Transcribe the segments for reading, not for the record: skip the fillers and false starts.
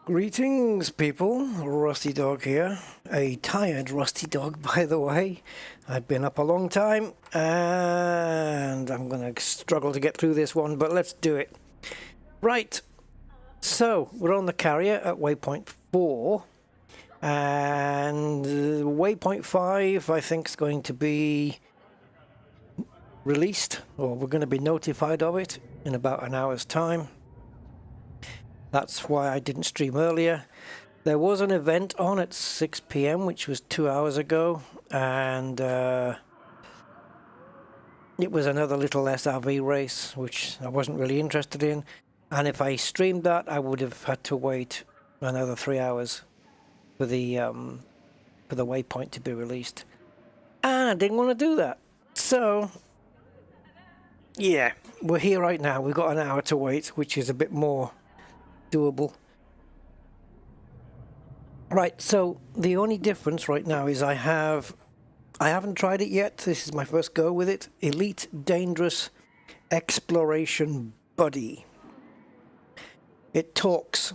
Greetings, people. Rusty Dog here. A tired Rusty Dog, by the way. I've been up a long time, and I'm going to struggle to get through this one, but let's do it. Right. So, we're on the carrier at Waypoint 4, and Waypoint 5, I think, is going to be released, or we're going to be notified of it in about an hour's time. That's why I didn't stream earlier. There was an event on at 6 PM, which was 2 hours ago, and it was another little SRV race, which I wasn't really interested in. And if I streamed that, I would have had to wait another 3 hours for the Waypoint to be released. And I didn't want to do that. So, yeah, we're here right now. We've got an hour to wait, which is a bit more doable. Right, so the only difference right now is I haven't tried it yet. This is my first go with it. Elite Dangerous Exploration Buddy. It talks,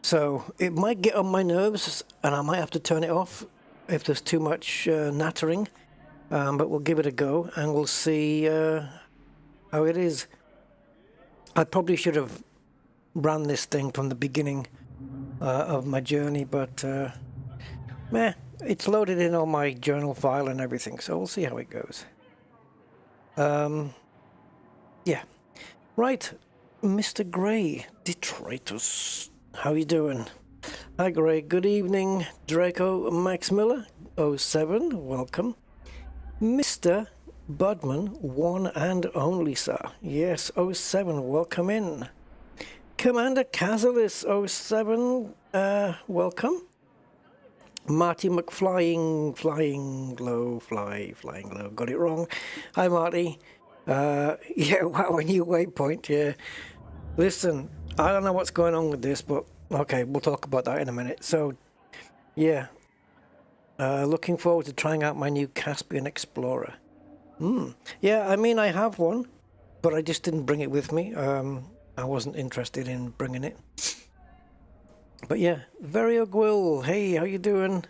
so it might get on my nerves and I might have to turn it off if there's too much nattering, but we'll give it a go and we'll see how it is. I probably should have ran this thing from the beginning of my journey, but it's loaded in on my journal file and everything, so we'll see how it goes. Yeah, right, Mr. Gray, Detroitus, how you doing? Hi Gray, good evening. Draco Max Miller 07, welcome. Mr. Budman, one and only sir, yes, 07, welcome in. Commander Cazalis 07, welcome. Marty McFlying, flying low, got it wrong. Hi Marty. Yeah, wow, a new waypoint, yeah. Listen, I don't know what's going on with this, but okay, we'll talk about that in a minute. So, yeah. Looking forward to trying out my new Caspian Explorer. Yeah, I mean, I have one, but I just didn't bring it with me. I wasn't interested in bringing it. But yeah, Verio Gwil, hey, how you doing?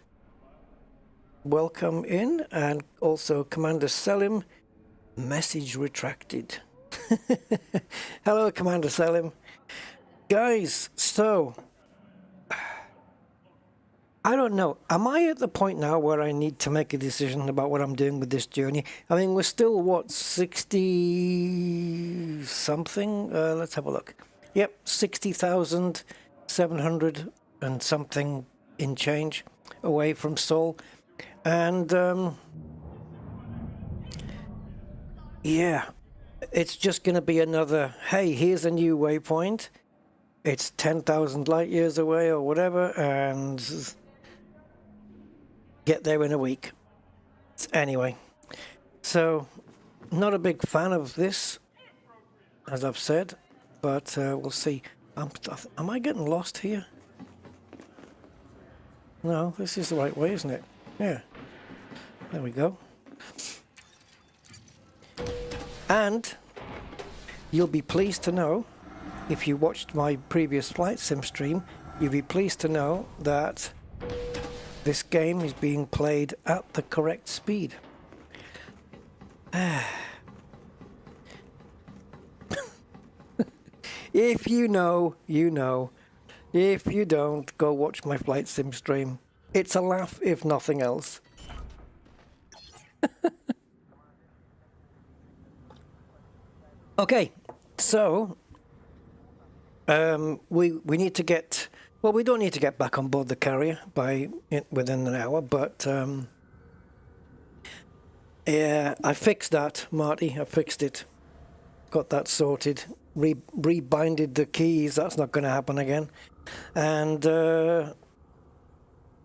Welcome in, and also Commander Selim, message retracted. Hello, Commander Selim. Guys, so, I don't know, am I at the point now where I need to make a decision about what I'm doing with this journey? I mean, we're still, what, 60 something? Let's have a look. Yep, 60,700 and something in change away from Seoul. And, yeah, it's just going to be another, hey, here's a new waypoint. It's 10,000 light years away or whatever, and get there in a week. Anyway, so not a big fan of this, as I've said, but we'll see. Am I getting lost here? No, this is the right way, isn't it? Yeah. There we go. And you'll be pleased to know, if you watched my previous flight sim stream, you'll be pleased to know that this game is being played at the correct speed. If you know, you know. If you don't, go watch my flight sim stream. It's a laugh, if nothing else. Okay, so we need to get. Well, we don't need to get back on board the carrier within an hour, but yeah, I fixed that, Marty. I fixed it. Got that sorted. Rebinded the keys. That's not going to happen again. And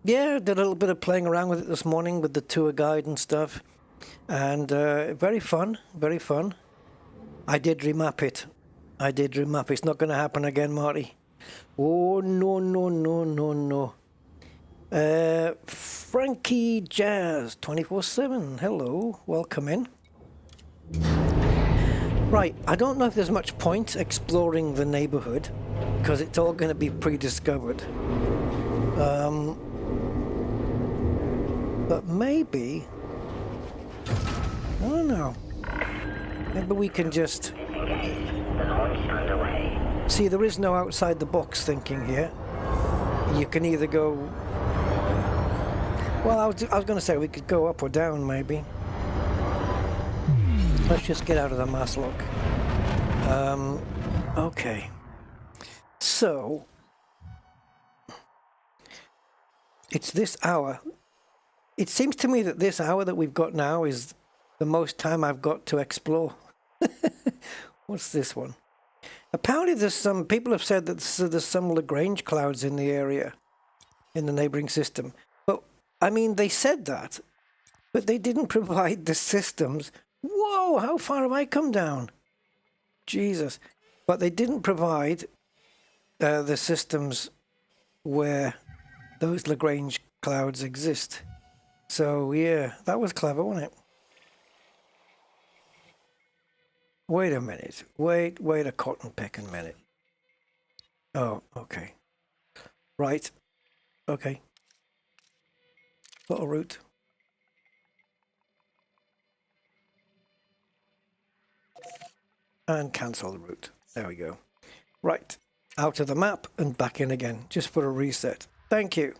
yeah, did a little bit of playing around with it this morning with the tour guide and stuff. And very fun, very fun. I did remap it. It's not going to happen again, Marty. Oh, no, no, no, no, no. Frankie Jazz 24/7. Hello, welcome in. Right, I don't know if there's much point exploring the neighborhood because it's all going to be pre-discovered. But maybe, I don't know, maybe we can just see there is no outside the box thinking here. You can either go, well, I was going to say we could go up or down maybe. Let's just get out of the mass lock. Okay, so it's this hour. It seems to me that this hour that we've got now is the most time I've got to explore. What's this one? Apparently there's some, people have said that there's some Lagrange clouds in the area, in the neighboring system. But, I mean, they said that, but they didn't provide the systems. Whoa, how far have I come down? Jesus. But they didn't provide the systems where those Lagrange clouds exist. So, yeah, that was clever, wasn't it? Wait a minute. Wait a cotton picking minute. Oh, okay. Right. Okay. Got a route. And cancel the route. There we go. Right. Out of the map and back in again. Just for a reset. Thank you.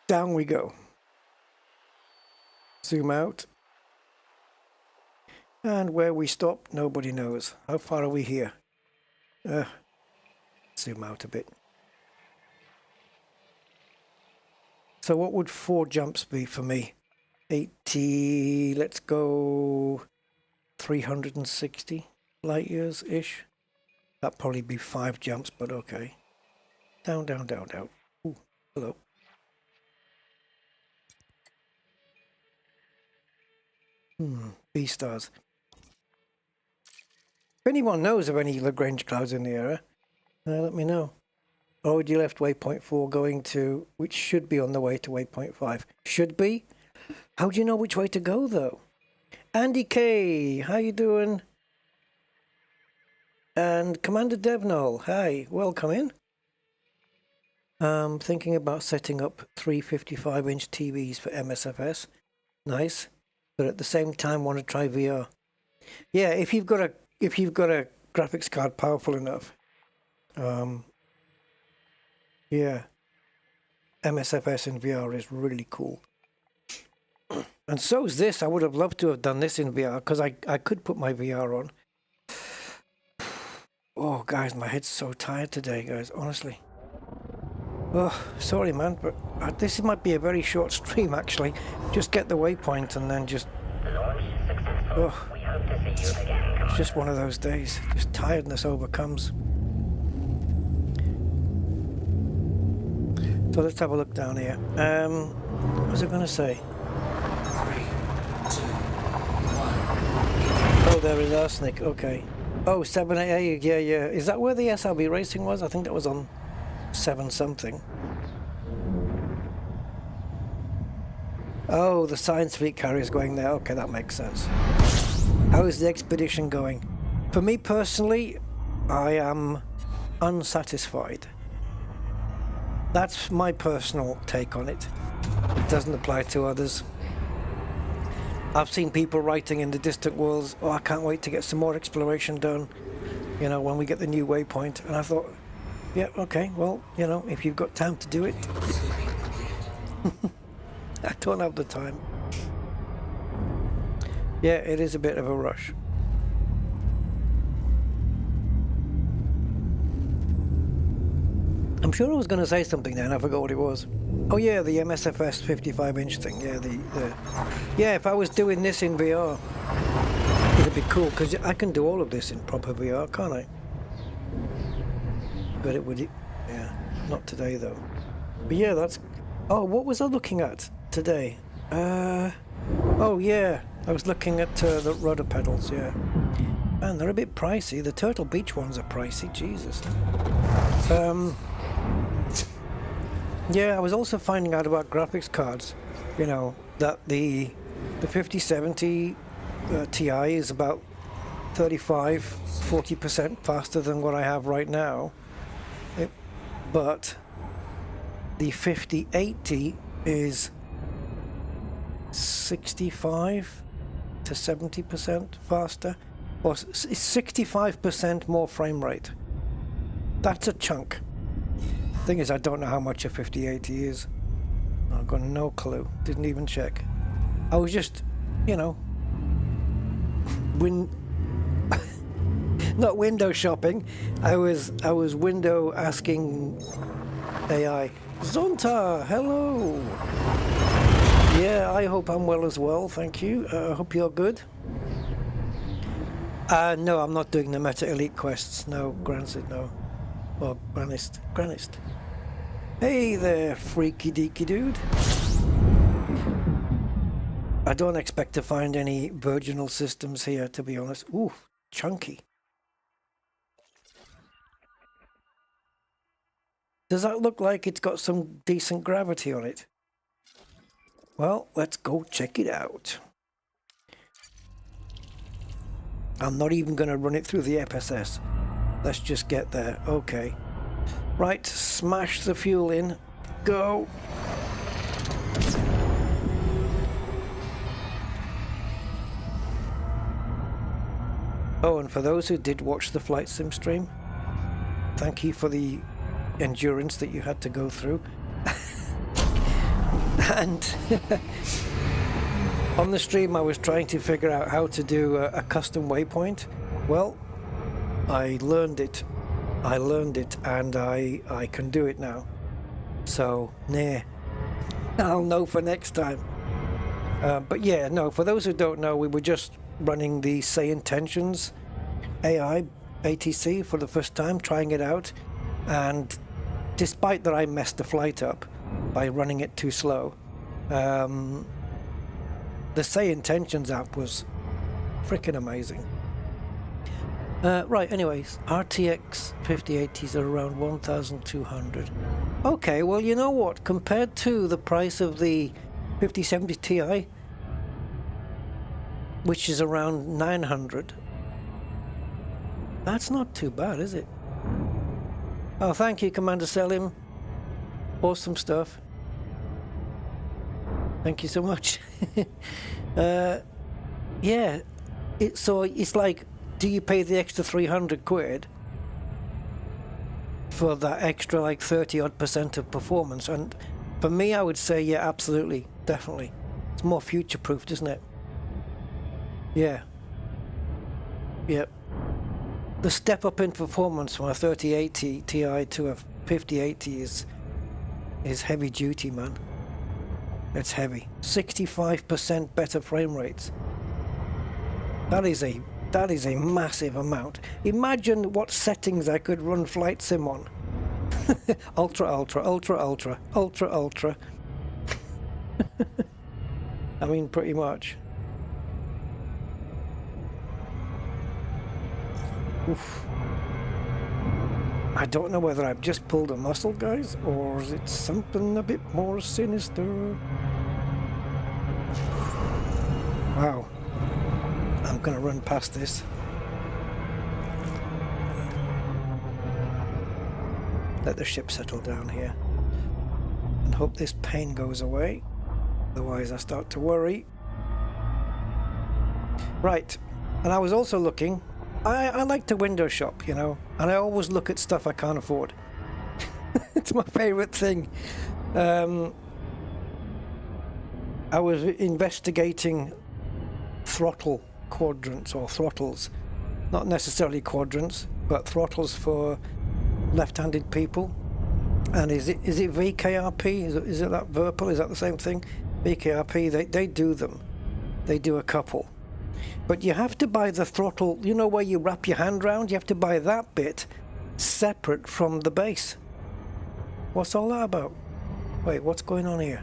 Down we go. Zoom out. And where we stop, nobody knows. How far are we here? Zoom out a bit. So what would 4 jumps be for me? 80, let's go 360 light years-ish. That'd probably be 5 jumps, but okay. Down, down, down, down. Ooh, hello. B-stars. If anyone knows of any Lagrange clouds in the area, let me know. Already left waypoint 4 going to, which should be on the way to waypoint 5. Should be? How do you know which way to go, though? Andy K, how you doing? And Commander Devnall, hi, welcome in. Thinking about setting up 3 55-inch TVs for MSFS. Nice. But at the same time want to try VR. Yeah, if you've got a graphics card powerful enough. Yeah. MSFS in VR is really cool. And so is this. I would have loved to have done this in VR because I could put my VR on. Oh, guys, my head's so tired today, guys, honestly. Oh, sorry, man, but this might be a very short stream, actually. Just get the waypoint and then just... Oh, it's just one of those days. Just tiredness overcomes. So let's have a look down here. What was I going to say? 3, 2, 1. Oh, there is arsenic. Okay. Oh, 7AA. Yeah, yeah. Is that where the SRB racing was? I think that was on 7 something. Oh, the science fleet carrier is going there. Okay, that makes sense. How is the expedition going? For me personally, I am unsatisfied. That's my personal take on it. It doesn't apply to others. I've seen people writing in the distant worlds, oh, I can't wait to get some more exploration done, you know, when we get the new waypoint. And I thought, yeah, okay, well, you know, if you've got time to do it. I don't have the time. Yeah, it is a bit of a rush. I'm sure I was going to say something then, I forgot what it was. Oh yeah, the MSFS 55-inch thing, yeah, yeah, if I was doing this in VR, it'd be cool, because I can do all of this in proper VR, can't I? But it would, yeah, not today though. But yeah, that's, oh, what was I looking at today? Oh yeah, I was looking at the rudder pedals, yeah. Man, they're a bit pricey. The Turtle Beach ones are pricey, Jesus. Yeah, I was also finding out about graphics cards, you know, that the 5070 Ti is about 35, 40% faster than what I have right now. But the 5080 is 65 to 70% faster, or 65% more frame rate. That's a chunk. Thing is, I don't know how much a 5080 is. I've got no clue. Didn't even check. I was just, you know, not window shopping. I was window asking AI. Zonta, hello. Yeah, I hope I'm well as well. Thank you. I hope you're good. No, I'm not doing the Meta Elite quests. No, granted, no. Or Granist. Hey there, freaky deaky dude. I don't expect to find any virginal systems here, to be honest. Ooh, chunky. Does that look like it's got some decent gravity on it? Well, let's go check it out. I'm not even going to run it through the FSS. Let's just get there. Okay. Right, smash the fuel in. Go. Oh, and for those who did watch the Flight Sim stream, thank you for the endurance that you had to go through. And on the stream I was trying to figure out how to do a custom waypoint. Well, I learned it and I can do it now. So, nah, I'll know for next time. But yeah, no, for those who don't know, we were just running the Say Intentions AI ATC for the first time, trying it out, and despite that I messed the flight up by running it too slow, the Say Intentions app was freaking amazing. Right, anyways, RTX 5080s are around 1,200. Okay, well, you know what? Compared to the price of the 5070 Ti, which is around 900, that's not too bad, is it? Oh, thank you, Commander Selim. Awesome stuff. Thank you so much. Yeah, so it's like, do you pay the extra 300 quid for that extra like 30% of performance? And for me, I would say, yeah, absolutely, definitely. It's more future-proofed, isn't it? Yeah. Yep. The step up in performance from a 3080 Ti to a 5080 is heavy duty, man. It's heavy. 65% better frame rates. That is a massive amount. Imagine what settings I could run Flight Sim on. Ultra, ultra, ultra, ultra, ultra, ultra. I mean, pretty much. Oof. I don't know whether I've just pulled a muscle, guys, or is it something a bit more sinister? Wow. I'm gonna run past this. Let the ship settle down here and hope this pain goes away. Otherwise I start to worry. Right, and I was also looking. I like to window shop, you know, and I always look at stuff I can't afford. It's my favorite thing. I was investigating throttle quadrants or throttles, not necessarily quadrants, but throttles for left-handed people. And is it VKRP? Is it that Virpil? Is that the same thing? VKRP. They do them. They do a couple. But you have to buy the throttle, you know, where you wrap your hand round? You have to buy that bit separate from the base. What's all that about? Wait, what's going on here?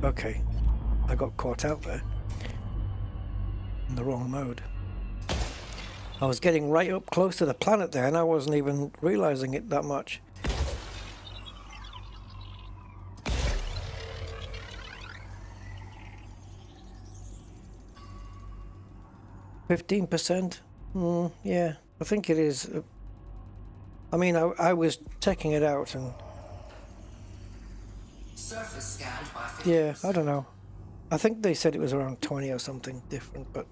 Okay, I got caught out there in the wrong mode. I was getting right up close to the planet there and I wasn't even realizing it that much. 15%? Yeah, I think it is. I mean, I was checking it out and... Surface scanned by 50%. Yeah, I don't know. I think they said it was around 20 or something different, but...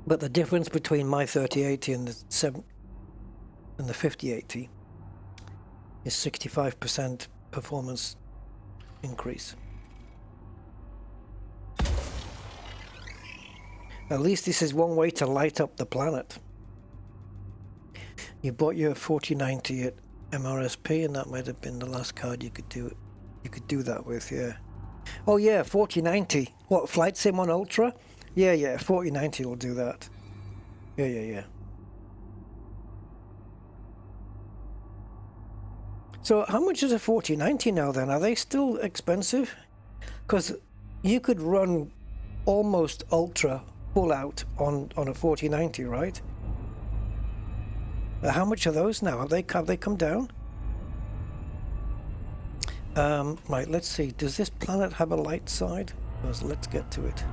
But the difference between my 3080 and the 5080 is 65% performance increase. At least this is one way to light up the planet. You bought your 4090 at MRSP, and that might have been the last card you could do it. You could do that with, yeah. Oh yeah, 4090. What, Flight Sim on Ultra? Yeah, 4090 will do that. Yeah. So how much is a 4090 now then? Are they still expensive? Because you could run almost Ultra full out on a 4090, right? How much are those now? Have they come down? Right, let's see. Does this planet have a light side? Let's get to it.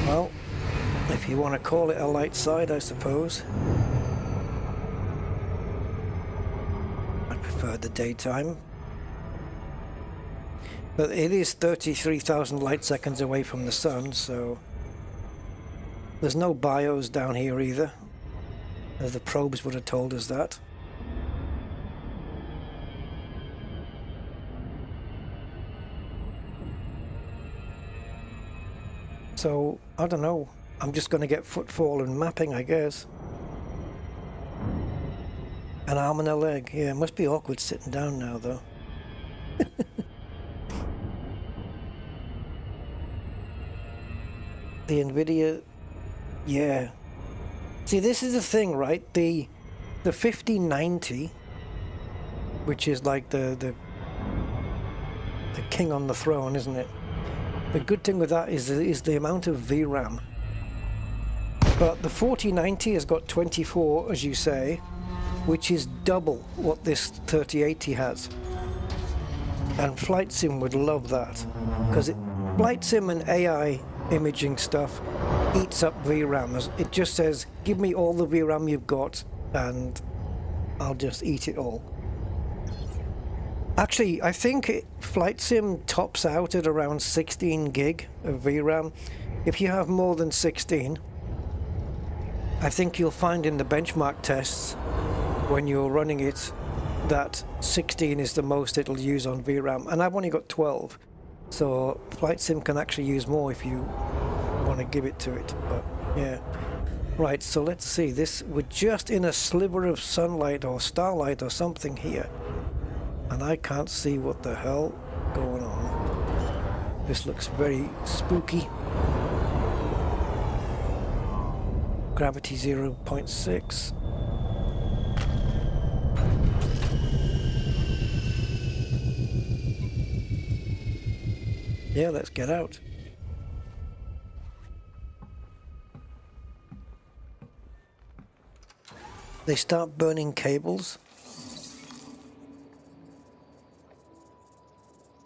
Well, if you want to call it a light side, I suppose. I prefer the daytime. But it is 33,000 light seconds away from the sun, so... There's no bios down here either. As the probes would have told us that. So, I don't know. I'm just going to get footfall and mapping, I guess. An arm and a leg. Yeah, it must be awkward sitting down now, though. The Nvidia... Yeah. See, this is the thing, right? The 5090, which is like the king on the throne, isn't it? The good thing with that is the amount of VRAM. But the 4090 has got 24, as you say, which is double what this 3080 has. And Flight Sim would love that, because Flight Sim and AI imaging stuff eats up VRAM. It just says, give me all the VRAM you've got and I'll just eat it all. Actually, I think Flight Sim tops out at around 16 gig of VRAM. If you have more than 16, I think you'll find in the benchmark tests when you're running it that 16 is the most it'll use on VRAM, and I've only got 12. So Flight Sim can actually use more if you want to give it to it, but yeah. Right, so let's see, we're just in a sliver of sunlight or starlight or something here, and I can't see what the hell going on. This looks very spooky. Gravity 0.6. Yeah, let's get out. They start burning cables.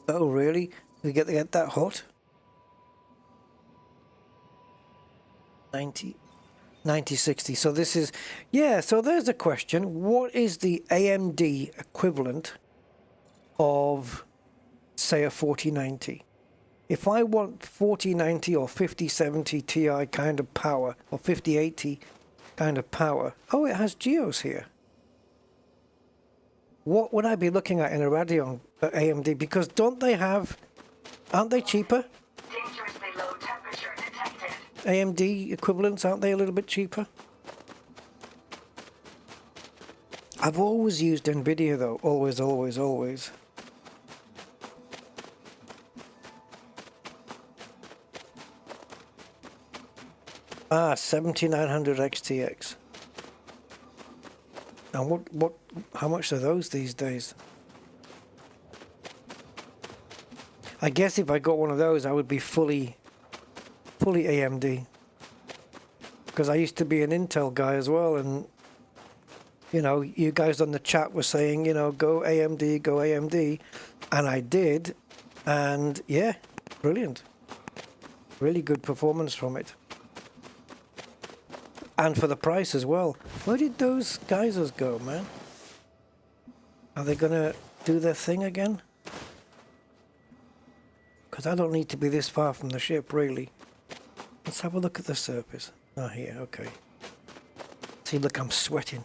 Oh, really? They get that hot? 9060. So this is... Yeah, so there's a question. What is the AMD equivalent of, say, a 4090? If I want 4090 or 5070 Ti kind of power, or 5080 kind of power... Oh, it has Geos here. What would I be looking at in a Radeon AMD? Because don't they have... Aren't they cheaper? Dangerously low temperature detected. AMD equivalents, aren't they a little bit cheaper? I've always used Nvidia though. Always, always, always. Ah, 7900 XTX. And how much are those these days? I guess if I got one of those, I would be fully AMD. Because I used to be an Intel guy as well, and You know, you guys on the chat were saying, you know, go AMD, go AMD, and I did, and yeah, brilliant. Really good performance from it. And for the price as well. Where did those geysers go, man? Are they gonna do their thing again? Because I don't need to be this far from the ship, really. Let's have a look at the surface. Oh, here, okay. See, look, I'm sweating.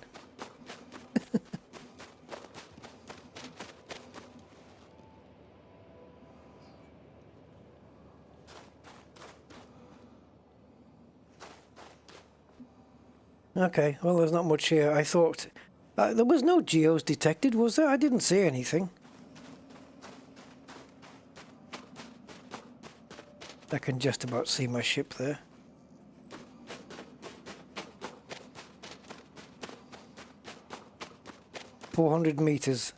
Okay, well, there's not much here. I thought... there was no geos detected, was there? I didn't see anything. I can just about see my ship there. $400 meters.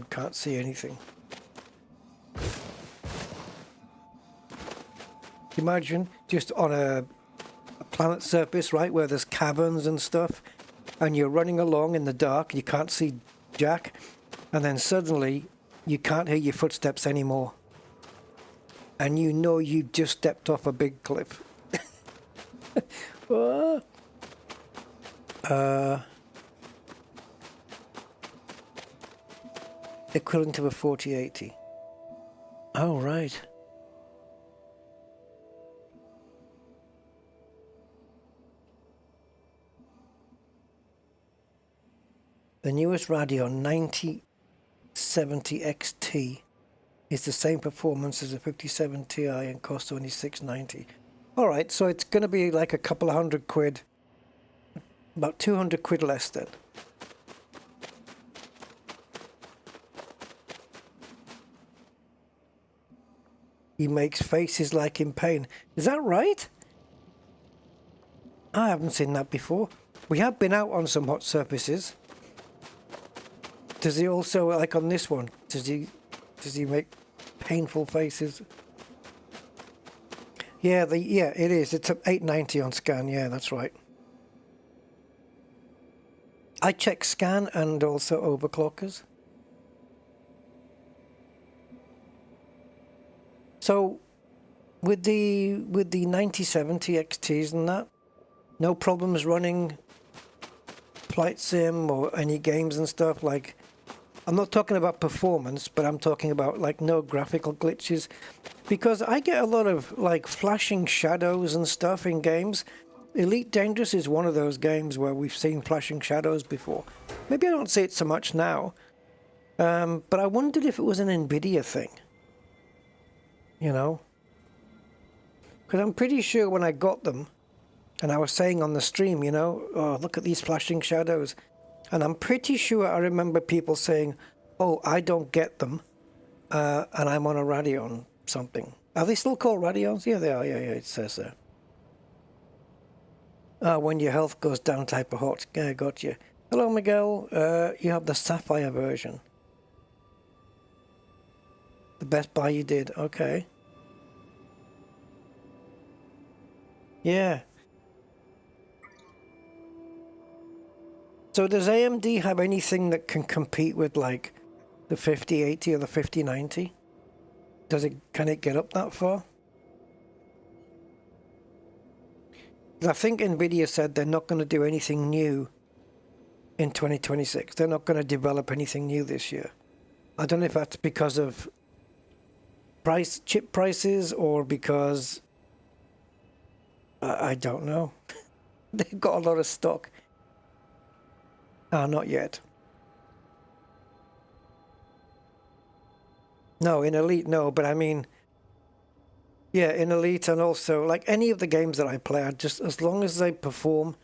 Can't see anything. Imagine just on a planet surface, right, where there's caverns and stuff, and you're running along in the dark, you can't see jack, and then suddenly you can't hear your footsteps anymore. And you know you just stepped off a big cliff. Equivalent to a 4080. Oh, right. The newest Radeon 9070 XT is the same performance as a 57 Ti and costs only $690. Alright, so it's going to be like a couple of £100, about 200 quid less then. He makes faces like in pain. Is that right? I haven't seen that before. We have been out on some hot surfaces. Does he also, like on this one, does he make painful faces? Yeah, it is. It's at 890 on scan. Yeah, that's right. I check scan and also overclockers. So, with the 9070 XTs and that, no problems running Flight Sim or any games and stuff like. I'm not talking about performance, but I'm talking about like no graphical glitches, because I get a lot of like flashing shadows and stuff in games. Elite Dangerous is one of those games where we've seen flashing shadows before. Maybe I don't see it so much now, but I wondered if it was an Nvidia thing, you know, because I'm pretty sure when I got them, and I was saying on the stream, you know, oh, look at these flashing shadows. And I'm pretty sure I remember people saying, oh, I don't get them, and I'm on a Radeon something. Are they still called Radeons? Yeah, they are. Yeah, it says there. When your health goes down type of hot. Yeah, got you. Hello, Miguel. You have the Sapphire version. The Best Buy you did. Okay. Yeah. So does AMD have anything that can compete with like the 5080 or the 5090? Can it get up that far? I think Nvidia said they're not going to do anything new in 2026. They're not going to develop anything new this year. I don't know if that's because of chip prices or because I don't know. They've got a lot of stock. Not yet. No, in Elite, no, but I mean, yeah, in Elite, and also like any of the games that I play, I just, as long as they perform,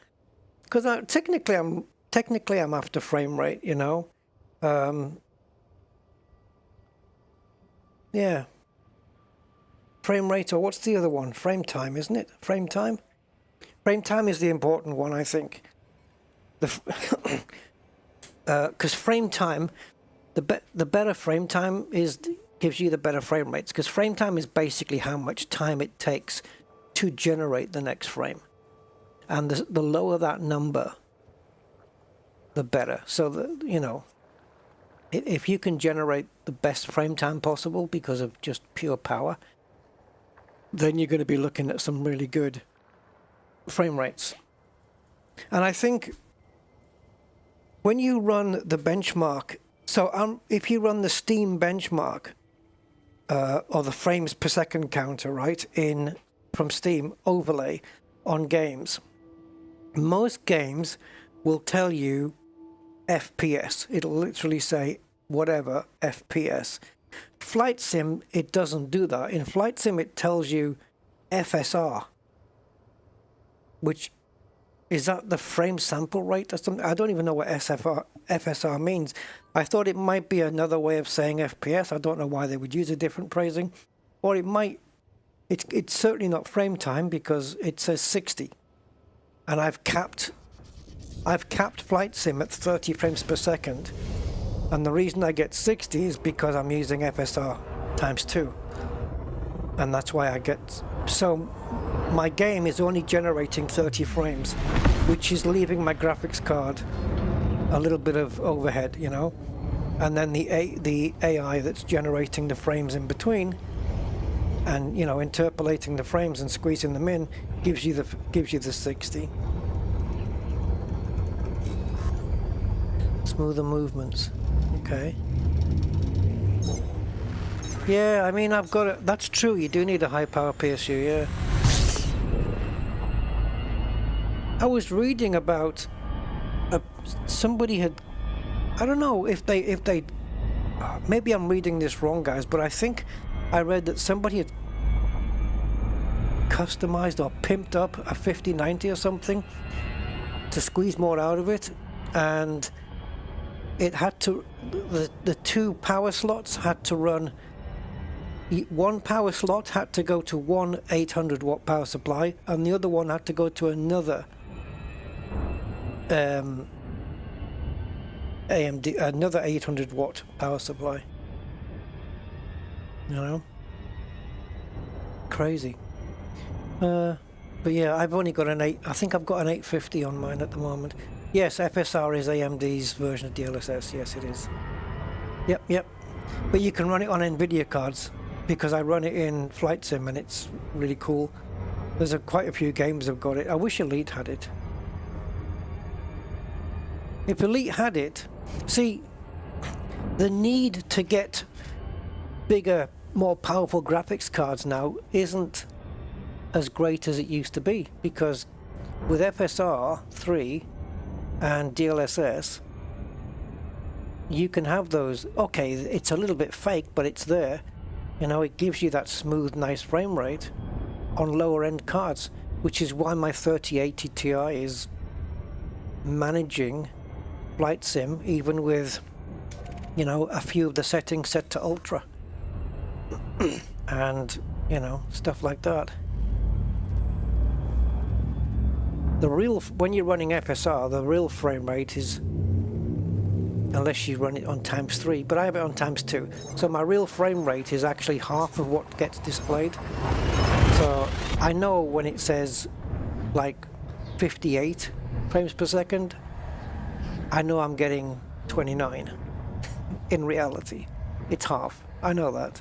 because technically I'm after frame rate, you know. Yeah. Frame rate, or what's the other one? Frame time, isn't it? Frame time? Frame time is the important one, I think. Because frame time, the better frame time gives you the better frame rates. Because frame time is basically how much time it takes to generate the next frame, and the lower that number, the better. So that, you know, if you can generate the best frame time possible because of just pure power, then you're going to be looking at some really good frame rates. And I think when you run the benchmark, so if you run the Steam benchmark, or the frames per second counter, right, from Steam overlay on games, most games will tell you FPS. It'll literally say whatever FPS. Flight Sim, it doesn't do that. In Flight Sim, it tells you FSR, which is that the frame sample rate or something? I don't even know what FSR means. I thought it might be another way of saying FPS. I don't know why they would use a different phrasing. Or it might, it's certainly not frame time because it says 60. And I've capped Flight Sim at 30 frames per second. And the reason I get 60 is because I'm using FSR times 2. And that's why I get... So my game is only generating 30 frames, which is leaving my graphics card a little bit of overhead, you know? And then the AI that's generating the frames in between and, you know, interpolating the frames and squeezing them in gives you the 60. Smoother movements. Okay. Yeah, I mean, I've got it. That's true. You do need a high power PSU, yeah. I was reading about somebody had, I don't know if they maybe I'm reading this wrong, guys, but I think I read that somebody had customized or pimped up a 5090 or something to squeeze more out of it, and it had to, the two power slots had to run, one power slot had to go to one 800 watt power supply and the other one had to go to another AMD, another 800 watt power supply. You know? Crazy. But yeah, I've only got I think I've got an 850 on mine at the moment. Yes, FSR is AMD's version of DLSS. Yes, it is. Yep. But you can run it on Nvidia cards because I run it in Flight Sim and it's really cool. There's quite a few games have got it. I wish Elite had it. If Elite had it, see, the need to get bigger, more powerful graphics cards now isn't as great as it used to be, because with FSR 3 and DLSS, you can have those. Okay, it's a little bit fake, but it's there. You know, it gives you that smooth, nice frame rate on lower end cards, which is why my 3080 Ti is managing Flight Sim even with, you know, a few of the settings set to ultra and, you know, stuff like that. When you're running FSR, the real frame rate is, unless you run it on ×3, but I have it on ×2. So my real frame rate is actually half of what gets displayed. So I know when it says like 58 frames per second, I know I'm getting 29. In reality, it's half. I know that.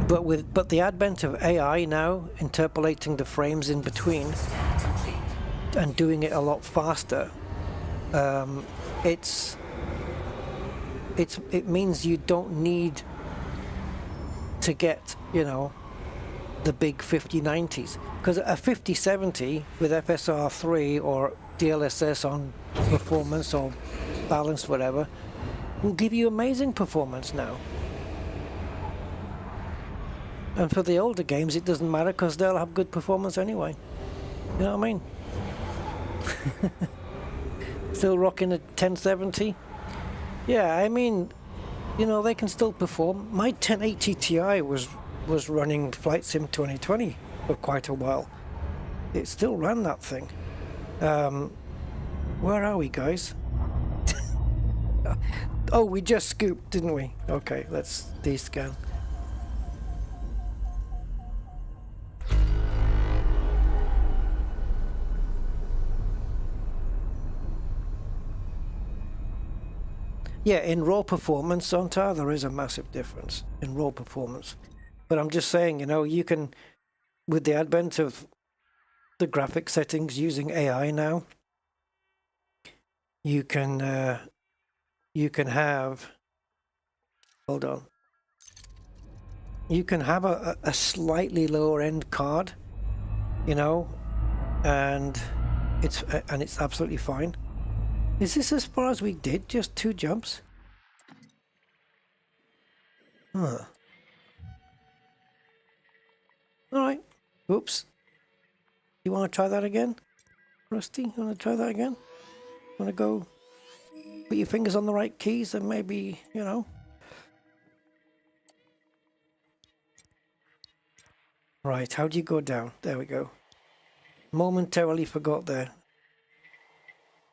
But the advent of AI now, interpolating the frames in between and doing it a lot faster, it means you don't need to get, you know, the big 5090s, because a 5070 with FSR 3 or DLSS on performance or balance, whatever, will give you amazing performance now. And for the older games, it doesn't matter because they'll have good performance anyway. You know what I mean? Still rocking a 1070? Yeah, I mean, you know, they can still perform. My 1080 Ti was running Flight Sim 2020 for quite a while. It still ran that thing. Where are we, guys? Oh, we just scooped, didn't we? Okay, let's descan. Yeah, in raw performance, Zonta, there is a massive difference in raw performance. But I'm just saying, you know, you can, with the advent of the graphic settings using AI now, you can have, hold on, you can have a slightly lower end card, you know, and it's absolutely fine. Is this as far as we did? Just 2 jumps? Huh. Alright. Oops. You want to try that again? Rusty, you want to try that again? Want to go put your fingers on the right keys and maybe, you know. Right, how do you go down? There we go. Momentarily forgot there.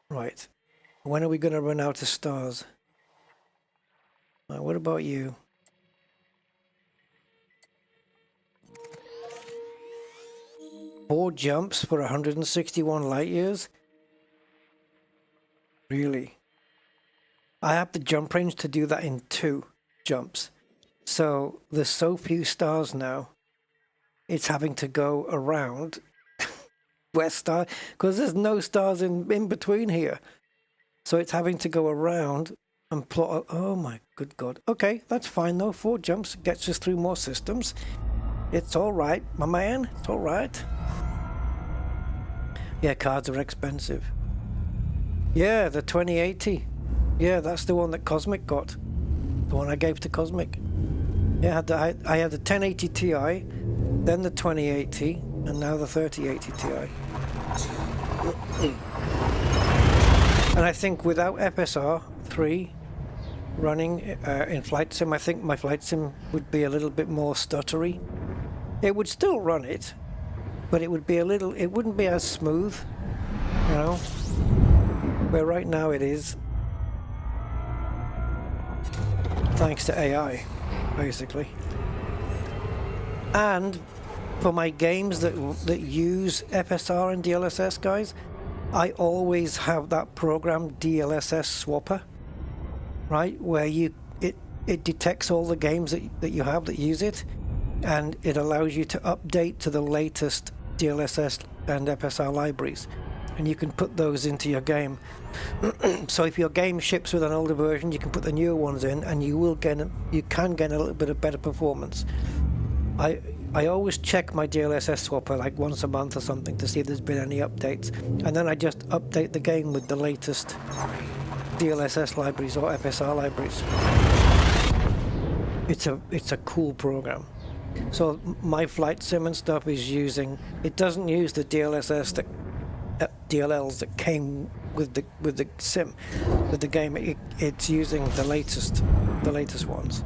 Right. When are we going to run out of stars? Right, what about you? Four jumps for 161 light years? Really? I have the jump range to do that in 2 jumps. So there's so few stars now. It's having to go around where star, because there's no stars in between here. So it's having to go around and plot. Oh my good God. Okay, that's fine though. 4 jumps gets us through more systems. It's all right, my man. It's all right. Yeah, cards are expensive. Yeah, the 2080. Yeah, that's the one that Cosmic got. The one I gave to Cosmic. Yeah, I had the 1080 Ti, then the 2080, and now the 3080 Ti. And I think without FSR 3 running in Flight Sim, I think my Flight Sim would be a little bit more stuttery. It would still run it, but it would be it wouldn't be as smooth, you know, where right now it is, thanks to AI, basically. And for my games that use FSR and DLSS, guys, I always have that program DLSS Swapper, right, where it detects all the games that you have that use it, and it allows you to update to the latest DLSS and FSR libraries, and you can put those into your game. So if your game ships with an older version, you can put the newer ones in, and you can get a little bit of better performance. I always check my DLSS swapper like once a month or something to see if there's been any updates, and then I just update the game with the latest DLSS libraries or FSR libraries. It's a cool program. So my Flight Sim and stuff is it doesn't use the DLSS DLLs that came with the sim, with the game. It's using the latest ones.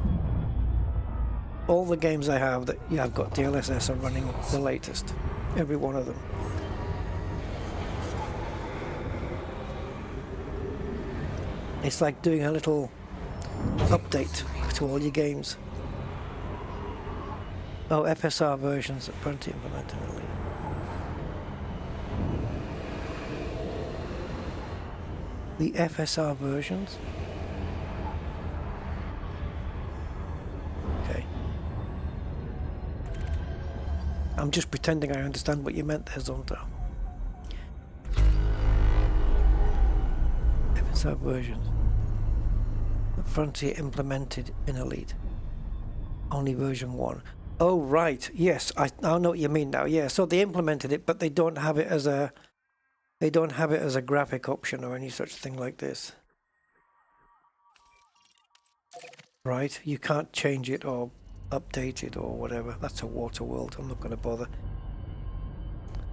All the games I have that I've got DLSS are running the latest, every one of them. It's like doing a little update to all your games. Oh, FSR versions are plenty implemented. The FSR versions? Okay. I'm just pretending I understand what you meant there, Zonta. FSR versions. The Frontier implemented in Elite. Only version 1. Oh, right. Yes, I know what you mean now. Yeah, so they implemented it, but they don't have it as a graphic option or any such thing like this. Right? You can't change it or update it or whatever. That's a water world. I'm not going to bother.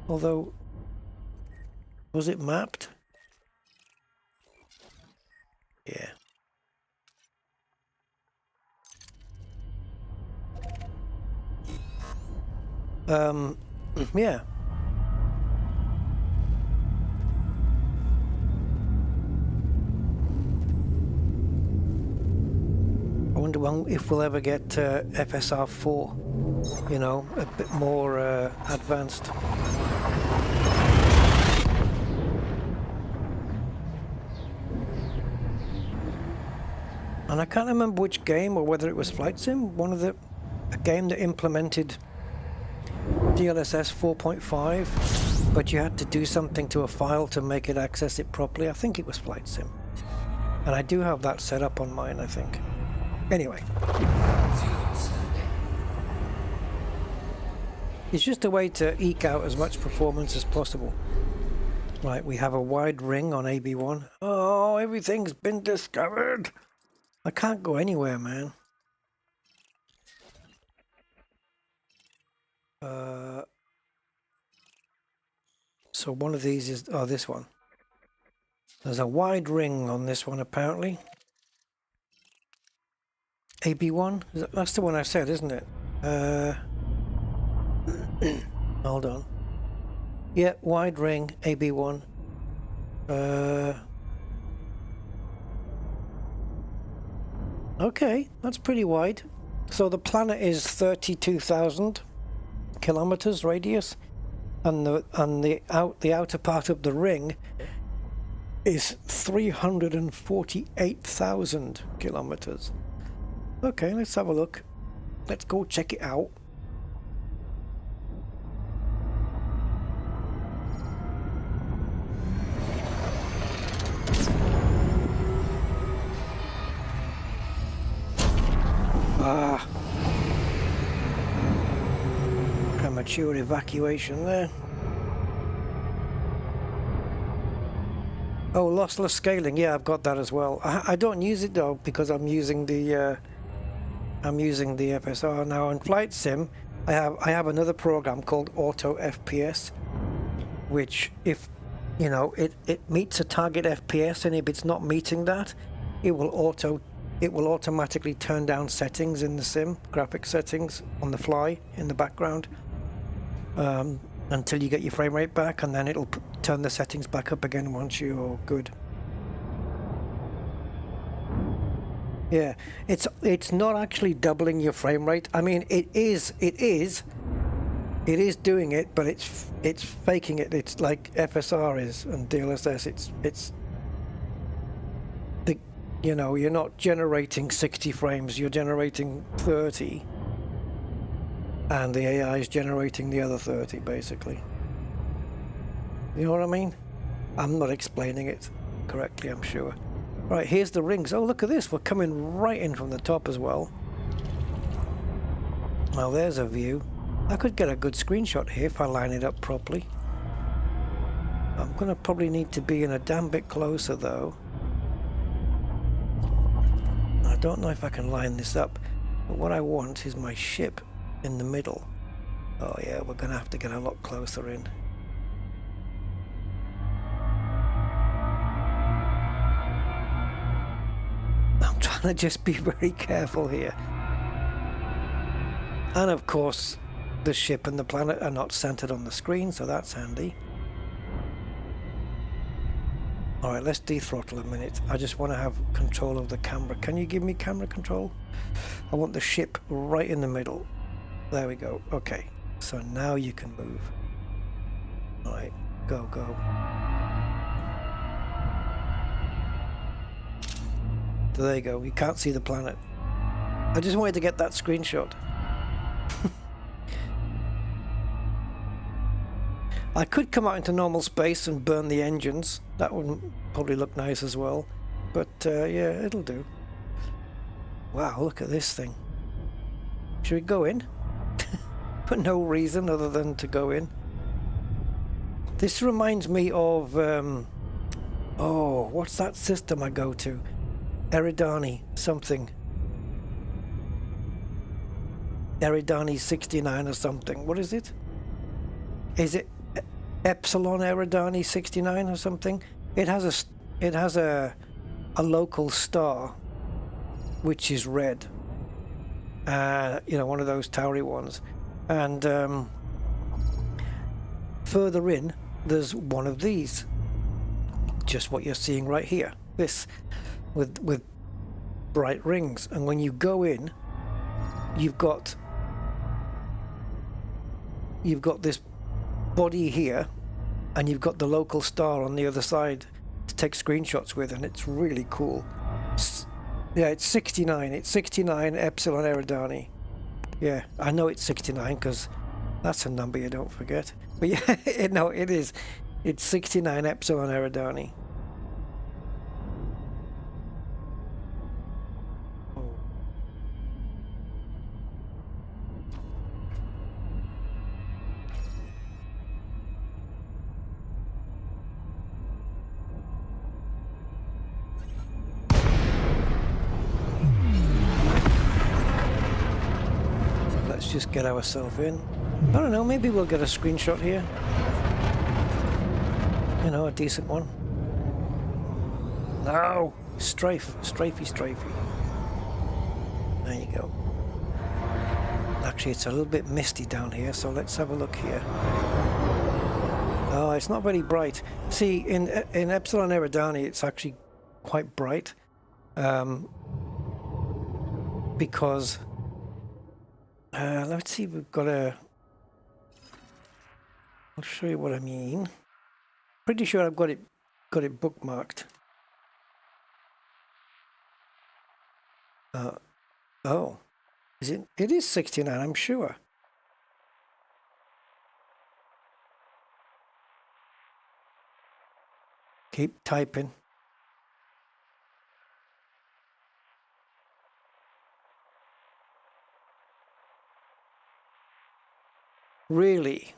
Although, was it mapped? Yeah. Yeah. I wonder if we'll ever get FSR 4, you know, a bit more advanced. And I can't remember which game or whether it was Flight Sim, a game that implemented DLSS 4.5, but you had to do something to a file to make it access it properly. I think it was Flight Sim. And I do have that set up on mine, I think. Anyway. It's just a way to eke out as much performance as possible. Right, we have a wide ring on AB1. Oh, everything's been discovered. I can't go anywhere, man. So one of these is, oh, this one. There's a wide ring on this one, apparently. AB1? That's the one I said, isn't it? Hold on. Yeah, wide ring, AB1. Okay, that's pretty wide. So the planet is 32,000 kilometers radius, and the outer part of the ring is 348,000 kilometers. Okay, let's have a look. Let's go check it out. Ah, premature evacuation there. Oh, lossless scaling. Yeah, I've got that as well. I don't use it though because I'm using the FSR now. In Flight Sim, I have another program called Auto FPS, which if you know it meets a target FPS, and if it's not meeting that, it will automatically turn down settings in the sim, graphic settings on the fly in the background, until you get your frame rate back, and then it'll turn the settings back up again once you're good. Yeah, it's not actually doubling your frame rate. I mean, it is doing it, but it's faking it. It's like FSR is and DLSS. It's you know, you're not generating 60 frames, you're generating 30, and the AI is generating the other 30, basically. You know what I mean? I'm not explaining it correctly, I'm sure. Right, here's the rings. Oh, look at this, we're coming right in from the top as well. Now there's a view. I could get a good screenshot here if I line it up properly. I'm gonna probably need to be in a damn bit closer though. I don't know if I can line this up, but what I want is my ship in the middle. Oh yeah, we're gonna have to get a lot closer in. I'm trying to just be very careful here. And of course, the ship and the planet are not centered on the screen, so that's handy. Alright, let's dethrottle a minute. I just want to have control of the camera. Can you give me camera control? I want the ship right in the middle. There we go. Okay, so now you can move. Alright, go, go. So there you go. You can't see the planet. I just wanted to get that screenshot. I could come out into normal space and burn the engines. That would probably look nice as well. But yeah, it'll do. Wow, look at this thing. Should we go in? For no reason other than to go in. This reminds me of... oh, what's that system I go to? Eridani something. Eridani 69 or something. What is it? Is it Epsilon Eridani 69 or something? It has a local star which is red. You know, one of those towery ones. And further in, there's one of these. Just what you're seeing right here. This with bright rings. And when you go in, you've got this body here, and you've got the local star on the other side to take screenshots with, and it's really cool. Yeah, it's 69. It's 69 Epsilon Eridani. Yeah, I know it's 69 because that's a number you don't forget. But yeah, no, it is. It's 69 Epsilon Eridani. Oh. Let's just get ourselves in. I don't know, maybe we'll get a screenshot here. You know, a decent one. No! Strafey. There you go. Actually, it's a little bit misty down here, so let's have a look here. Oh, it's not very bright. See, in Epsilon Eridani, it's actually quite bright. Because... let's see, we've got a... I'll show you what I mean. Pretty sure I've got it bookmarked. Oh, is it? It is 69, I'm sure. Keep typing. Really?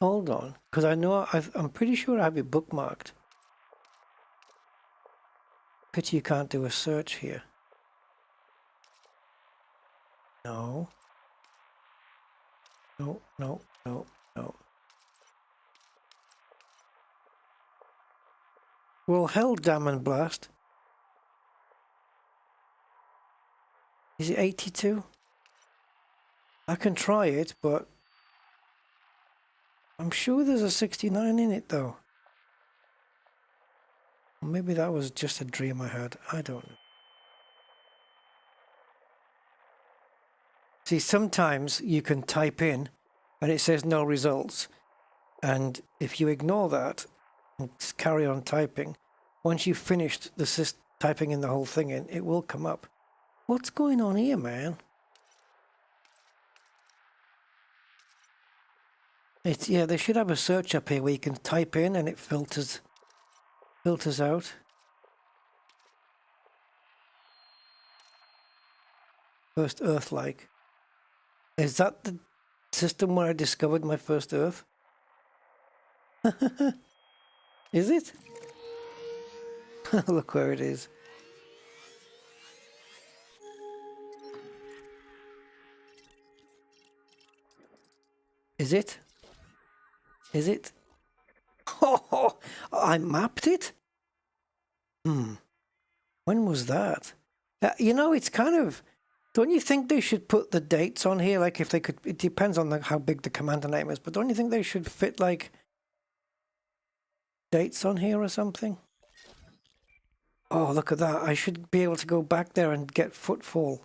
Hold on, because I know I'm pretty sure I have it bookmarked. Pity you can't do a search here. No. No. Well, hell, damn and blast. Is it 82? I can try it, but I'm sure there's a 69 in it, though. Maybe that was just a dream I had. I don't know. See, sometimes you can type in and it says no results. And if you ignore that and carry on typing, once you've finished the typing in the whole thing in, it will come up. What's going on here, man? Yeah, they should have a search up here where you can type in and it filters out. First Earth-like. Is that the system where I discovered my first Earth? Is it? Look where it is. Is it? Is it? Oh, I mapped it? When was that? You know, it's kind of... Don't you think they should put the dates on here? Like, if they could... It depends on how big the commander name is, but don't you think they should fit, like, dates on here or something? Oh, look at that. I should be able to go back there and get footfall.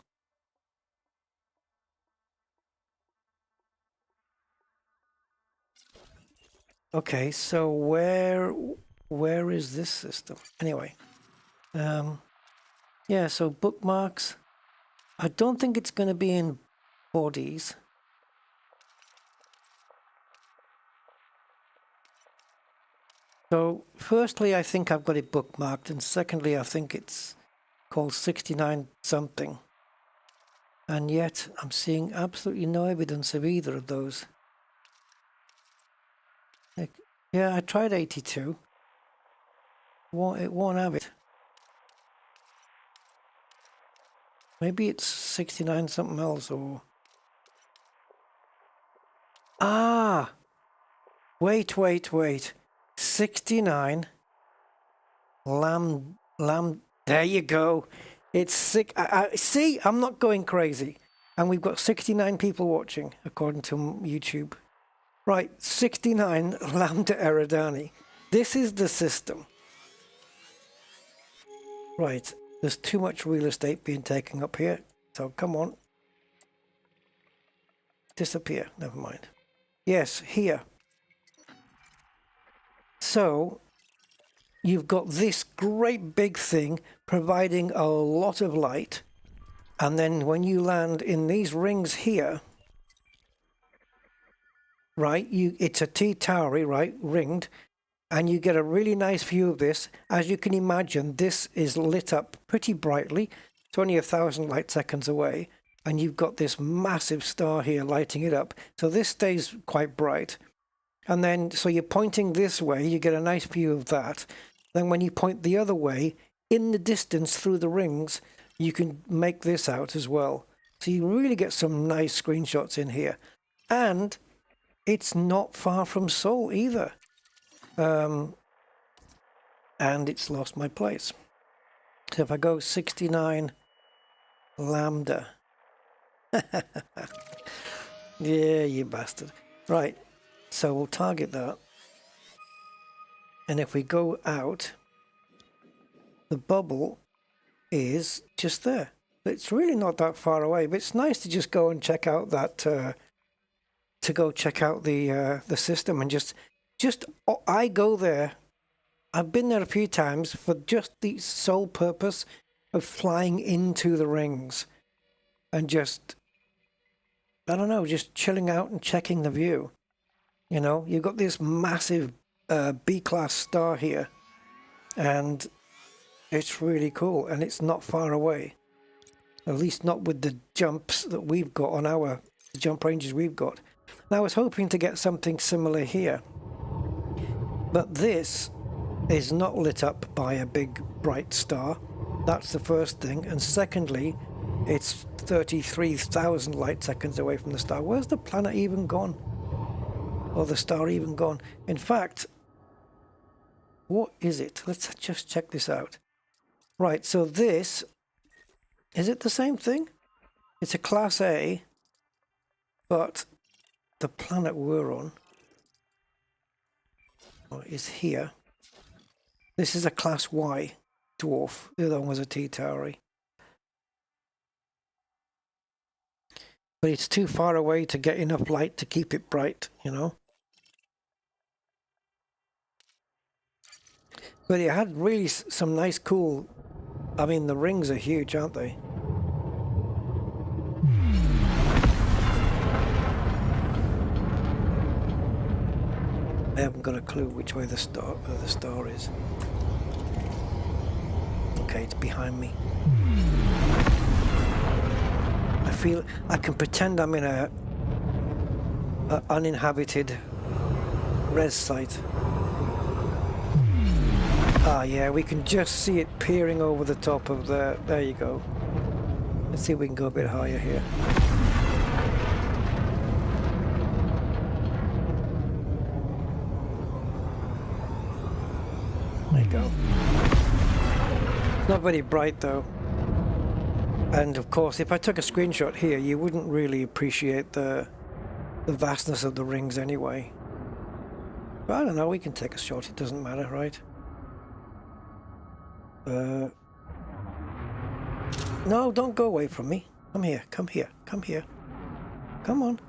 Okay, so where is this system? Anyway. Yeah, so bookmarks. I don't think it's going to be in bodies. So, firstly, I think I've got it bookmarked, and secondly, I think it's called 69 something. And yet, I'm seeing absolutely no evidence of either of those. Yeah, I tried 82. It won't have it. Maybe it's 69 something else, or... Ah! Wait. 69 lamb. There you go. It's sick. See, I'm not going crazy. And we've got 69 people watching, according to YouTube. Right, 69 Lambda Eridani. This is the system. Right, there's too much real estate being taken up here. So come on. disappear. Never mind. Yes, here. So you've got this great big thing providing a lot of light, and then when you land in these rings here, right, it's a T-towery, right, ringed, and you get a really nice view of this. As you can imagine, this is lit up pretty brightly. It's only 1,000 light seconds away, and you've got this massive star here lighting it up. So this stays quite bright. And then, so you're pointing this way, you get a nice view of that. Then when you point the other way, in the distance through the rings, you can make this out as well. So you really get some nice screenshots in here. And it's not far from Seoul either. And it's lost my place. So if I go 69 lambda. Yeah, you bastard. Right. So we'll target that. And if we go out, the bubble is just there. It's really not that far away, but it's nice to just go and check out that, to go check out the system and just I go there. I've been there a few times for just the sole purpose of flying into the rings and just, I don't know, just chilling out and checking the view. You know, you've got this massive B-class star here, and it's really cool, and it's not far away. At least not with the jumps that we've got on our jump ranges we've got. And I was hoping to get something similar here, but this is not lit up by a big bright star. That's the first thing. And secondly, it's 33,000 light seconds away from the star. Where's the planet even gone? Or the star even gone? In fact, what is it? Let's just check this out. Right, so this, is it the same thing? It's a Class A, but the planet we're on is here. This is a Class Y dwarf. The other one was a T-towery. But it's too far away to get enough light to keep it bright, you know. But it had really some nice cool, I mean, the rings are huge, aren't they? I haven't got a clue which way the star is. Okay, it's behind me. I feel I can pretend I'm in a uninhabited res site. Ah, yeah, we can just see it peering over the top of the... There you go. Let's see if we can go a bit higher here. There you go. It's not very bright, though. And, of course, if I took a screenshot here, you wouldn't really appreciate the vastness of the rings anyway. But I don't know, we can take a shot. It doesn't matter, right? No, don't go away from me. Come here, come here, come here. Come on.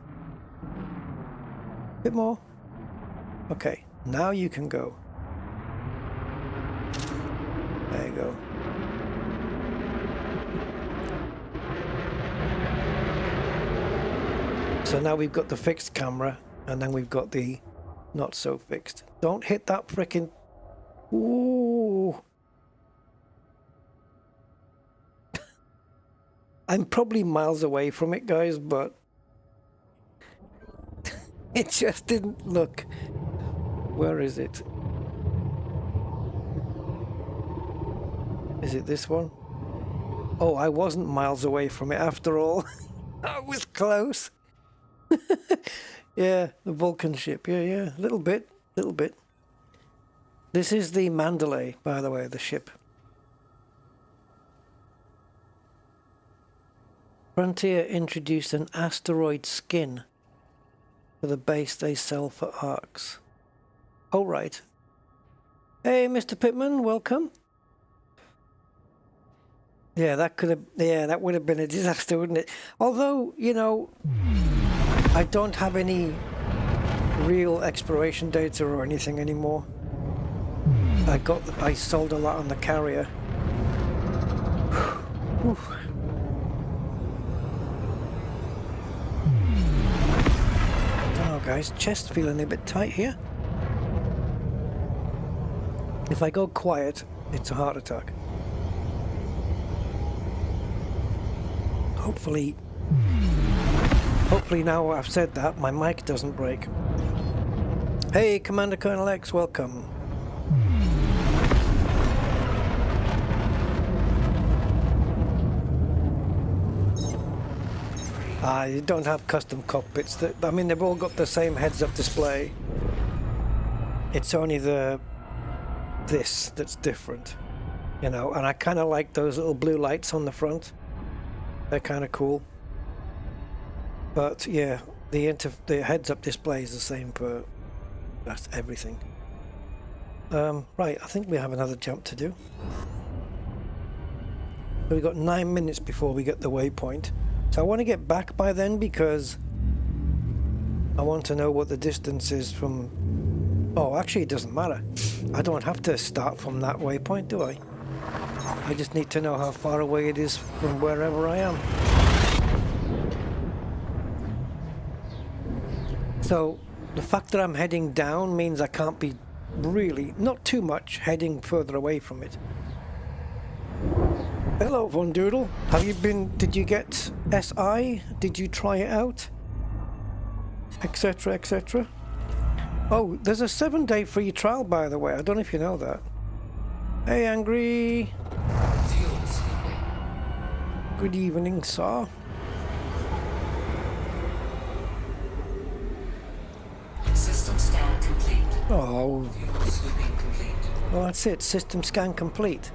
Bit more. Okay, now you can go. There you go. So now we've got the fixed camera, and then we've got the not so fixed. Don't hit that frickin'... Ooh! I'm probably miles away from it, guys, but it just didn't look. Where is it? Is it this one? Oh, I wasn't miles away from it after all. I was close. Yeah, the Vulcan ship. Yeah, a little bit. This is the Mandalay, by the way, the ship. Frontier introduced an asteroid skin for the base they sell for ARCs. Oh, right. Hey, Mr. Pittman, welcome. Yeah, that would have been a disaster, wouldn't it? Although, you know, I don't have any real exploration data or anything anymore. I sold a lot on the carrier. Whew. I don't know, guys. Chest feeling a bit tight here. If I go quiet, it's a heart attack. Hopefully now I've said that, my mic doesn't break. Hey, Commander Colonel X, welcome. You don't have custom cockpits. I mean, they've all got the same heads-up display. It's only this that's different, you know. And I kind of like those little blue lights on the front. They're kind of cool. But yeah, the heads-up display is the same for that's everything. Right, I think we have another jump to do. So we've got 9 minutes before we get the waypoint. So I want to get back by then because I want to know what the distance is from... Oh, actually it doesn't matter. I don't have to start from that waypoint, do I? I just need to know how far away it is from wherever I am. So the fact that I'm heading down means I can't be really, not too much, heading further away from it. Hello, Von Doodle. Did you get SI? Did you try it out? Etc, etc. Oh, there's a 7-day free trial, by the way. I don't know if you know that. Hey, Angry. Good evening, sir. System scan complete. Oh. Sweeping complete. Well, that's it. System scan complete.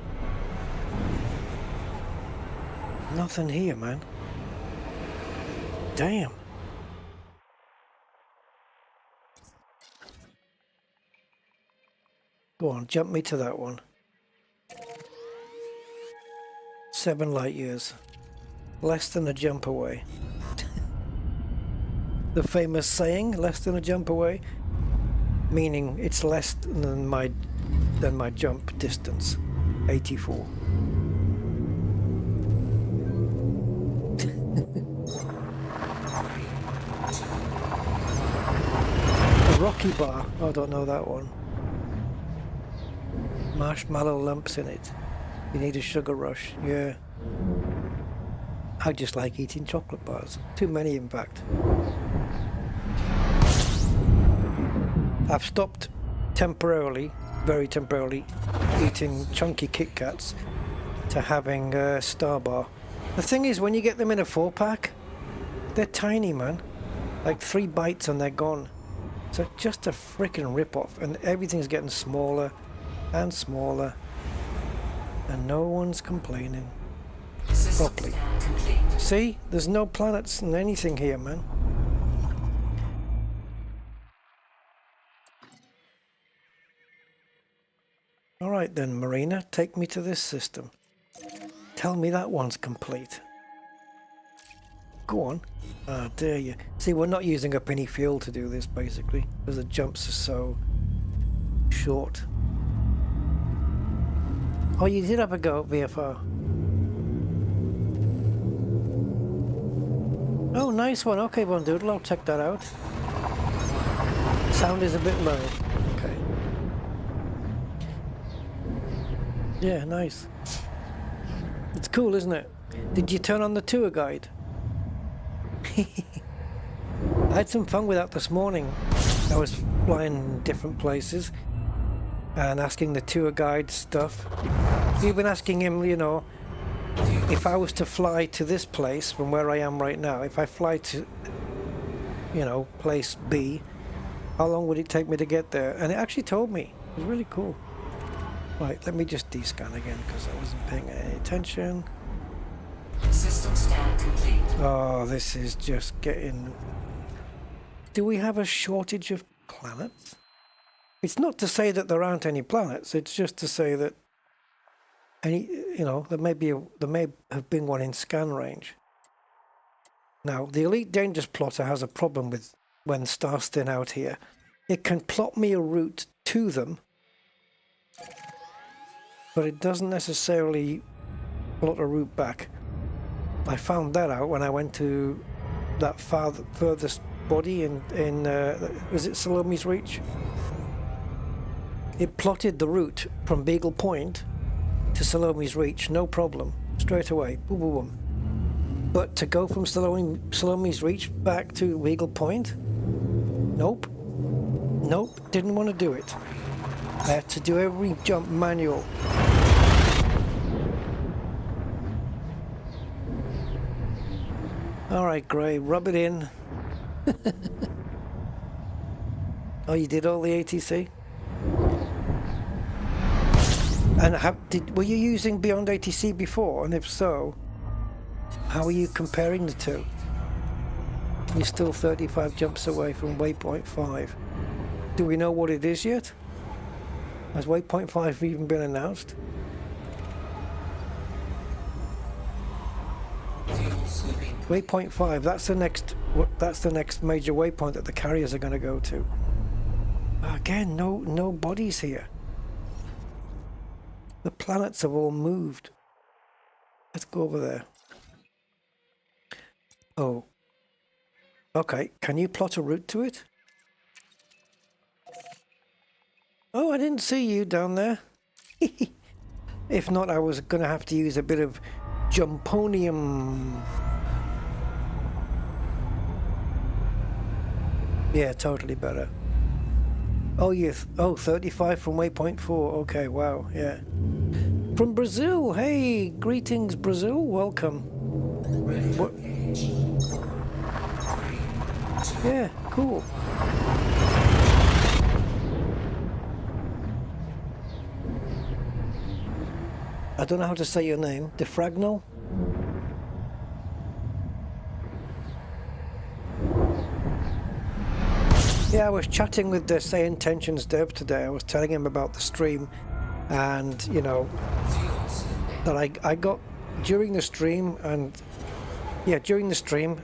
Nothing here, man. Damn. Go on, jump me to that one. 7 light years. Less than a jump away. The famous saying, less than a jump away, meaning it's less than my jump distance. 84. A Rocky bar. I don't know that one. Marshmallow lumps in it. You need a sugar rush. Yeah. I just like eating chocolate bars. Too many, in fact. I've stopped temporarily, very temporarily, eating chunky Kit Kats to having a Star Bar. The thing is, when you get them in a 4-pack, they're tiny, man. Like 3 bites and they're gone. So just a freaking rip-off, and everything's getting smaller and smaller, and no one's complaining properly. See, there's no planets and anything here, man. All right then, Marina, take me to this system. Tell me that one's complete. Go on. Ah, dare you. See, we're not using up any fuel to do this, basically, because the jumps are so short. Oh, you did have a go at VFR. Oh, nice one. Okay, Von Doodle, I'll check that out. Sound is a bit low. Okay. Yeah, nice. It's cool, isn't it? Did you turn on the tour guide? I had some fun with that this morning. I was flying different places and asking the tour guide stuff. Even asking him, you know, if I was to fly to this place from where I am right now, if I fly to, you know, place B, how long would it take me to get there? And it actually told me. It was really cool. Right, let me just descan again because I wasn't paying any attention. System scan complete. Oh, this is just getting... Do we have a shortage of planets? It's not to say that there aren't any planets, it's just to say that there may have been one in scan range. Now, the Elite Dangerous plotter has a problem with when stars thin out here. It can plot me a route to them, but it doesn't necessarily plot a route back. I found that out when I went to that furthest body in was it Salome's Reach? It plotted the route from Beagle Point to Salome's Reach, no problem, straight away, boom, boom, boom. But to go from Salome's Reach back to Beagle Point, nope, didn't want to do it. I had to do every jump manual. Alright, Gray, rub it in. Oh, you did all the ATC? And were you using Beyond ATC before? And if so, how are you comparing the two? You're still 35 jumps away from Waypoint 5. Do we know what it is yet? Has Waypoint 5 even been announced? Waypoint 5, that's the next major waypoint that the carriers are going to go to. Again, no bodies here. The planets have all moved. Let's go over there. Oh. Okay, can you plot a route to it? Oh, I didn't see you down there. If not, I was going to have to use a bit of jumponium. Yeah, totally better. Oh, yes. Oh, 35 from Waypoint 4. Okay, wow, yeah. From Brazil. Hey, greetings, Brazil. Welcome. What? Yeah, cool. I don't know how to say your name. Defragnal? Yeah, I was chatting with the Say Intentions dev today. I was telling him about the stream, and you know that I got during the stream, and yeah, during the stream,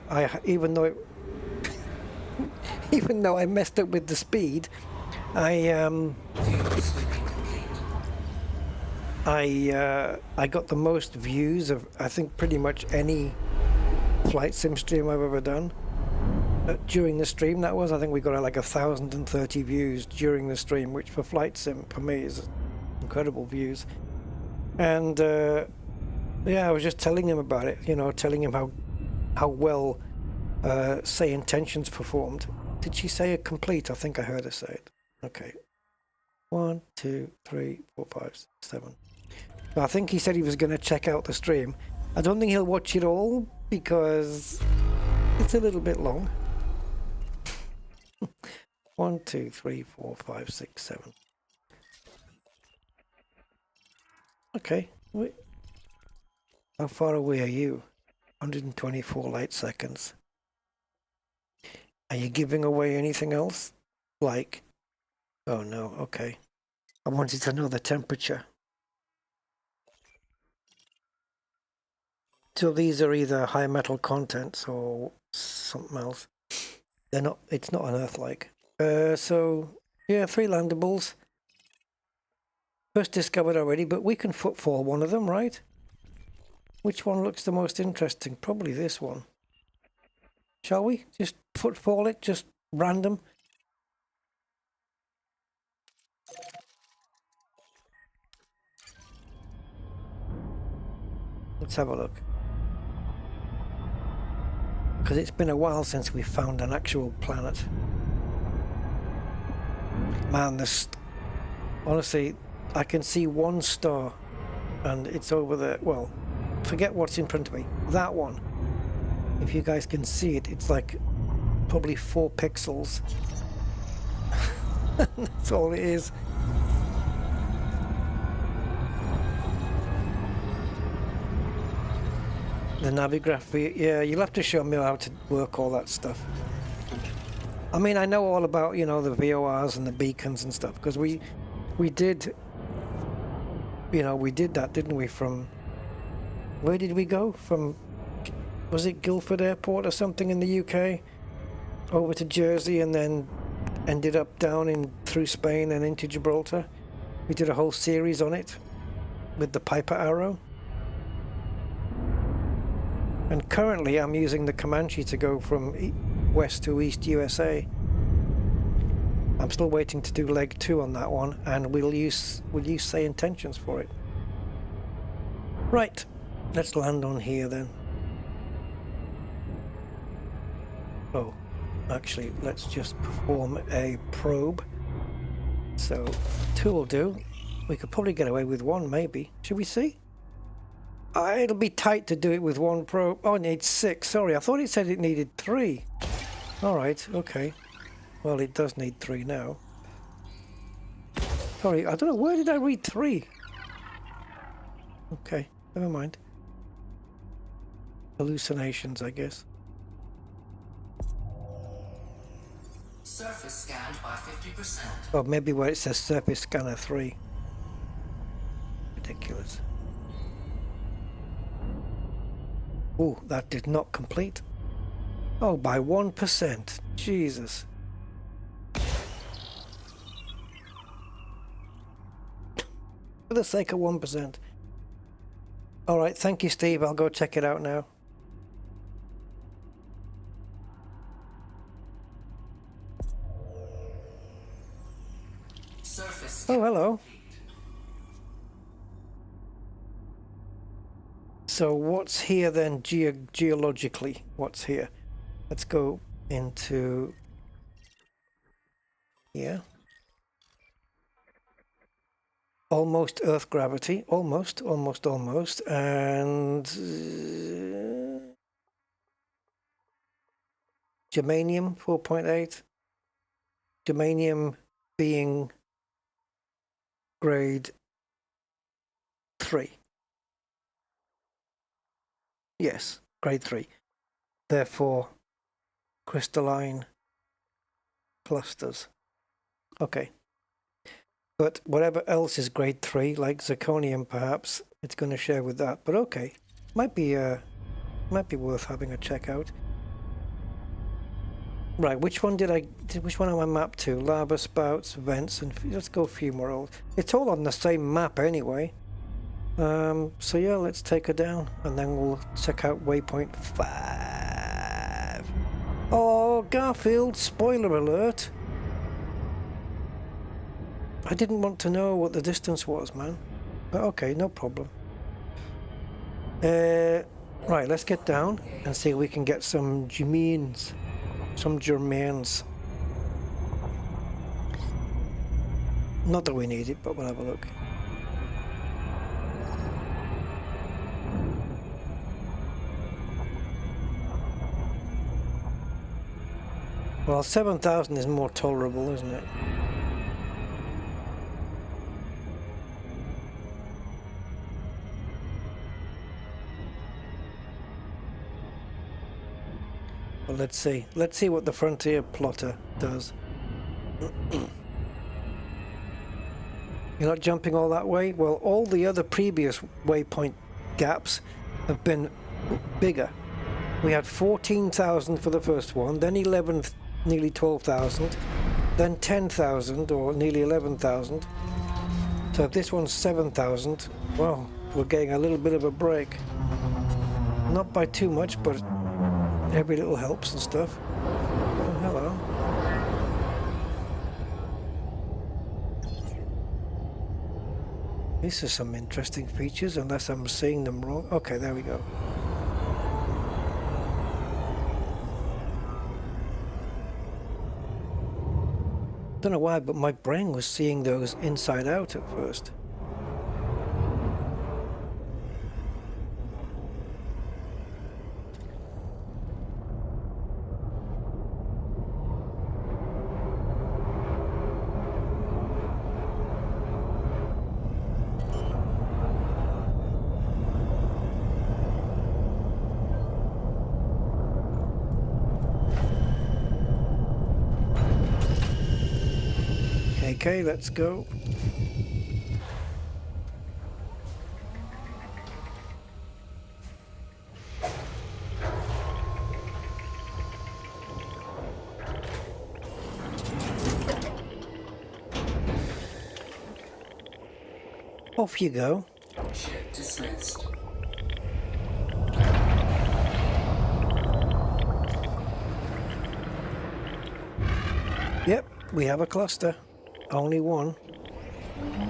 even though I messed up with the speed, I got the most views of I think pretty much any flight sim stream I've ever done. During the stream, that was, I think we got like 1,030 views during the stream, which for flight sim for me is incredible views. And yeah, I was just telling him about it, you know, telling him how well Say Intentions performed. Did she say it complete? I think I heard her say it. Okay. 1, 2, 3, 4, 5, 6, 7. So I think he said he was going to check out the stream. I don't think he'll watch it all because it's a little bit long. 1, 2, 3, 4, 5, 6, 7. Okay. Wait. How far away are you? 124 light seconds. Are you giving away anything else? Like, oh no, okay. I wanted to know the temperature. So these are either high metal contents or something else. They're not, it's not an Earth-like. So, yeah, 3 landables. First discovered already, but we can footfall one of them, right? Which one looks the most interesting? Probably this one. Shall we? Just footfall it, just random. Let's have a look. Because it's been a while since we found an actual planet. Man, this... Honestly, I can see one star. And it's over there. Well, forget what's in front of me. That one. If you guys can see it, it's like probably 4 pixels. That's all it is. The navigraphy, yeah, you'll have to show me how to work all that stuff. I mean, I know all about, you know, the VORs and the beacons and stuff, because we did, you know, we did that, didn't we, from, where did we go? From was it Guildford Airport or something in the UK, over to Jersey, and then ended up down in through Spain and into Gibraltar. We did a whole series on it with the Piper Arrow. And currently I'm using the Comanche to go from west to east USA. I'm still waiting to do leg 2 on that one, and we'll use say intentions for it. Right, let's land on here then. Oh, actually, let's just perform a probe. So, 2 will do. We could probably get away with 1, maybe. Should we see? It'll be tight to do it with 1 probe. Oh, it needs 6. Sorry, I thought it said it needed 3. Alright, okay. Well, it does need 3 now. Sorry, I don't know. Where did I read 3? Okay, never mind. Hallucinations, I guess. Surface scanned by 50%. Or maybe where it says Surface Scanner 3. Ridiculous. Oh, that did not complete. Oh, by 1%. Jesus. For the sake of 1%. Alright, thank you, Steve. I'll go check it out now. Oh, hello. So what's here then geologically? What's here? Let's go into here. Almost Earth gravity. Almost. And germanium 4.8. Germanium being grade 3. Yes, grade 3. Therefore, crystalline clusters. Okay. But whatever else is grade 3, like zirconium perhaps, it's going to share with that. But okay. Might be worth having a check out. Right, which one am I mapped to? Lava spouts, vents, and let's go fumarole. It's all on the same map anyway. So yeah, let's take her down, and then we'll check out Waypoint 5. Oh, Garfield, spoiler alert. I didn't want to know what the distance was, man. But okay, no problem. Right, let's get down and see if we can get some germains. Some germains. Not that we need it, but we'll have a look. Well, 7,000 is more tolerable, isn't it? Well, let's see. Let's see what the frontier plotter does. You're not jumping all that way? Well, all the other previous waypoint gaps have been bigger. We had 14,000 for the first one, then 11, nearly 12,000, then 10,000 or nearly 11,000. So if this one's 7,000, well, we're getting a little bit of a break. Not by too much, but every little helps and stuff. Oh, hello. These are some interesting features, unless I'm seeing them wrong. Okay, there we go. Don't know why, but my brain was seeing those inside out at first. Okay, let's go. Off you go. Ship dismissed. Yep, we have a cluster. Only one.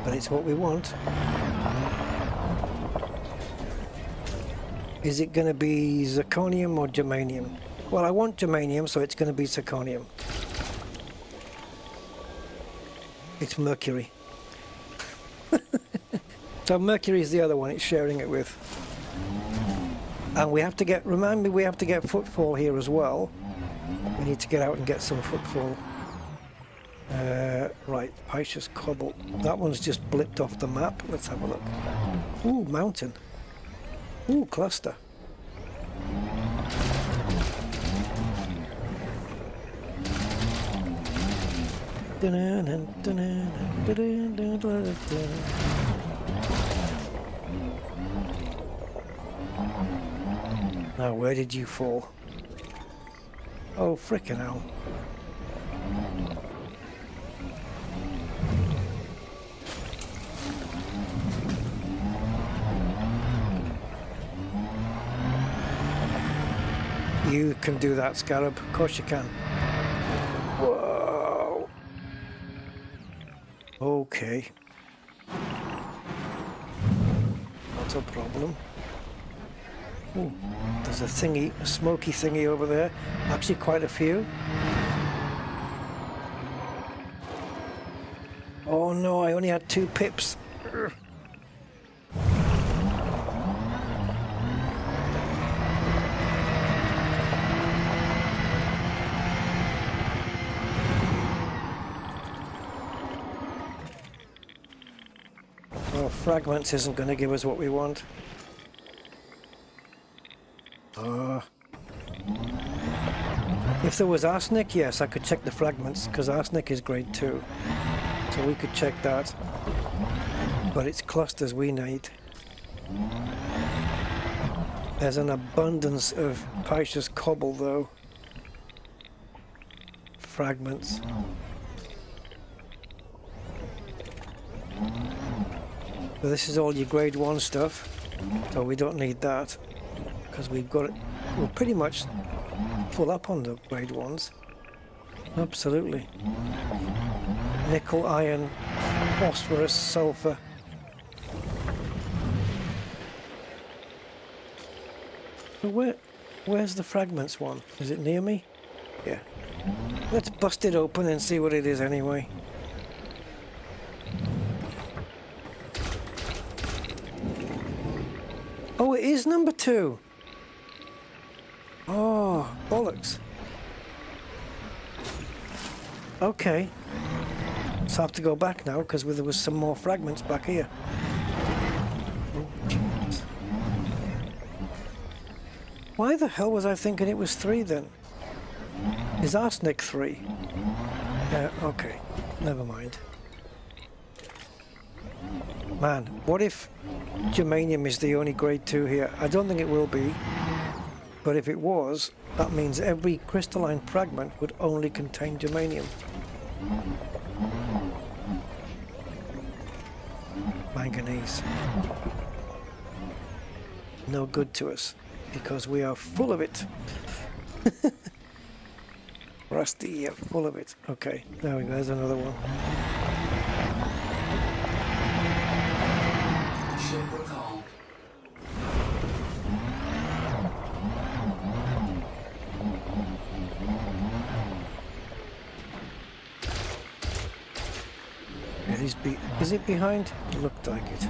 But it's what we want. Is it going to be zirconium or germanium? Well, I want germanium, so it's going to be zirconium. It's mercury. So mercury is the other one it's sharing it with. And we have to get, remind me, we have to get footfall here as well. We need to get out and get some footfall. Right, Pisces Cobble. That one's just blipped off the map. Let's have a look. Ooh, mountain. Ooh, cluster. Now, where did you fall? Oh, frickin' hell. You can do that, Scarab. Of course you can. Whoa. Okay. Not a problem. Ooh, there's a thingy, a smoky thingy over there. Actually, quite a few. Oh no, I only had 2 pips. Urgh. Oh, fragments isn't going to give us what we want. If there was arsenic, yes, I could check the fragments, because arsenic is grade 2. So we could check that. But it's clusters we need. There's an abundance of Pisces Cobble, though. Fragments. So this is all your grade 1 stuff. So we don't need that. Because we've got it. We're pretty much full up on the grade 1s. Absolutely. Nickel, iron, phosphorus, sulfur. So where's the fragments one? Is it near me? Yeah. Let's bust it open and see what it is anyway. Oh, it is number 2. Oh, bollocks. Okay. So I have to go back now because there was some more fragments back here. Oh, jeez. Why the hell was I thinking it was 3 then? Is arsenic 3? Yeah, okay. Never mind. Man, what if germanium is the only grade 2 here? I don't think it will be. But if it was, that means every crystalline fragment would only contain germanium. Manganese. No good to us, because we are full of it. Rusty, yeah, full of it. Okay, there we go, there's another one. Ship recalled. Is it behind? It looked like it.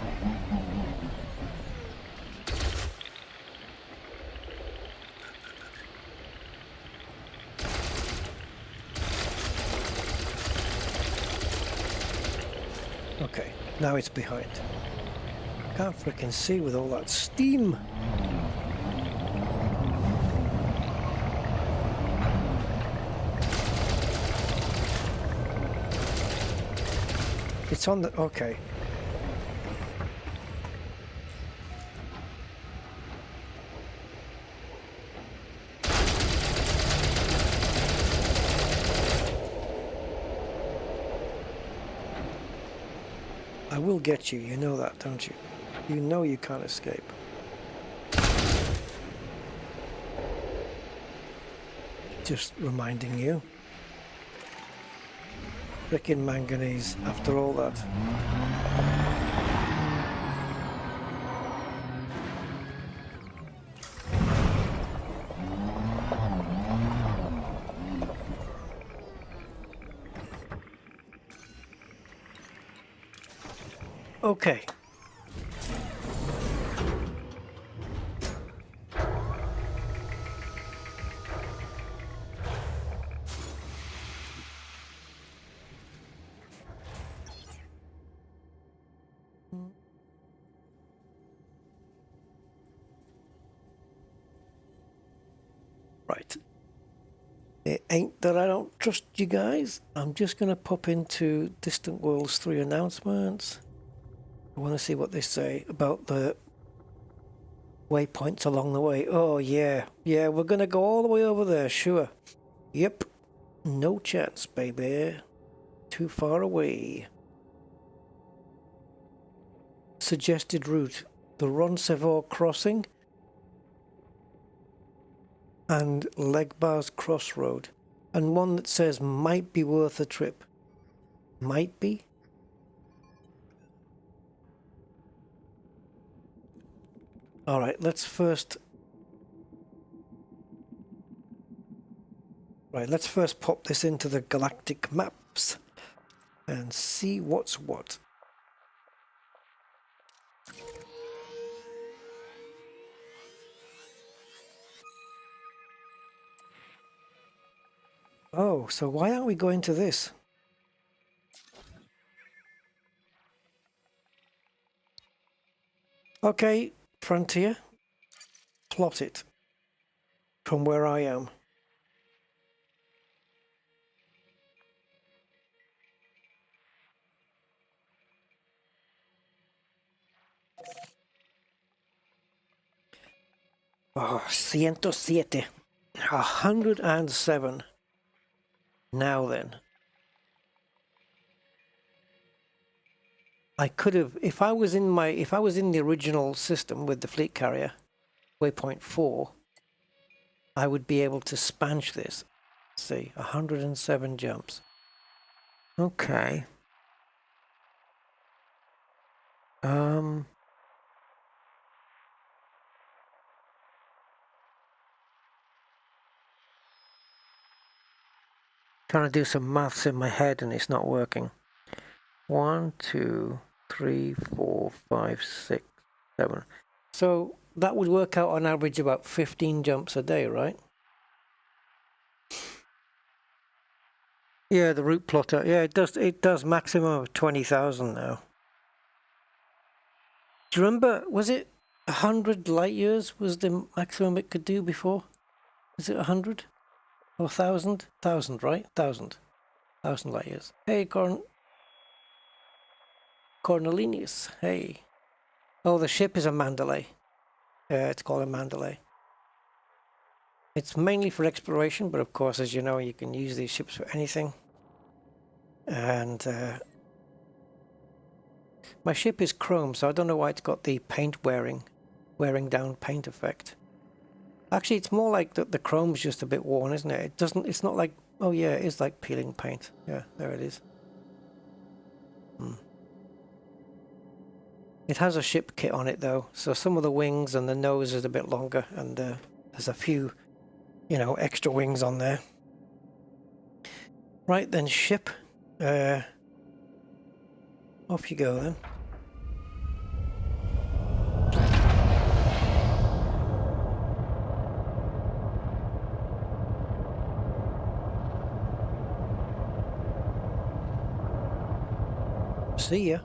Okay, now it's behind. Can't frickin' see with all that steam. It's on the... okay. I will get you, you know that, don't you? You know you can't escape. Just reminding you. Frickin' manganese after all that. Okay. Right. It ain't that I don't trust you guys. I'm just going to pop into Distant Worlds 3 announcements. I want to see what they say about the waypoints along the way. Oh, yeah. Yeah, we're going to go all the way over there, sure. Yep. No chance, baby. Too far away. Suggested route. The Roncevaux Crossing and Legbar's Crossroad. And one that says might be worth a trip. Might be? Alright, let's first... Right, let's first pop this into the galactic maps and see what's what. Oh, so why aren't we going to this? Okay, Frontier, plot it from where I am. Oh, 107. 107. Now then. I could have, if I was in the original system with the fleet carrier, Waypoint 4, I would be able to spanch this. Let's see, 107 jumps. Okay. Trying to do some maths in my head and it's not working. 1, 2, 3, 4, 5, 6, 7. So that would work out on average about 15 jumps a day, right? Yeah, the route plotter. Yeah, it does maximum of 20,000 now. Do you remember, was it 100 light years was the maximum it could do before? Is it 100? Or 1,000? 1,000, right? 1,000. 1,000 light years. Hey, Cornelius, hey. Oh, the ship is a Mandalay. Yeah, it's called a Mandalay. It's mainly for exploration, but of course, as you know, you can use these ships for anything. And my ship is chrome, so I don't know why it's got the paint wearing down paint effect. Actually, it's more like the chrome's just a bit worn, isn't it? It's not like, oh yeah, it is like peeling paint. Yeah, there it is. It has a ship kit on it though, so some of the wings and the nose is a bit longer, and there's a few, you know, extra wings on there. Right then, ship. Off you go then. See ya.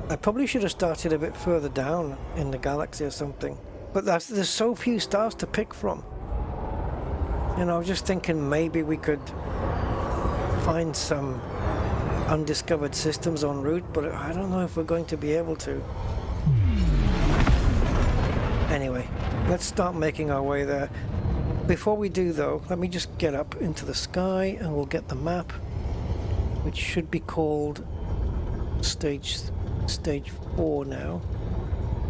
I probably should have started a bit further down in the galaxy or something, but there's so few stars to pick from. You know, I was just thinking maybe we could find some undiscovered systems en route, but I don't know if we're going to be able to. Anyway, let's start making our way there. before we do though, let me just get up into the sky and we'll get the map, which should be called stage 4 now.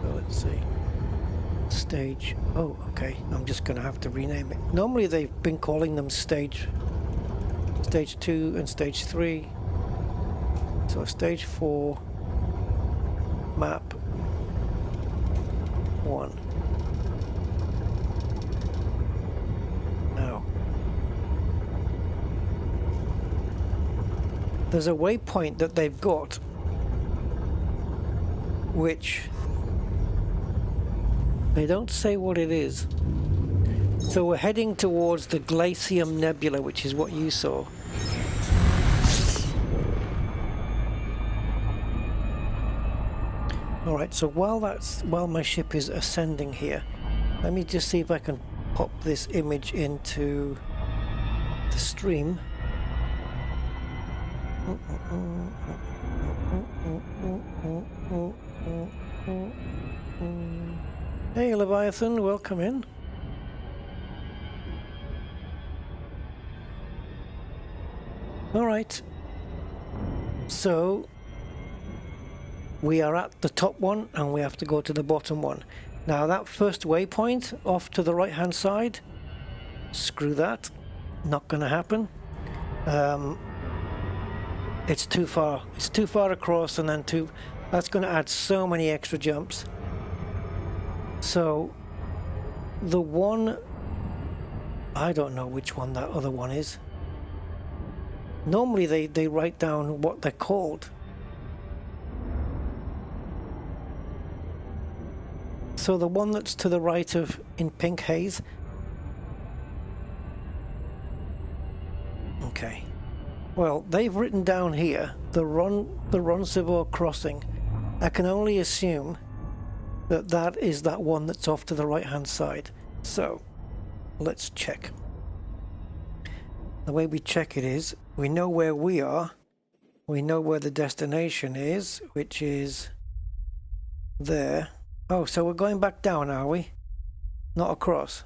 So let's see. Stage, oh okay, I'm just gonna have to rename it. Normally they've been calling them stage 2 and stage 3. So stage 4 map 1. Now there's a waypoint that they've got which they don't say what it is. So we're heading towards the Glacium Nebula, which is what you saw. Alright, so while my ship is ascending here, let me just see if I can pop this image into the stream. Hey Leviathan, welcome in. Alright, so we are at the top one and we have to go to the bottom one. Now that first waypoint off to the right hand side, screw that, not gonna happen. It's too far across, and then that's gonna add so many extra jumps. So the one, I don't know which one that other one is. Normally they write down what they're called. So the one that's to the right of in pink haze. Okay. Well, they've written down here the Roncevaux crossing. I can only assume that is that one that's off to the right hand side. So let's check. The way we check it is, we know where we are, we know where the destination is, which is there. Oh, so we're going back down, are we? Not across.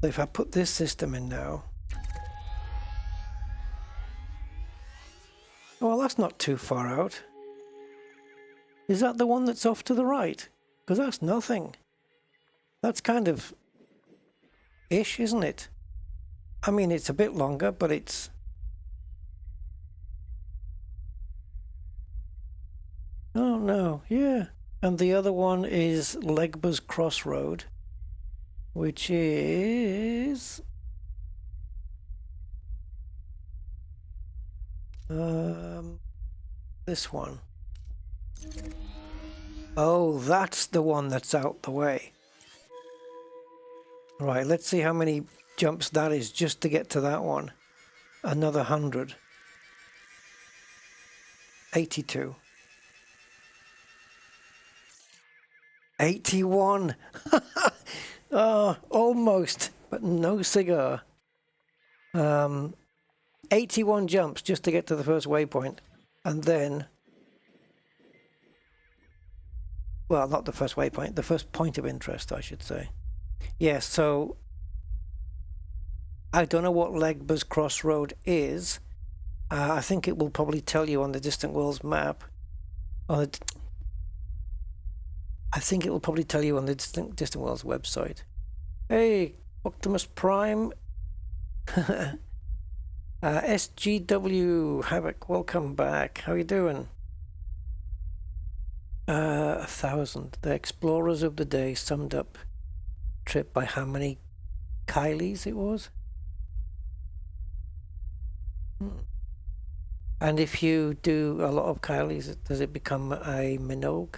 If I put this system in now, well, that's not too far out. Is that the one that's off to the right? Because that's nothing. That's kind of ish, isn't it? I mean, it's a bit longer, but it's... Oh no, yeah. And the other one is Legba's Crossroad, which is... this one. Oh, that's the one that's out the way. Right, let's see how many jumps that is just to get to that one. Another 100. 82. 81. Oh, almost, but no cigar. 81 jumps just to get to the first waypoint, and then, well, not the first waypoint, the first point of interest, I should say. Yeah, so I don't know what Legba's Crossroad is. I think it will probably tell you on the Distant Worlds map. I think it will probably tell you on the Distant Worlds website. Hey, Optimus Prime. SGW Havoc, welcome back. How you doing? 1,000. The explorers of the day summed up trip by how many Kylies it was. And if you do a lot of Kylies, does it become a Minogue?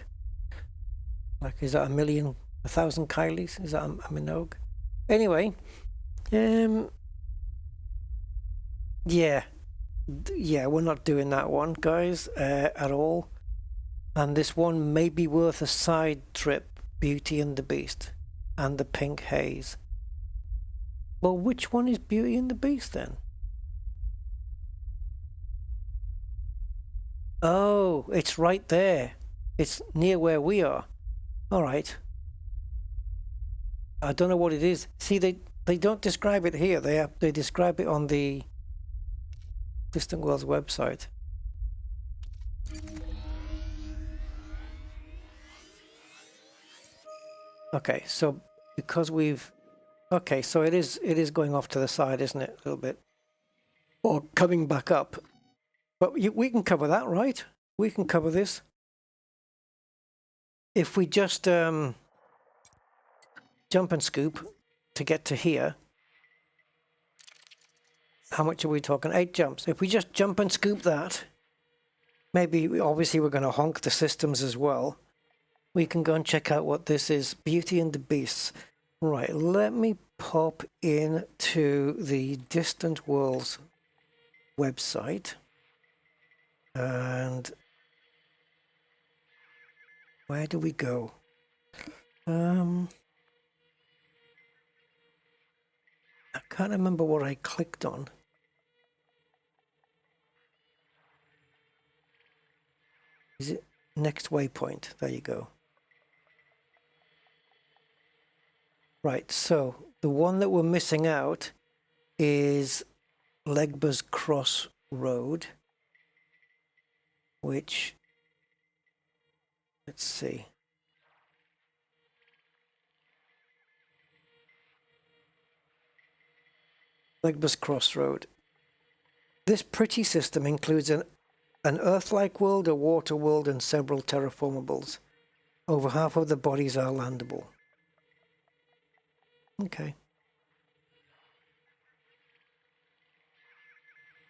Like, is that 1,000 Kylies? Is that a Minogue? Anyway, yeah, we're not doing that one, guys, at all. And this one may be worth a side trip, Beauty and the Beast and the Pink Haze. Well, which one is Beauty and the Beast then? Oh, it's right there. It's near where we are. All right. I don't know what it is. See, they don't describe it here. They describe it on the Distant Worlds website. Okay, so because we've... Okay, so it is going off to the side, isn't it? A little bit. Or coming back up. But we can cover that, right? We can cover this. If we just jump and scoop to get to here. How much are we talking? 8 jumps. If we just jump and scoop that, maybe, obviously we're going to honk the systems as well. We can go and check out what this is. Beauty and the Beasts. Right, let me pop into the Distant Worlds website. And where do we go? I can't remember what I clicked on. Is it next waypoint? There you go. Right, so the one that we're missing out is Legba's Cross Road, which, let's see. Legba's Crossroad. This pretty system includes an Earth-like world, a water world, and several terraformables. Over half of the bodies are landable. Okay.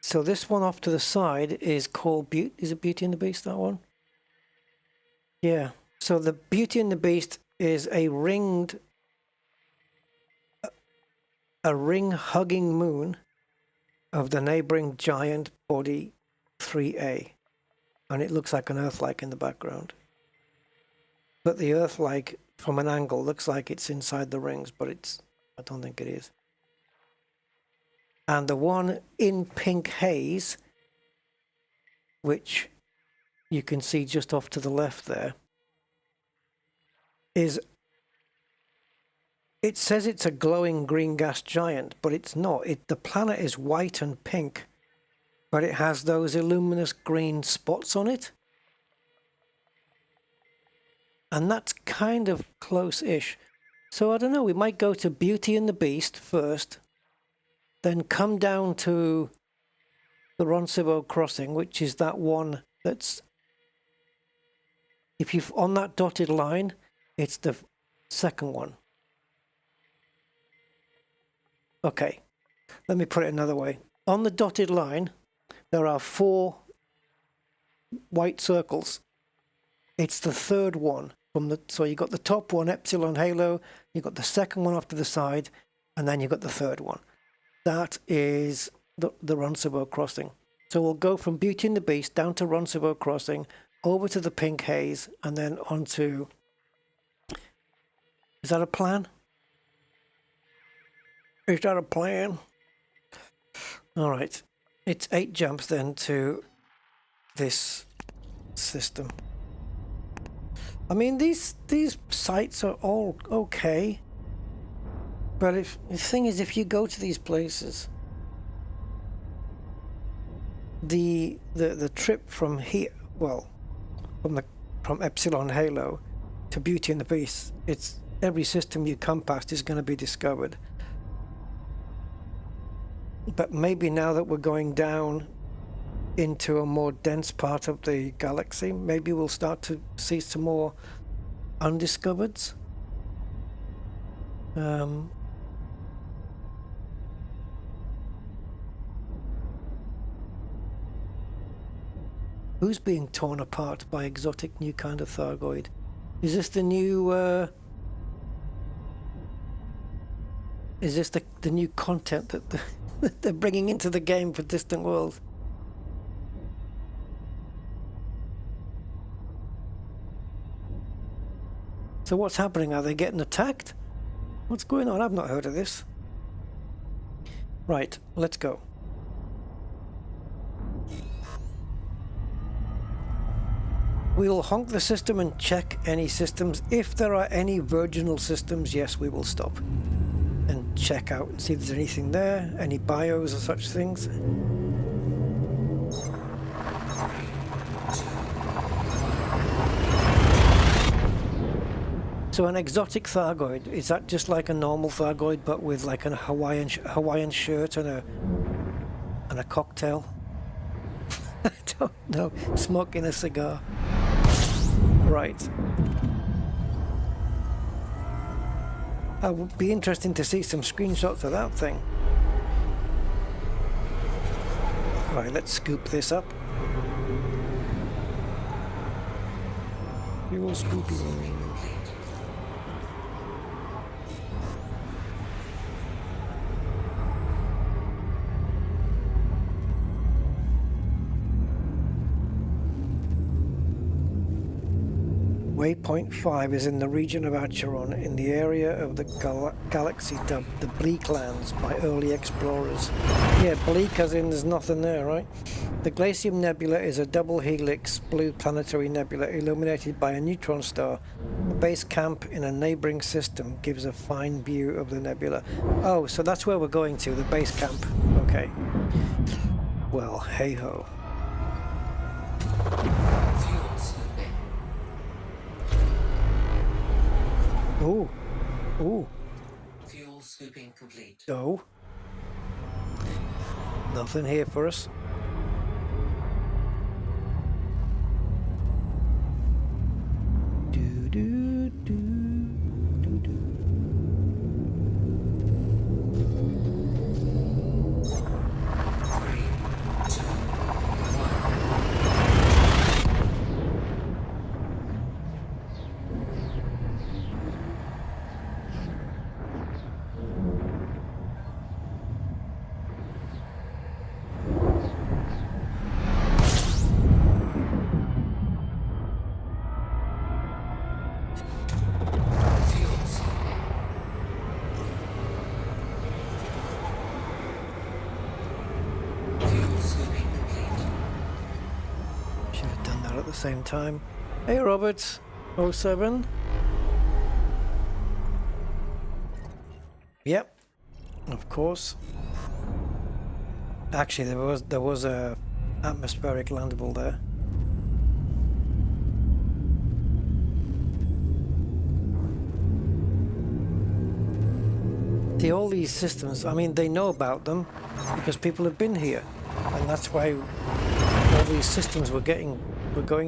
So this one off to the side is called is it Beauty and the Beast, that one? Yeah. So the Beauty and the Beast is a ring-hugging moon of the neighboring giant body 3A. And it looks like an Earth-like in the background. But the Earth-like, from an angle, looks like it's inside the rings, but I don't think it is. And the one in pink haze, which you can see just off to the left there, is... It says it's a glowing green gas giant, but it's not. The planet is white and pink, but it has those luminous green spots on it. And that's kind of close-ish. So I don't know, we might go to Beauty and the Beast first, then come down to the Roncevaux Crossing, which is that one that's... If you've on that dotted line, it's the second one. Okay, let me put it another way. On the dotted line, there are 4 white circles. It's the third one. So you got the top one, Epsilon Halo, you got the second one off to the side, and then you got the third one. That is the Roncevaux Crossing. So we'll go from Beauty and the Beast down to Roncevaux Crossing, over to the pink haze, and then onto... Is that a plan? Is that a plan? All right. It's 8 jumps then to this system. I mean, these sites are all okay. But the thing is, if you go to these places, the trip from here, well, from Epsilon Halo to Beauty and the Beast, it's every system you come past is going to be discovered. But maybe now that we're going down into a more dense part of the galaxy, maybe we'll start to see some more undiscovereds. Who's being torn apart by exotic new kind of Thargoid? Is this the new... is this the new content that they're bringing into the game for Distant Worlds? So what's happening? Are they getting attacked? What's going on? I've not heard of this. Right, let's go. We'll honk the system and check any systems. If there are any virginal systems, yes, we will stop and check out and see if there's anything there, any bios or such things. So an exotic Thargoid, is that just like a normal Thargoid but with like a Hawaiian shirt and a cocktail? I don't know. Smoking a cigar. Right. It would be interesting to see some screenshots of that thing. Right, let's scoop this up. Fuel scooping. Waypoint 5 is in the region of Acheron, in the area of the galaxy dubbed the Bleak Lands by early explorers. Yeah, bleak as in there's nothing there, right? The Glacium Nebula is a double helix blue planetary nebula illuminated by a neutron star. The base camp in a neighboring system gives a fine view of the nebula. Oh, so that's where we're going to, the base camp. Okay. Well, hey-ho. Ooh. Ooh. Fuel scooping complete. Oh. Nothing here for us. Do do do do do. Same time. Hey Robert, 07. Yep, of course. Actually, there was a atmospheric landable there. See, all these systems, I mean, they know about them because people have been here, and that's why all these systems we're going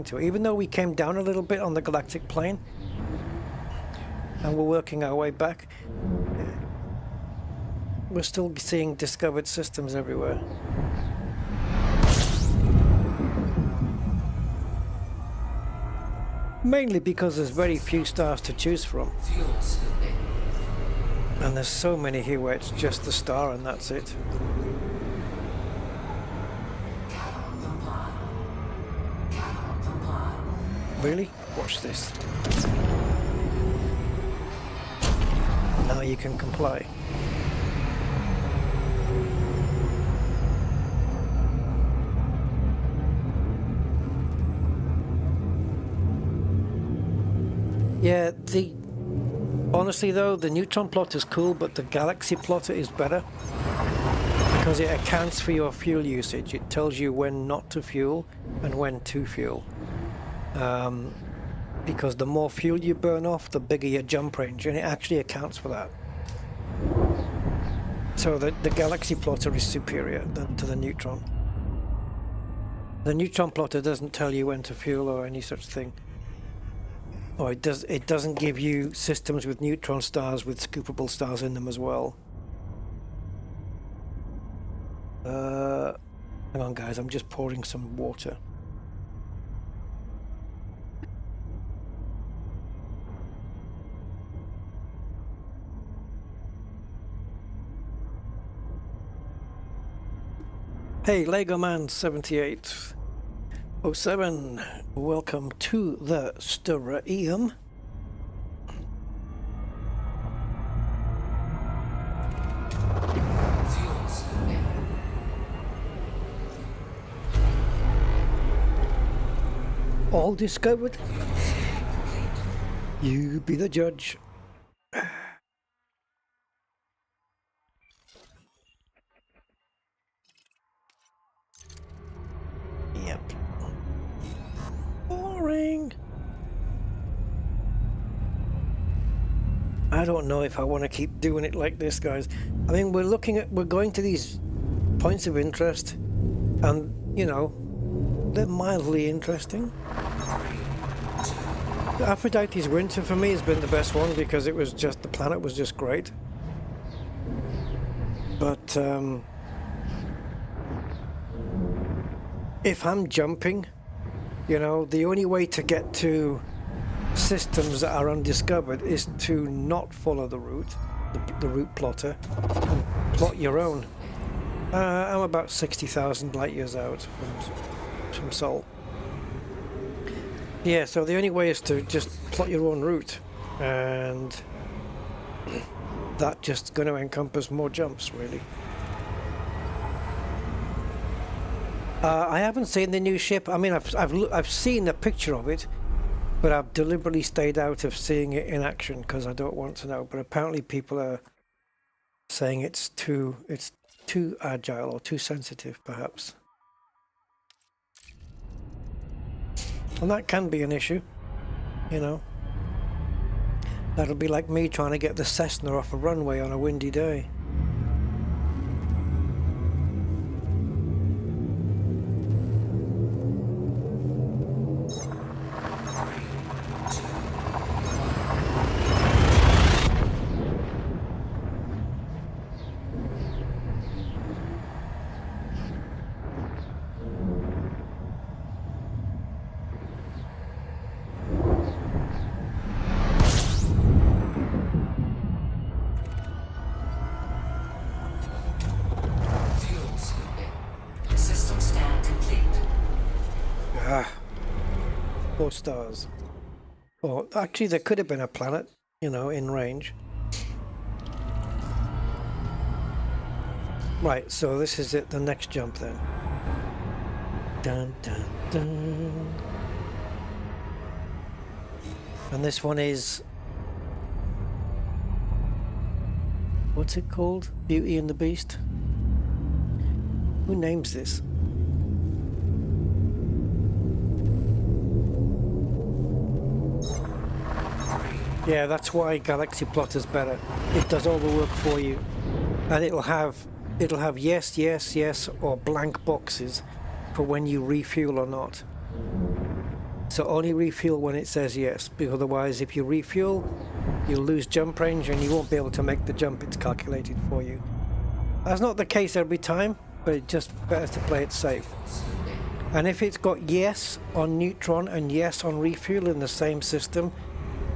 to, even though we came down a little bit on the galactic plane and we're working our way back, we're still seeing discovered systems everywhere. Mainly because there's very few stars to choose from, and there's so many here where it's just the star and that's it. Really? Watch this. Now you can comply. Yeah, honestly though, the neutron plotter is cool, but the galaxy plotter is better because it accounts for your fuel usage. It tells you when not to fuel and when to fuel. Because the more fuel you burn off, the bigger your jump range, and it actually accounts for that. So the galaxy plotter is superior to the neutron. The neutron plotter doesn't tell you when to fuel or any such thing. Or it doesn't give you systems with neutron stars with scoopable stars in them as well. Hang on guys, I'm just pouring some water. Hey, Lego Man 7807, welcome to the Sturreum. all discovered? You be the judge. Yep. Boring. I don't know if I want to keep doing it like this, guys. I mean, we're going to these points of interest, and, you know, they're mildly interesting. Aphrodite's Winter for me has been the best one because it was just, the planet was just great. But, if I'm jumping, you know, the only way to get to systems that are undiscovered is to not follow the route, the route plotter, and plot your own. I'm about 60,000 light years out from Sol. Yeah, so the only way is to just plot your own route, and that's just going to encompass more jumps, really. I haven't seen the new ship. I mean, I've seen a picture of it, but I've deliberately stayed out of seeing it in action because I don't want to know. But apparently, people are saying it's too agile or too sensitive, perhaps. And that can be an issue, you know. That'll be like me trying to get the Cessna off a runway on a windy day. Stars. Or actually there could have been a planet, you know, in range. Right, so this is it, the next jump then. Dun, dun, dun. And this one is, what's it called? Beauty and the Beast? Who names this? Yeah, that's why Galaxy Plotter's better. It does all the work for you, and it'll have yes, yes, yes, or blank boxes for when you refuel or not. So only refuel when it says yes, because otherwise, if you refuel, you'll lose jump range and you won't be able to make the jump it's calculated for you. That's not the case every time, but it's just better to play it safe. And if it's got yes on neutron and yes on refuel in the same system,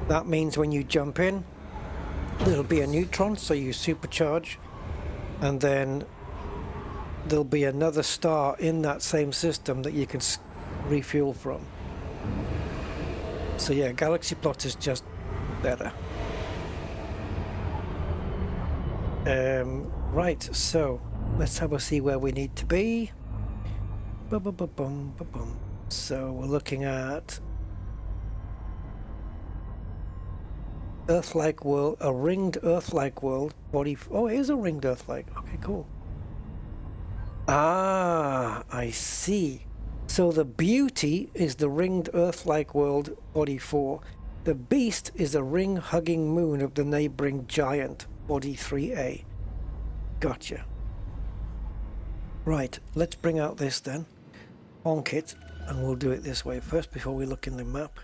that means when you jump in, there'll be a neutron, so you supercharge, and then there'll be another star in that same system that you can refuel from. So yeah, Galaxy Plot is just better. Right, so let's have a see where we need to be. So we're looking at Earth-like world, a ringed Earth-like world, body. Oh, it is a ringed Earth-like. Okay, cool. Ah, I see. So the beauty is the ringed Earth-like world, body 4. The beast is a ring-hugging moon of the neighboring giant, body 3A. Gotcha. Right, let's bring out this then. Honk it, and we'll do it this way first before we look in the map.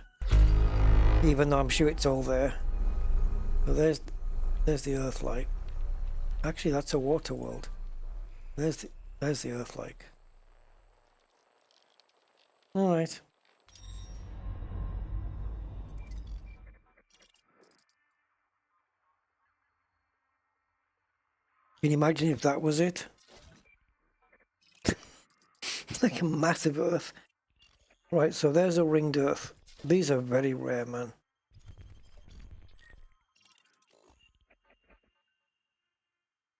Even though I'm sure it's all there. So there's the Earth-like. Actually, that's a water world. There's the Earth-like. All right. Can you imagine if that was it? Like a massive Earth. Right, so there's a ringed Earth. These are very rare, man.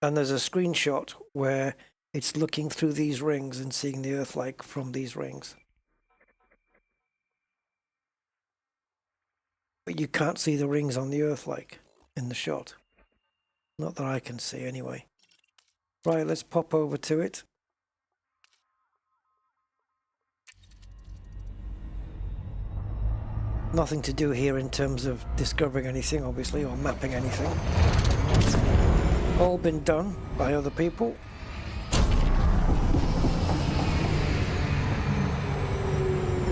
And there's a screenshot where it's looking through these rings and seeing the Earth-like from these rings. But you can't see the rings on the earth like in the shot. Not that I can see anyway. Right, let's pop over to it. Nothing to do here in terms of discovering anything, obviously, or mapping anything. All been done by other people.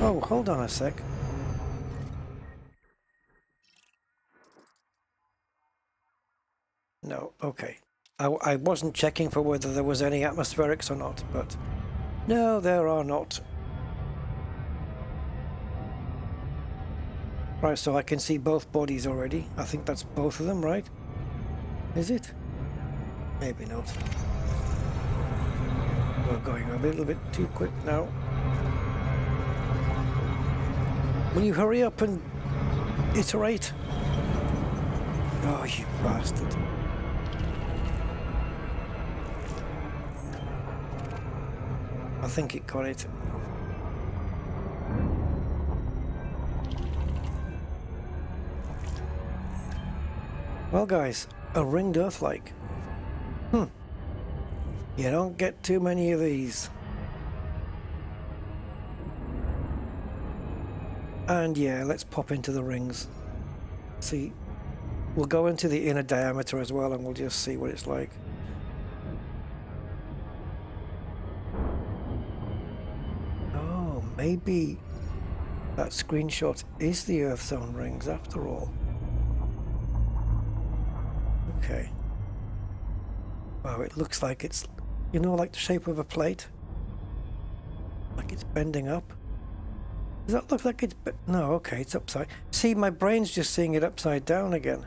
Oh, hold on a sec. No, okay. I wasn't checking for whether there was any atmospherics or not, but no, there are not. Right, so I can see both bodies already. I think that's both of them, right? Is it? Maybe not. We're going a little bit too quick now. Will you hurry up and iterate? Oh, you bastard. I think it got it. Well, guys, a ringed Earth-like. You don't get too many of these. And yeah, let's pop into the rings. See, we'll go into the inner diameter as well, and we'll just see what it's like. Oh, maybe that screenshot is the Earth's own rings after all. Okay. Wow, it looks like it's, you know, like the shape of a plate? Like it's bending up? Does that look like it's... No, okay, it's upside... See, my brain's just seeing it upside down again.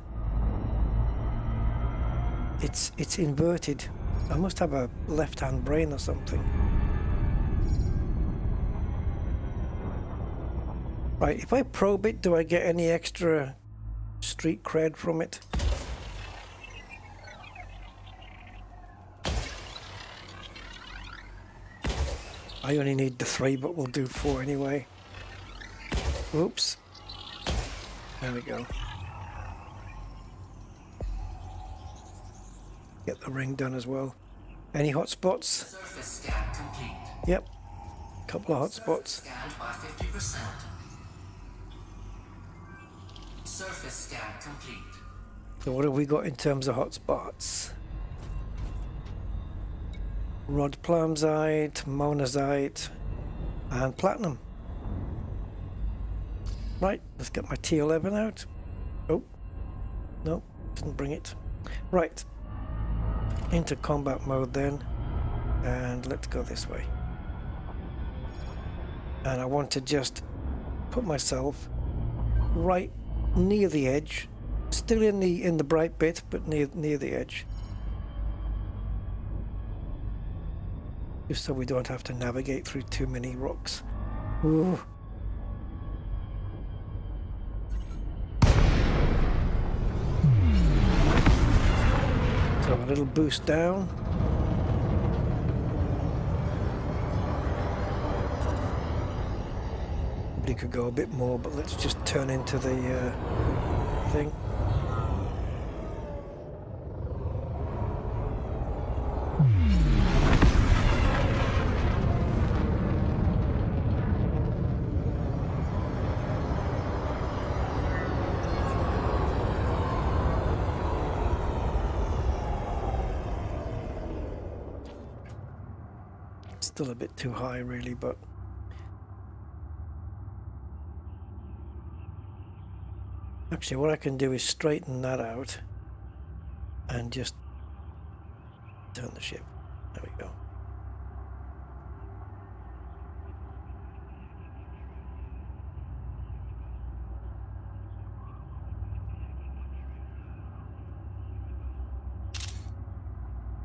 It's inverted. I must have a left-hand brain or something. Right, if I probe it, do I get any extra street cred from it? I only need the 3, but we'll do 4 anyway. Oops. There we go. Get the ring done as well. Any hot spots? Surface scan complete. Yep. Couple of hot spots. Scanned by 50%. Surface scan complete. So what have we got in terms of hot spots? Rod Plumsite, Monazite, and Platinum. Right, let's get my T11 out. Oh, no, didn't bring it. Right, into combat mode then, and let's go this way. And I want to just put myself right near the edge, still in the bright bit, but near the edge. Just so we don't have to navigate through too many rocks. Ooh. So a little boost down. Probably could go a bit more, but let's just turn into the thing. Still a bit too high really, but actually what I can do is straighten that out and just turn the ship. There we go.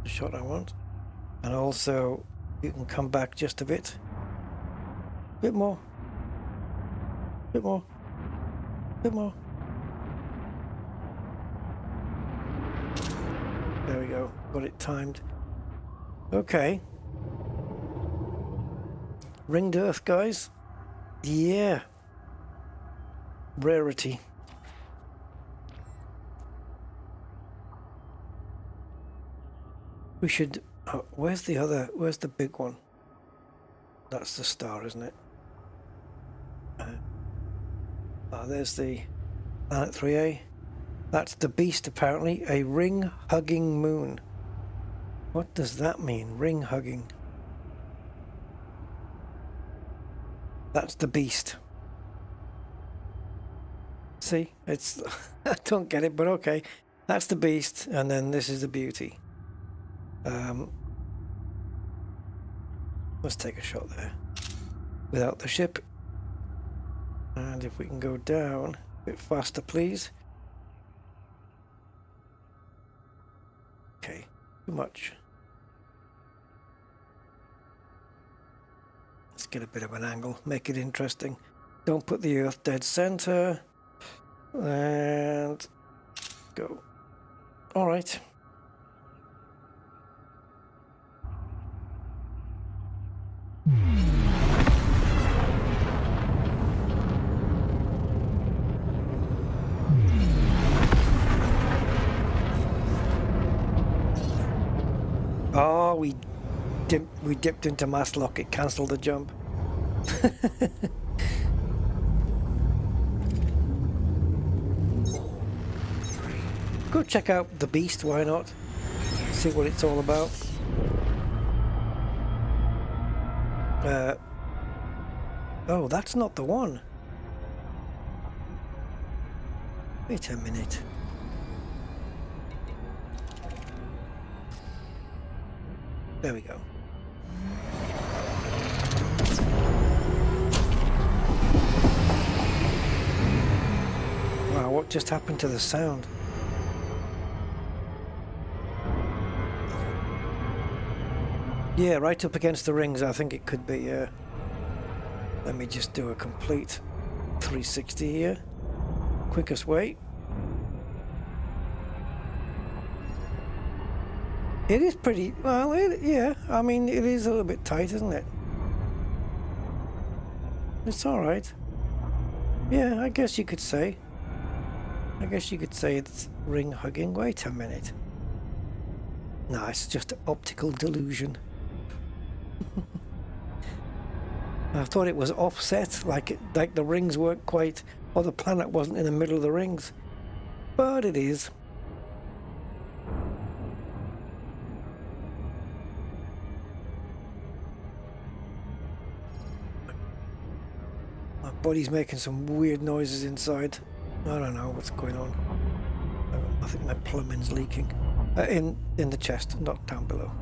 The shot I want. And also you can come back just a bit. Bit more. Bit more. Bit more. There we go. Got it timed. Okay. Ringed Earth, guys. Yeah. Rarity. We should... Oh, where's the other... Where's the big one? That's the star, isn't it? There's the Planet 3A. That's the beast, apparently. A ring-hugging moon. What does that mean? Ring-hugging. That's the beast. See? It's... I don't get it, but okay. That's the beast, and then this is the beauty. Let's take a shot there. Without the ship. And if we can go down a bit faster, please. Okay, too much. Let's get a bit of an angle, make it interesting. Don't put the Earth dead center. And go. All right. Oh, we dipped into mass lock. It cancelled the jump. Go check out the beast. Why not? See what it's all about. Oh, that's not the one. Wait a minute. There we go. Wow, what just happened to the sound? Yeah, right up against the rings, I think it could be. Let me just do a complete 360 here. Quickest way. It is pretty, well, yeah, I mean, it is a little bit tight, isn't it? It's alright. Yeah, I guess you could say. I guess you could say it's ring hugging. Wait a minute. No, it's just optical delusion. I thought it was offset, like the rings weren't quite, or the planet wasn't in the middle of the rings. But it is. My body's making some weird noises inside. I don't know what's going on. I think my plumbing's leaking. In the chest, not down below.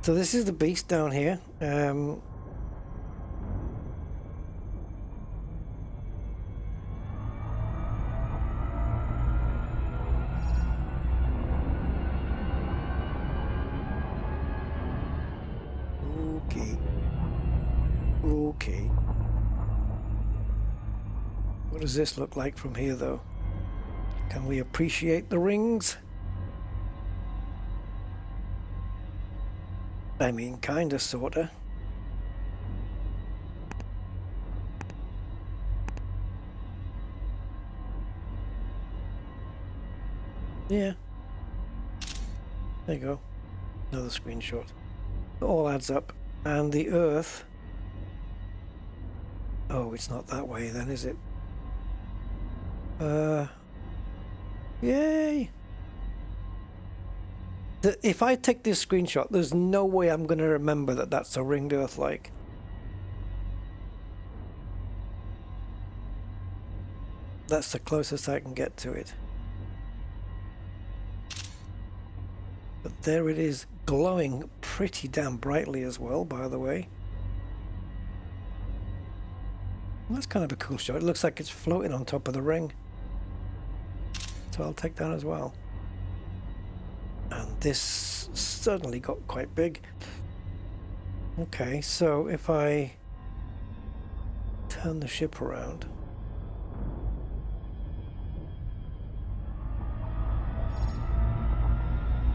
So this is the beast down here. Okay. What does this look like from here, though? Can we appreciate the rings? I mean, kinda, sorta. Yeah. There you go. Another screenshot. It all adds up. And the Earth... Oh, it's not that way then, is it? Yay! If I take this screenshot, there's no way I'm going to remember that that's a ringed Earth like. That's the closest I can get to it. But there it is, glowing pretty damn brightly as well, by the way. That's kind of a cool shot. It looks like it's floating on top of the ring. So I'll take that as well. And this suddenly got quite big. Okay, so if I turn the ship around.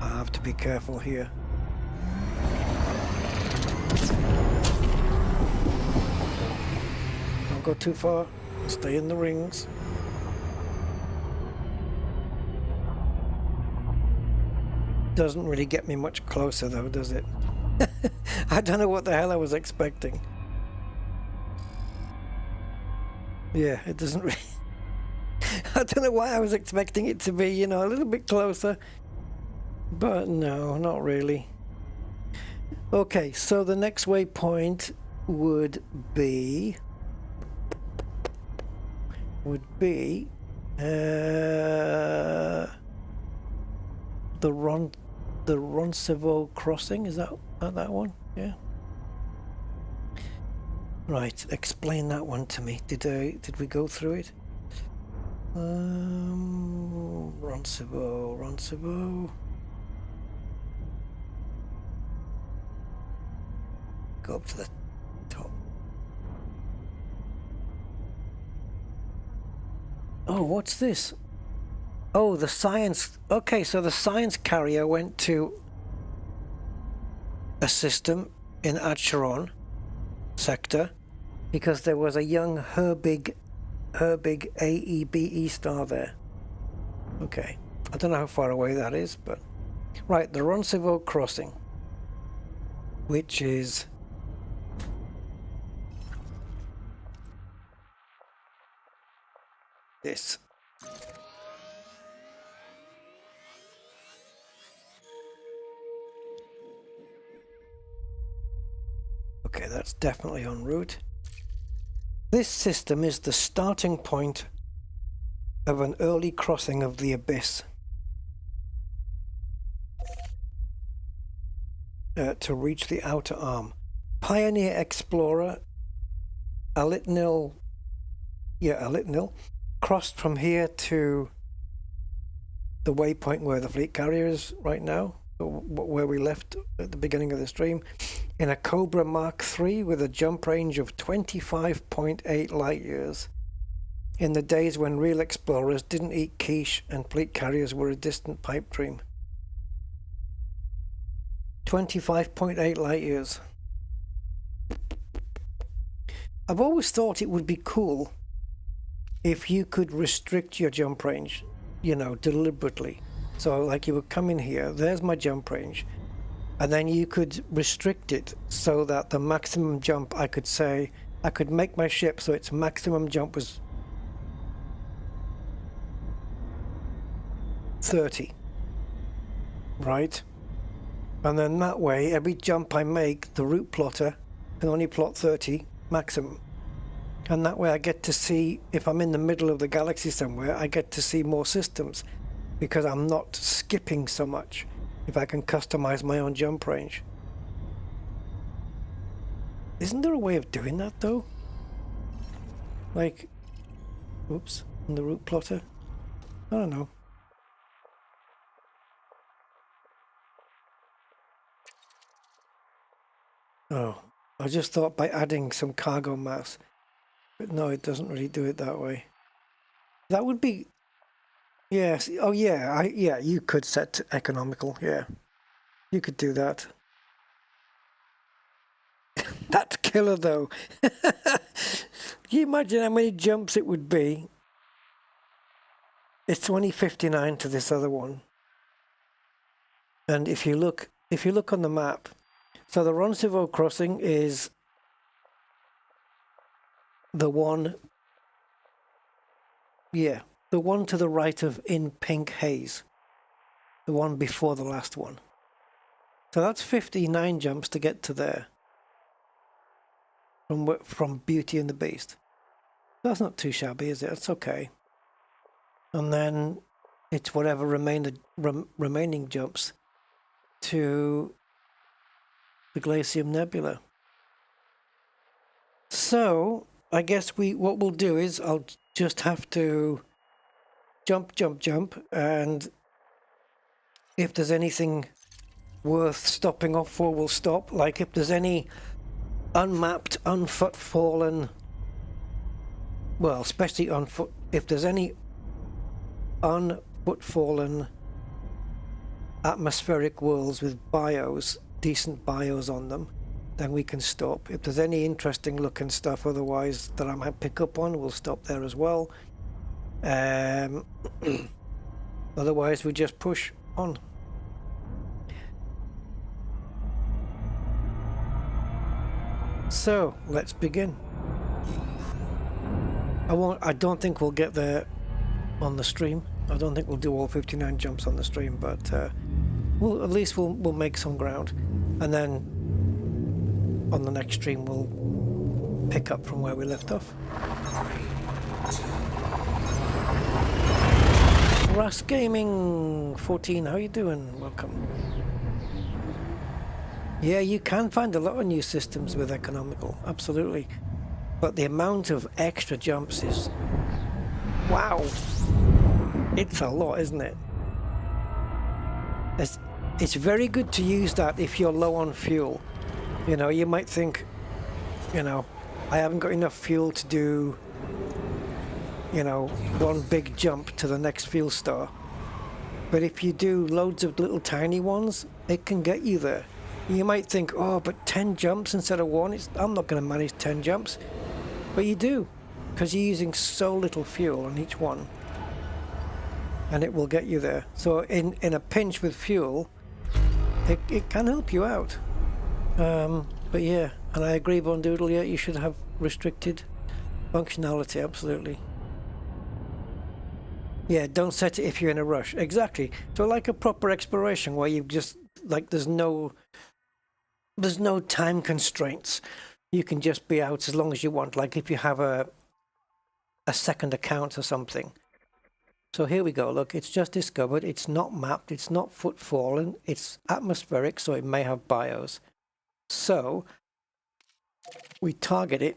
I have to be careful here. Don't go too far. Stay in the rings. doesn't really get me much closer though, does it? I don't know what the hell I was expecting. Yeah, it doesn't really... I don't know why I was expecting it to be, you know, a little bit closer. But no, not really. Okay, so the next waypoint would be... the Roncevaux crossing. Is that one? Yeah. Right, explain that one to me. Did we go through it? Roncevaux. Go up to the top. Oh, what's this? Oh, the science. Okay, so the science carrier went to a system in Acheron sector because there was a young Herbig AEBE star there. Okay, I don't know how far away that is, but right, the Roncevaux crossing, which is this. Okay, that's definitely en route. This system is the starting point of an early crossing of the abyss to reach the outer arm. Pioneer Explorer Alitnil crossed from here to the waypoint where the fleet carrier is right now, where we left at the beginning of the stream, in a Cobra Mark III with a jump range of 25.8 light years. In the days when real explorers didn't eat quiche and fleet carriers were a distant pipe dream. 25.8 light years. I've always thought it would be cool if you could restrict your jump range, you know, deliberately. So like you would come in here, there's my jump range, and then you could restrict it so that the maximum jump, I could say, I could make my ship so its maximum jump was 30, right? And then that way, every jump I make, the route plotter can only plot 30 maximum. And that way I get to see, if I'm in the middle of the galaxy somewhere, I get to see more systems because I'm not skipping so much if I can customize my own jump range. Isn't there a way of doing that though? Like, oops, in the route plotter? I don't know. Oh, I just thought by adding some cargo mass. But no, it doesn't really do it that way. That would be... Yes. Oh, yeah. Yeah, you could set to economical. Yeah. You could do that. That's killer, though. Can you imagine how many jumps it would be? It's 2059 to this other one. And if you look on the map, so the Roncevaux crossing is the one, yeah, the one to the right of in pink haze, the one before the last one. So that's 59 jumps to get to there from Beauty and the Beast. That's not too shabby, is it? It's okay. And then it's whatever remaining jumps to the Glacium Nebula. So I guess what we'll do is I'll just have to jump, and if there's anything worth stopping off for, we'll stop. Like if there's any unmapped, unfootfallen, well, especially if there's any unfootfallen atmospheric worlds with decent bios on them, then we can stop. If there's any interesting looking stuff otherwise that I might pick up on, we'll stop there as well. Otherwise we just push on. So let's begin. I don't think we'll get there on the stream. I don't think we'll do all 59 jumps on the stream, but at least we'll make some ground, and then on the next stream we'll pick up from where we left off. Ras Gaming 14, how you doing? Welcome. Yeah, you can find a lot of new systems with economical, absolutely. But the amount of extra jumps is... wow! It's a lot, isn't it? It's very good to use that if you're low on fuel. You know, you might think, you know, I haven't got enough fuel to do, you know, one big jump to the next fuel star. But if you do loads of little tiny ones, it can get you there. You might think, oh, but 10 jumps instead of one, I'm not going to manage 10 jumps. But you do, because you're using so little fuel on each one. And it will get you there. So in a pinch with fuel, it can help you out. But yeah, and I agree, Bondoodle, yeah, you should have restricted functionality, absolutely. Yeah, don't set it if you're in a rush. Exactly. So like a proper exploration where you just, like, there's no time constraints. You can just be out as long as you want, like if you have a second account or something. So here we go, look, it's just discovered, it's not mapped, it's not footfallen, it's atmospheric, so it may have bios. So we target it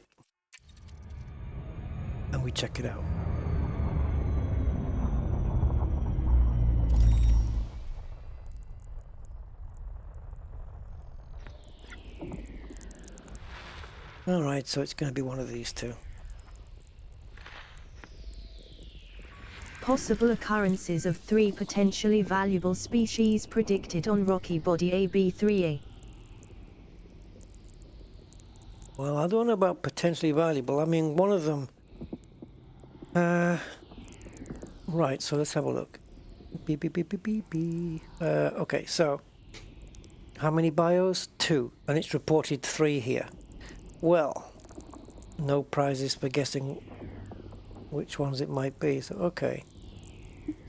and we check it out. Alright, so it's going to be one of these two. Possible occurrences of 3 potentially valuable species predicted on rocky body AB3A. Well, I don't know about potentially valuable. I mean, one of them... right, so let's have a look. Beep, beep, beep, beep, beep, beep. Okay, so... how many bios? 2. And it's reported 3 here. Well, no prizes for guessing which ones it might be, so okay.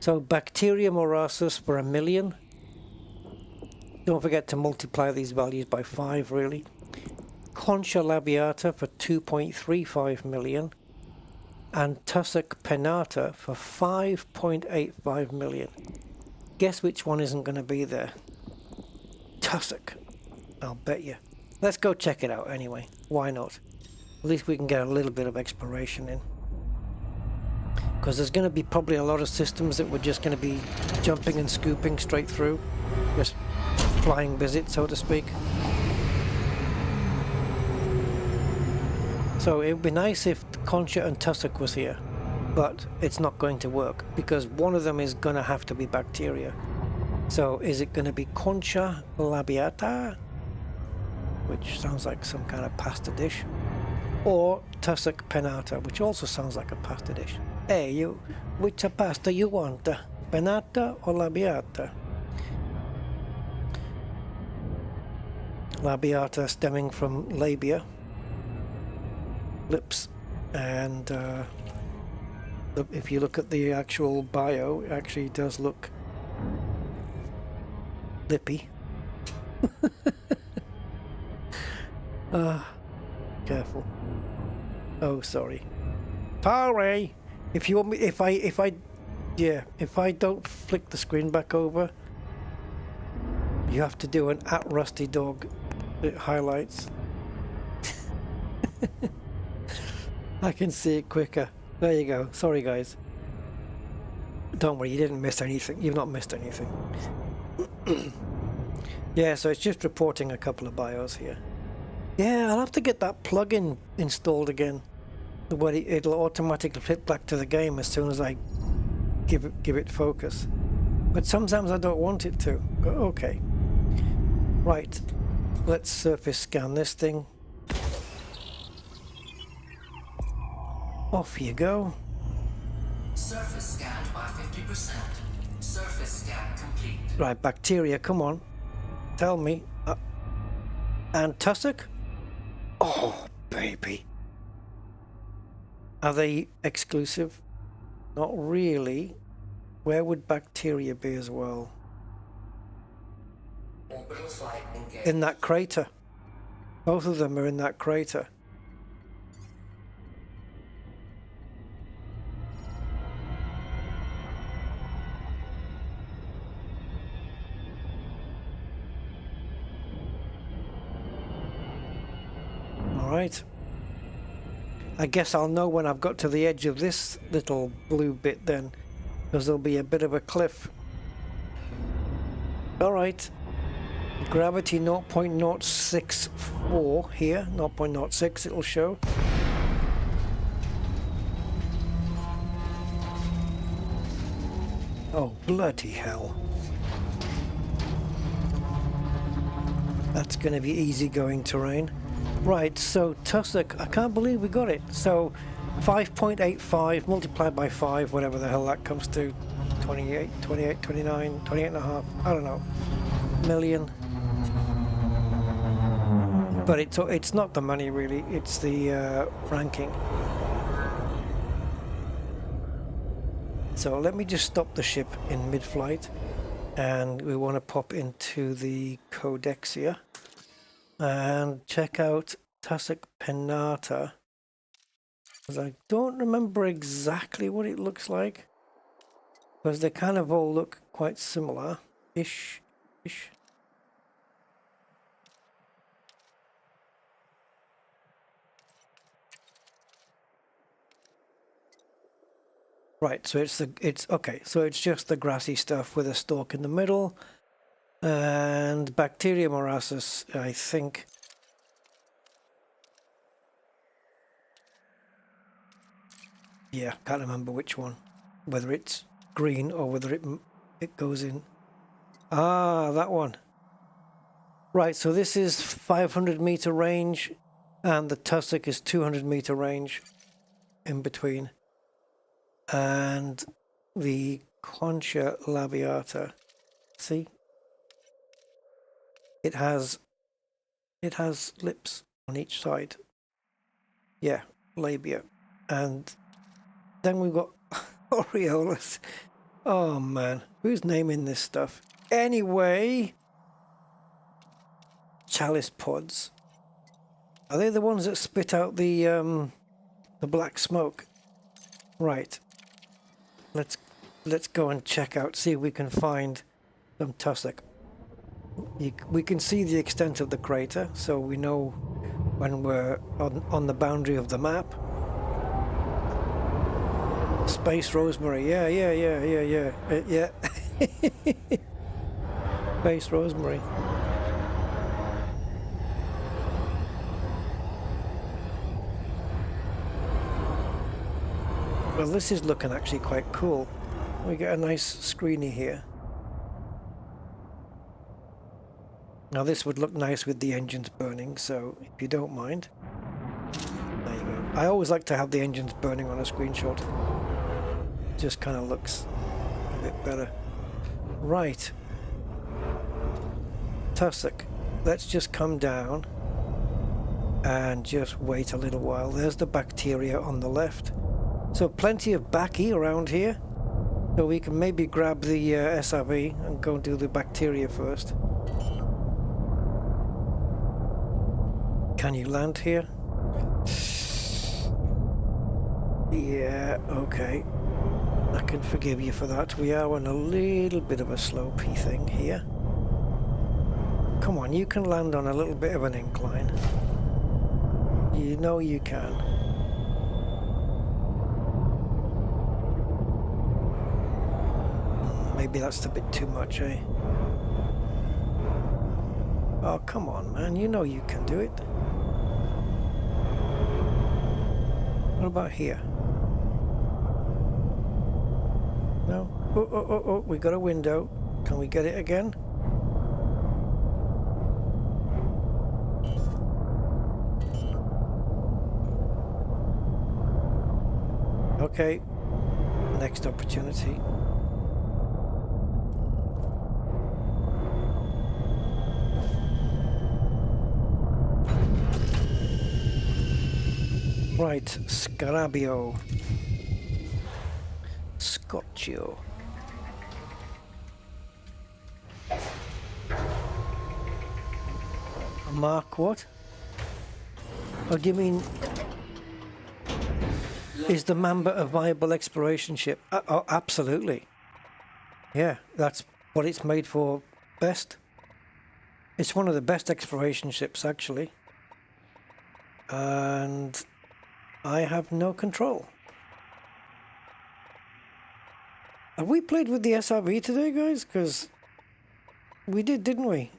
So Bacteria morasus for 1 million. Don't forget to multiply these values by 5, really. Concha labiata for 2.35 million. And Tussock pennata for 5.85 million. Guess which one isn't going to be there? Tussock. I'll bet you. Let's go check it out anyway. Why not? At least we can get a little bit of exploration in. Because there's going to be probably a lot of systems that we're just going to be jumping and scooping straight through. Just flying visit, so to speak. So it would be nice if Concha and Tussock was here. But it's not going to work. Because one of them is going to have to be bacteria. So is it going to be Concha labiata? Which sounds like some kind of pasta dish, or Tussock pennata, which also sounds like a pasta dish. Hey, you, which a pasta you want, pennata or labiata? Labiata stemming from labia, lips, and if you look at the actual bio, it actually does look lippy. Careful. Oh, sorry. Sorry. If you want me, if I don't flick the screen back over, you have to do an @Rusty Dog. It highlights. I can see it quicker. There you go. Sorry, guys. Don't worry, you didn't miss anything. You've not missed anything. Yeah, so it's just reporting a couple of bios here. Yeah, I'll have to get that plugin installed again, where it'll automatically flip back to the game as soon as I give it focus. But sometimes I don't want it to. Okay. Right. Let's surface scan this thing. Off you go. Surface scanned by 50%. Surface scan complete. Right, bacteria, come on. Tell me. And Tussock? Oh, baby. Are they exclusive? Not really. Where would bacteria be as well? Orbital flight engaged. In that crater. Both of them are in that crater. All right. I guess I'll know when I've got to the edge of this little blue bit then, because there'll be a bit of a cliff. All right. Gravity 0.064 here, 0.06 it'll show. Oh, bloody hell. That's going to be easygoing terrain. Right, so Tussock, I can't believe we got it. So 5.85 multiplied by 5, whatever the hell that comes to, 28, 29, 28 and a half, I don't know, million. But it's not the money really, it's the ranking. So let me just stop the ship in mid-flight, and we want to pop into the Codexia and check out Tussock Penata, because I don't remember exactly what it looks like, because they kind of all look quite similar-ish. Right, so it's okay, so it's just the grassy stuff with a stalk in the middle, and bacteria morassus, I think. Yeah, can't remember which one, whether it's green or whether it goes in. Ah, that one. Right, so this is 500-meter range, and the tussock is 200-meter range in between. And the concha labiata, see, it has lips on each side. Yeah, labia. And then we've got aureolus. Oh man, who's naming this stuff? Anyway, chalice pods. Are they the ones that spit out the black smoke? Right. Let's go and check out, see if we can find some tussock. We can see the extent of the crater, so we know when we're on the boundary of the map. Space rosemary, yeah. Space rosemary. Well, this is looking actually quite cool. We get a nice screeny here. Now this would look nice with the engines burning, so if you don't mind. There you go. I always like to have the engines burning on a screenshot. Just kind of looks a bit better. Right. Tussock. Let's just come down and just wait a little while. There's the bacteria on the left. So plenty of backy around here, so we can maybe grab the SRV and go and do the bacteria first. Can you land here? Yeah, okay. I can forgive you for that. We are on a little bit of a slopey thing here. Come on, you can land on a little bit of an incline. You know you can. Maybe that's a bit too much, eh? Oh, come on, man. You know you can do it. What about here? No? Oh, we got a window. Can we get it again? Okay. Next opportunity. Right, Scarabeo. Scotchio. Mark what? Oh, do you mean... Is the Mamba a viable exploration ship? Oh, absolutely. Yeah, that's what it's made for best. It's one of the best exploration ships, actually. And I have no control. Have we played with the SRV today, guys? Because we did, didn't we?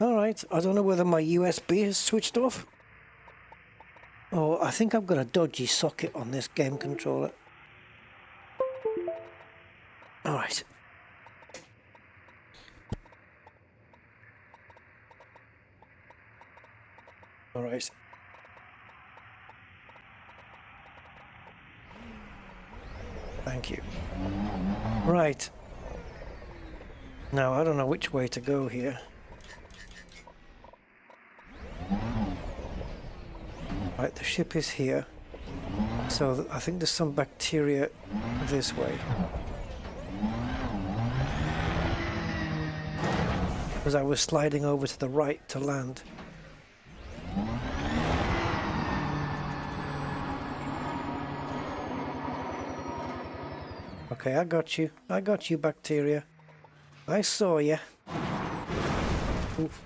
Alright, I don't know whether my USB has switched off. Oh, I think I've got a dodgy socket on this game controller. Alright. Alright. Thank you. Right. Now, I don't know which way to go here. Right, the ship is here. So I think there's some bacteria this way. Because I was sliding over to the right to land. Okay, I got you. I got you, bacteria. I saw you. Oof.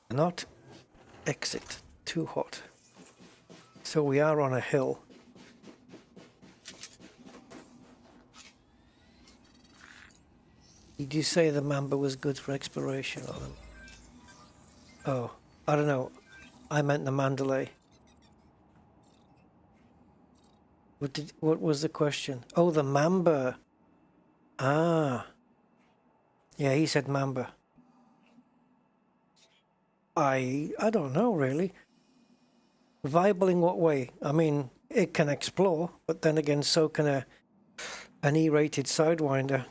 Not exit. Too hot. So we are on a hill. Did you say the Mamba was good for exploration? Oh, I don't know. I meant the Mandalay. What was the question? Oh, the Mamba. Ah. Yeah, he said Mamba. I don't know really. Viable in what way? I mean, it can explore, but then again, so can an E-rated Sidewinder.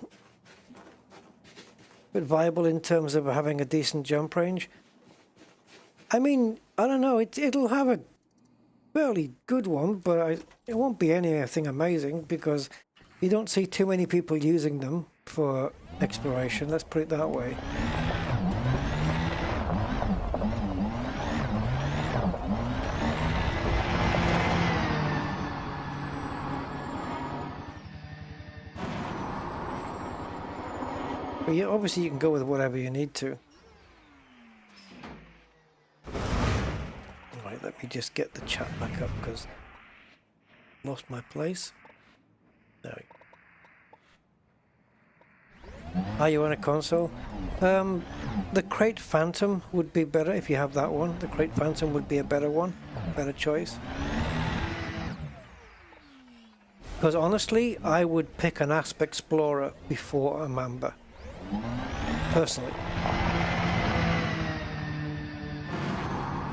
But viable in terms of having a decent jump range? I mean, I don't know, it'll have a fairly good one, but it won't be anything amazing because you don't see too many people using them for exploration, let's put it that way. But yeah, obviously you can go with whatever you need to. Right, let me just get the chat back up because I lost my place. There we go. Are you on a console? The Crate Phantom would be better if you have that one. The Crate Phantom would be a better one, better choice. Because honestly, I would pick an Asp Explorer before a Mamba. Personally.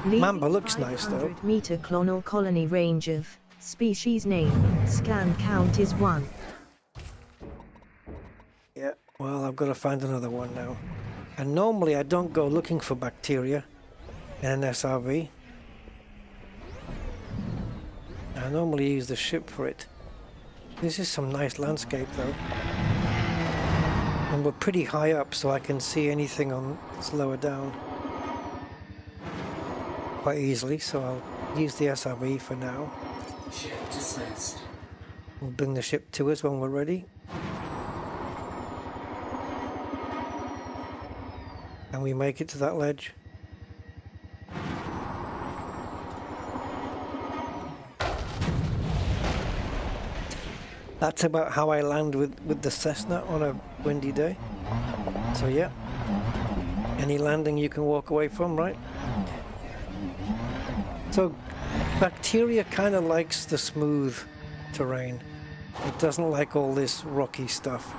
Mamba looks nice though. 500-meter clonal colony range of species name, scan count is 1. Yeah, well I've got to find another one now. And normally I don't go looking for bacteria in an SRV. I normally use the ship for it. This is some nice landscape though. And we're pretty high up, so I can see anything on that's lower down quite easily, so I'll use the SRV for now. Ship dismissed. We'll bring the ship to us when we're ready. Can we make it to that ledge? That's about how I land with the Cessna on a windy day. So yeah, any landing you can walk away from, right? So bacteria kind of likes the smooth terrain. It doesn't like all this rocky stuff.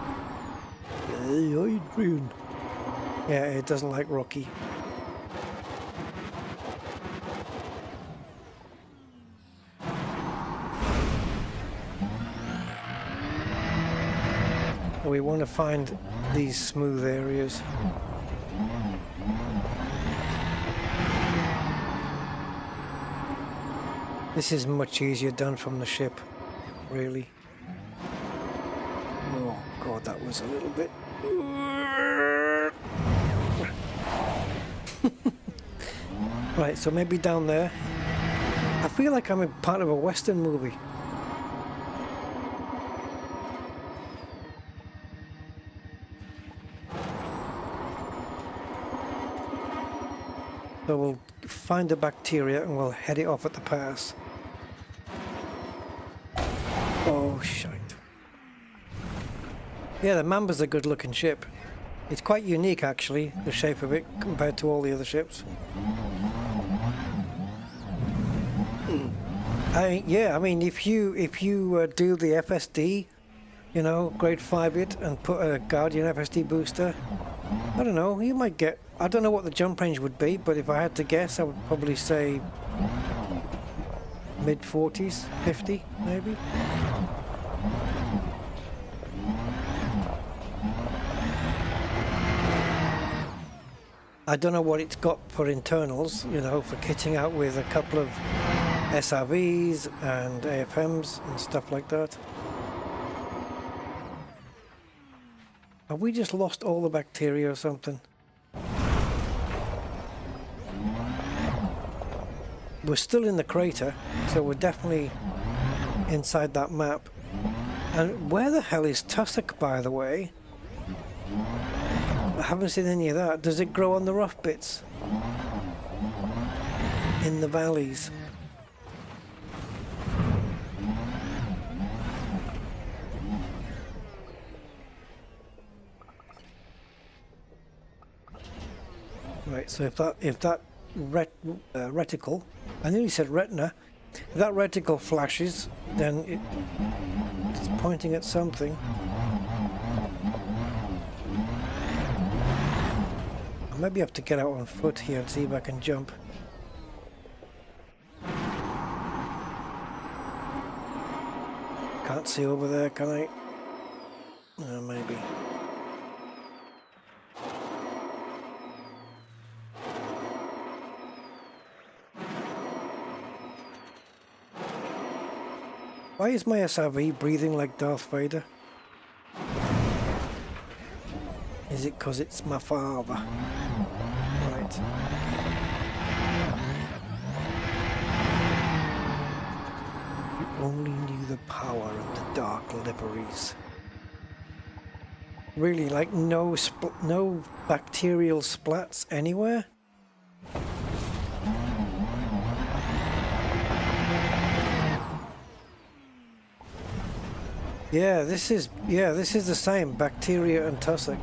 Hey, Adrian. Yeah, it doesn't like rocky. We want to find these smooth areas. This is much easier done from the ship, really. Oh god, that was a little bit... Right, so maybe down there. I feel like I'm in part of a Western movie. So we'll find the bacteria and we'll head it off at the pass. Oh, shite. Yeah, the Mamba's a good looking ship. It's quite unique actually, the shape of it, compared to all the other ships. I mean, if you do the FSD, you know, grade 5 it and put a Guardian FSD booster, I don't know, you might get, I don't know what the jump range would be, but if I had to guess, I would probably say mid-40s, 50 maybe. I don't know what it's got for internals, you know, for kitting out with a couple of SRVs and AFMs and stuff like that. Have we just lost all the bacteria or something? We're still in the crater, so we're definitely inside that map. And where the hell is Tussock, by the way? I haven't seen any of that. Does it grow on the rough bits? In the valleys? Right, so if that reticle, I nearly said retina, if that reticle flashes, then it's pointing at something. I maybe have to get out on foot here and see if I can jump. Can't see over there, can I? Maybe. Why is my SRV breathing like Darth Vader? Is it because it's my father? Right. You only knew the power of the dark liveries. Really, like no bacterial splats anywhere? Yeah, this is the same, bacteria and tussock.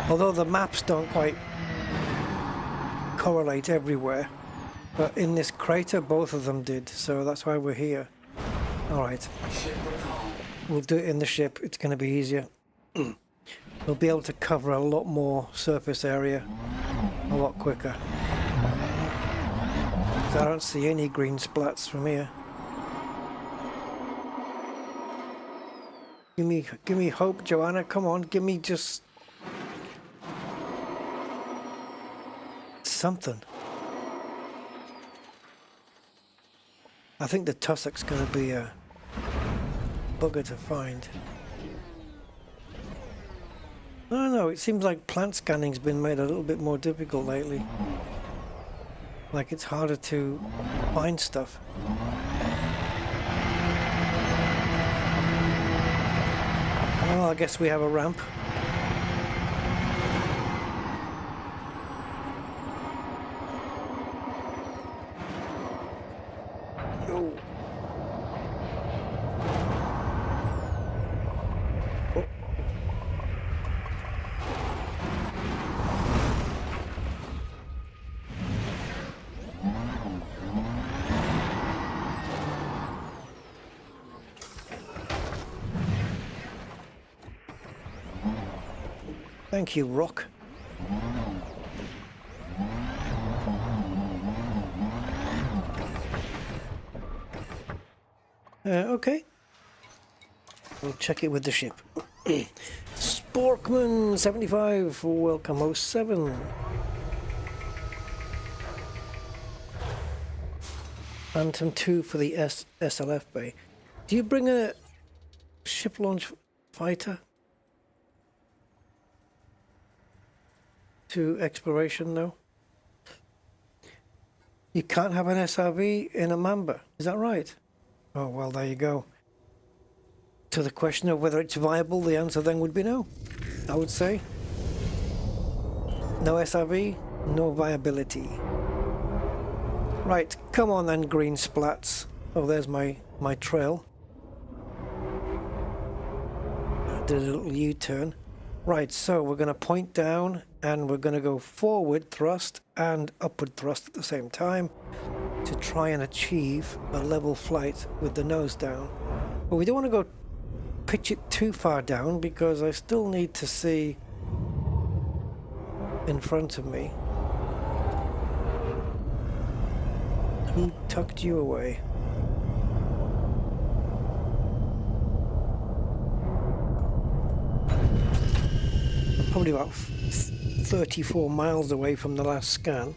Although the maps don't quite correlate everywhere, but in this crater both of them did, so that's why we're here. Alright, we'll do it in the ship, it's going to be easier. We'll be able to cover a lot more surface area a lot quicker. So I don't see any green splats from here. Give me hope, Joanna. Come on, give me just something. I think the tussock's going to be a bugger to find. I don't know. It seems like plant scanning's been made a little bit more difficult lately. Like it's harder to find stuff. Well, I guess we have a ramp. Oh. Oh. Thank you, Rock. Okay. We'll check it with the ship. Sporkman75, welcome. 07. Phantom 2 for the SLF bay. Do you bring a ship launch fighter to exploration though? You can't have an SRV in a Mamba, is that right? Oh well, there you go. To the question of whether it's viable, the answer then would be no. I would say no SRV, no viability. Right, come on then, green splats. Oh, there's my trail. I did a little U-turn. Right, so we're going to point down and we're going to go forward thrust and upward thrust at the same time to try and achieve a level flight with the nose down. But we don't want to go pitch it too far down because I still need to see in front of me. Who tucked you away? I'm probably about 34 miles away from the last scan.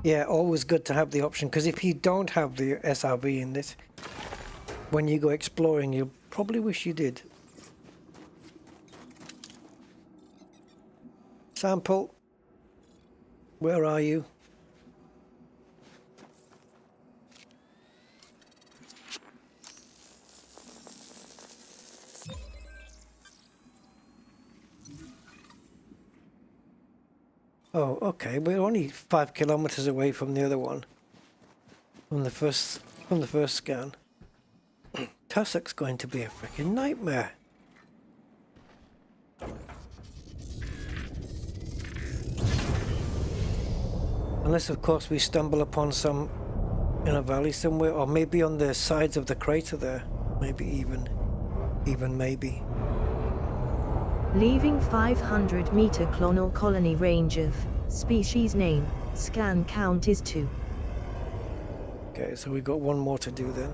Yeah, always good to have the option, because if you don't have the SRV in this, when you go exploring, you'll probably wish you did. Sample, where are you? Oh, okay. We're only 5 kilometers away from the other one. From the first scan. Tussock's going to be a freaking nightmare. Unless, of course, we stumble upon some in a valley somewhere, or maybe on the sides of the crater there. Maybe even maybe. Leaving 500 meter clonal colony range of species name, scan count is 2. Okay, so we've got one more to do then.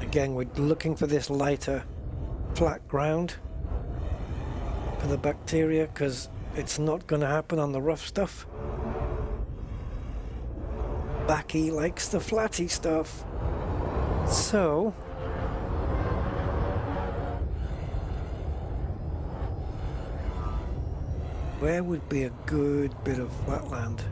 Again, we're looking for this lighter, flat ground for the bacteria, because it's not going to happen on the rough stuff. Backy likes the flatty stuff. So, where would be a good bit of flatland?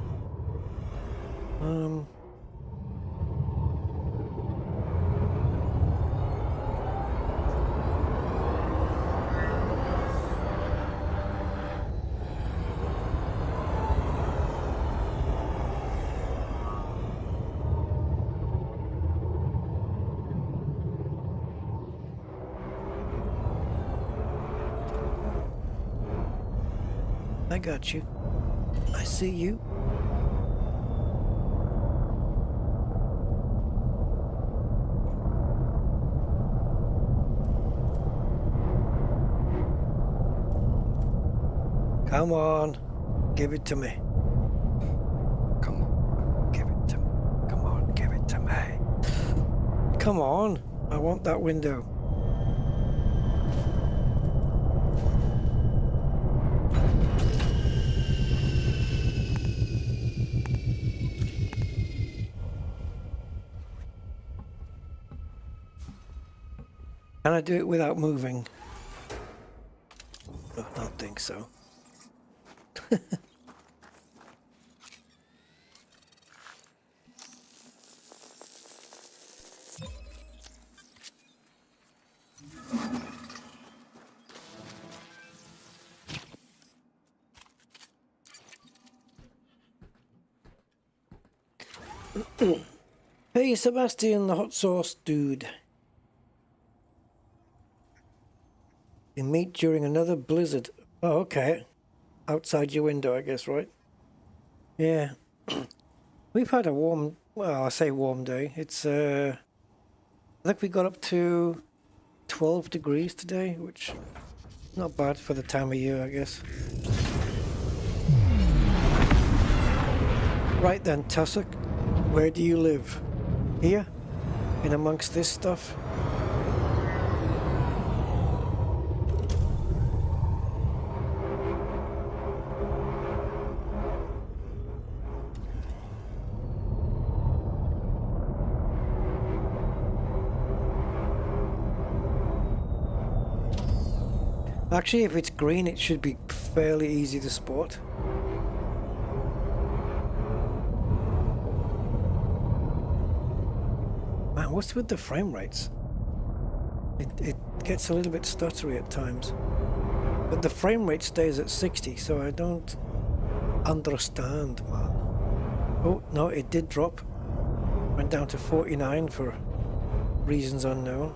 I got you. I see you. Come on. Give it to me. Come on. Give it to me. Come on. Give it to me. Come on. I want that window. Can I do it without moving? I don't think so. Hey Sebastian, the hot sauce dude. You meet during another blizzard. Oh, okay. Outside your window, I guess, right? Yeah. We've had a warm well, I say warm day. It's I think we got up to 12 degrees today, which not bad for the time of year, I guess. Right then, Tussock, where do you live? Here? In amongst this stuff? Actually, if it's green, it should be fairly easy to spot. Man, what's with the frame rates? It gets a little bit stuttery at times. But the frame rate stays at 60, so I don't understand, man. Oh, no, it did drop. Went down to 49 for reasons unknown.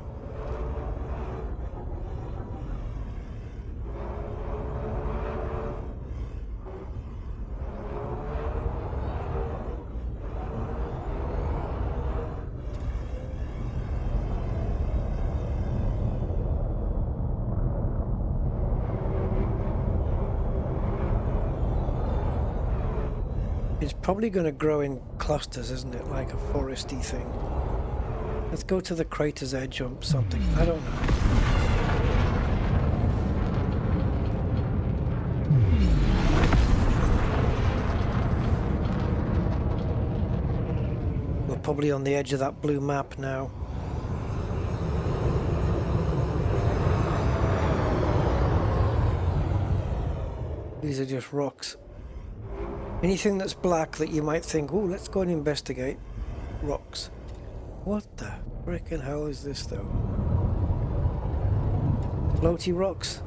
It's probably going to grow in clusters, isn't it? Like a foresty thing. Let's go to the crater's edge or something. I don't know. We're probably on the edge of that blue map now. These are just rocks. Anything that's black that you might think, oh, let's go and investigate. Rocks. What the frickin' hell is this, though? Floaty rocks?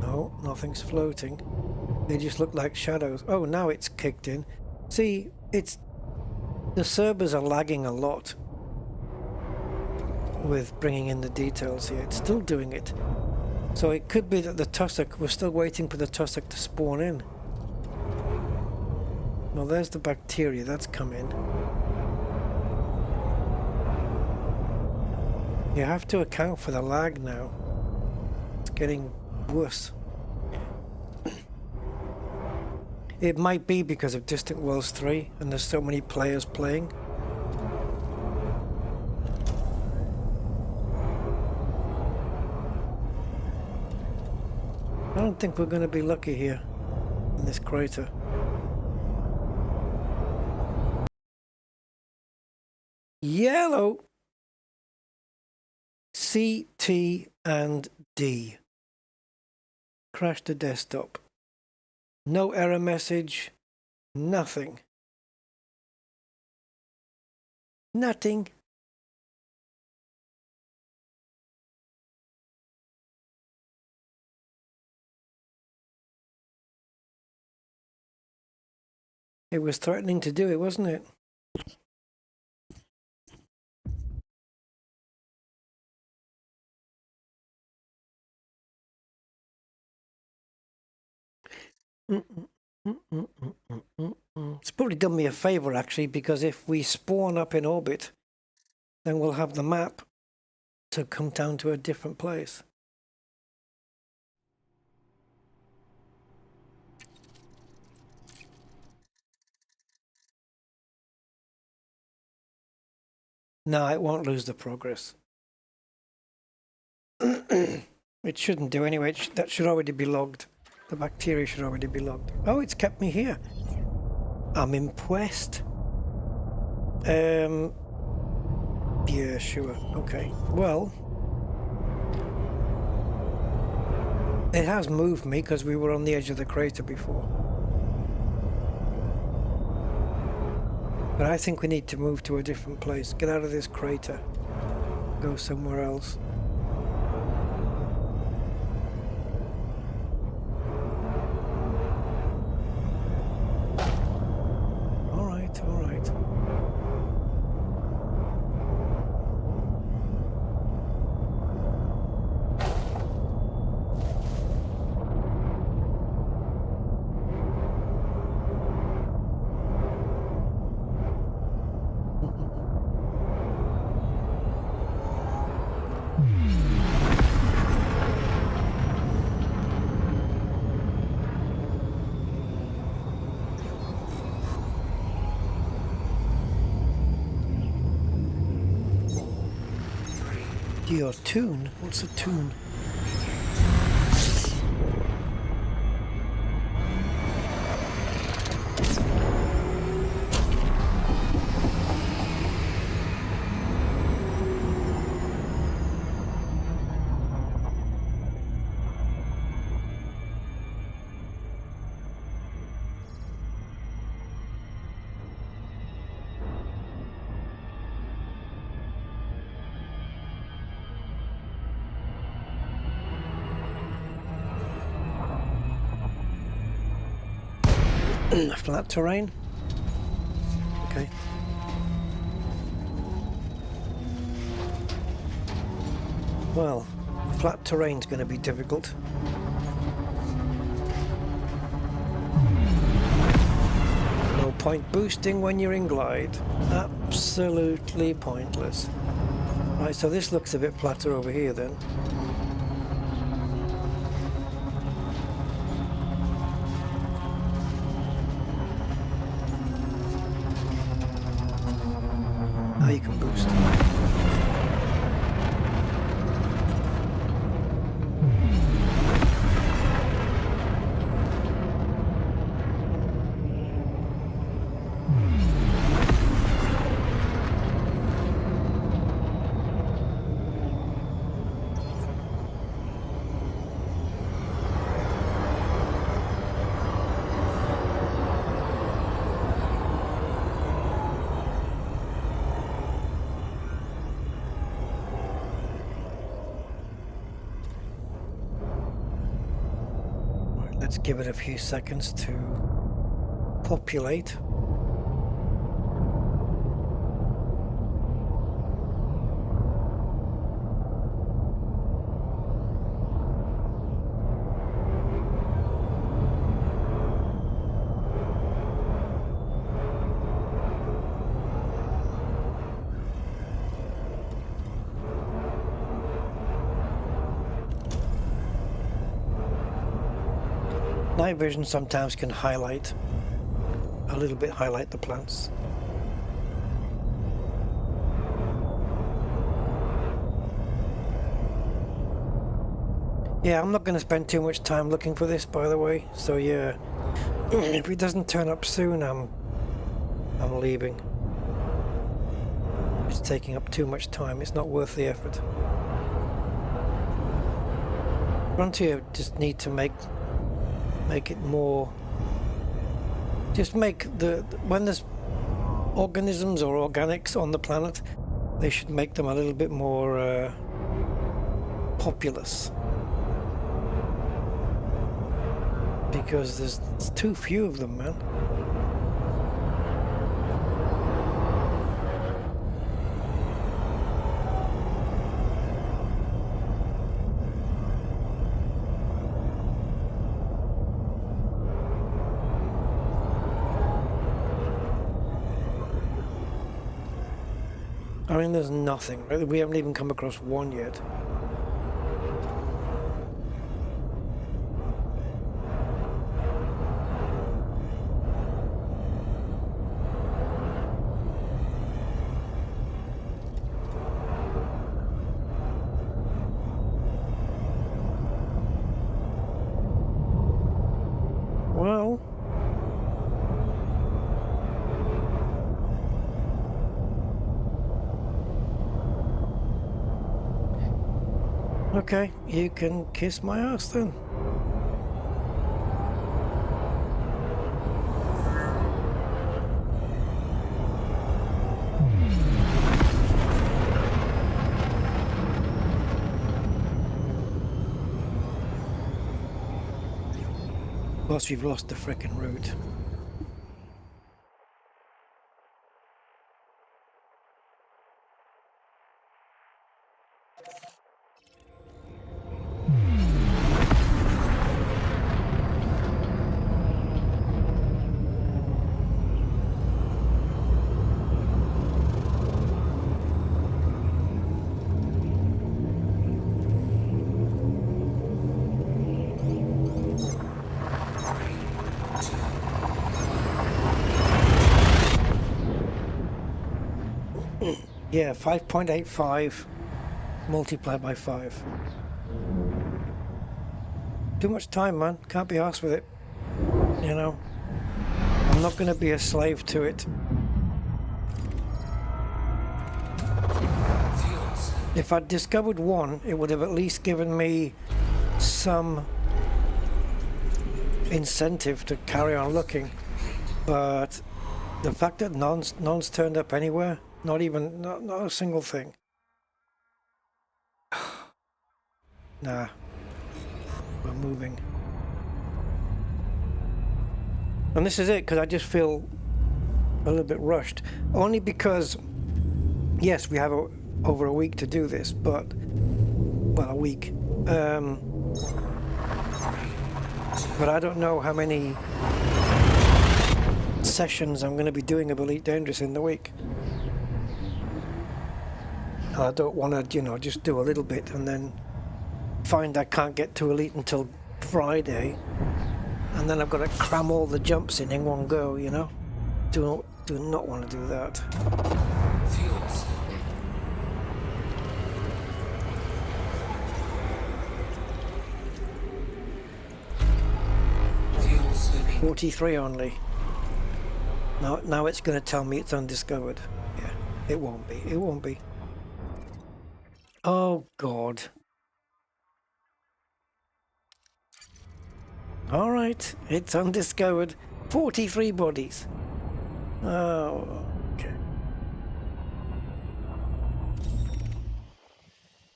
No, nothing's floating. They just look like shadows. Oh, now it's kicked in. See, it's... the servers are lagging a lot with bringing in the details here. It's still doing it. So it could be that the tussock, we're still waiting for the tussock to spawn in. Well, there's the bacteria, that's come in. You have to account for the lag now. It's getting worse. It might be because of Distant Worlds 3 and there's so many players playing. I don't think we're going to be lucky here in this crater. Yellow. C, T, and D. Crash the desktop. No error message. Nothing. Nothing. It was threatening to do it, wasn't it? It's probably done me a favor, actually, because if we spawn up in orbit, then we'll have the map to come down to a different place. No, it won't lose the progress. It shouldn't do anyway. That should already be logged. The bacteria should already be logged. Oh, it's kept me here. I'm impressed. Yeah, sure. Okay. Well, it has moved me because we were on the edge of the crater before. But I think we need to move to a different place. Get out of this crater. Go somewhere else. Your tune? What's a tune? Flat terrain. Okay. Well, flat terrain's going to be difficult. No point boosting when you're in glide. Absolutely pointless. Right, so this looks a bit flatter over here then. Now you can boost. Let's give it a few seconds to populate. Night vision sometimes can highlight the plants. Yeah, I'm not going to spend too much time looking for this, by the way. So yeah, if it doesn't turn up soon, I'm leaving. It's taking up too much time. It's not worth the effort. Frontier just need to make it more, just make when there's organisms or organics on the planet, they should make them a little bit more populous, because there's too few of them, man. I mean, there's nothing, right? We haven't even come across one yet. Well, okay, you can kiss my ass then. Plus, we've lost the frickin' route. Yeah, 5.85 multiply by 5. Too much time, man. Can't be arsed with it. You know, I'm not going to be a slave to it. If I'd discovered one, it would have at least given me some incentive to carry on looking. But the fact that none's turned up anywhere, not a single thing. Nah, we're moving. And this is it, because I just feel a little bit rushed. Only because, yes, we have over a week to do this, but, well, a week. But I don't know how many sessions I'm going to be doing of Elite Dangerous in the week. I don't want to, you know, just do a little bit and then find I can't get to Elite until Friday, and then I've got to cram all the jumps in one go, you know? Do not want to do that. Fuels. 43 only. Now it's going to tell me it's undiscovered. Yeah, it won't be. It won't be. Oh, God. All right, it's undiscovered. 43 bodies. Oh, okay.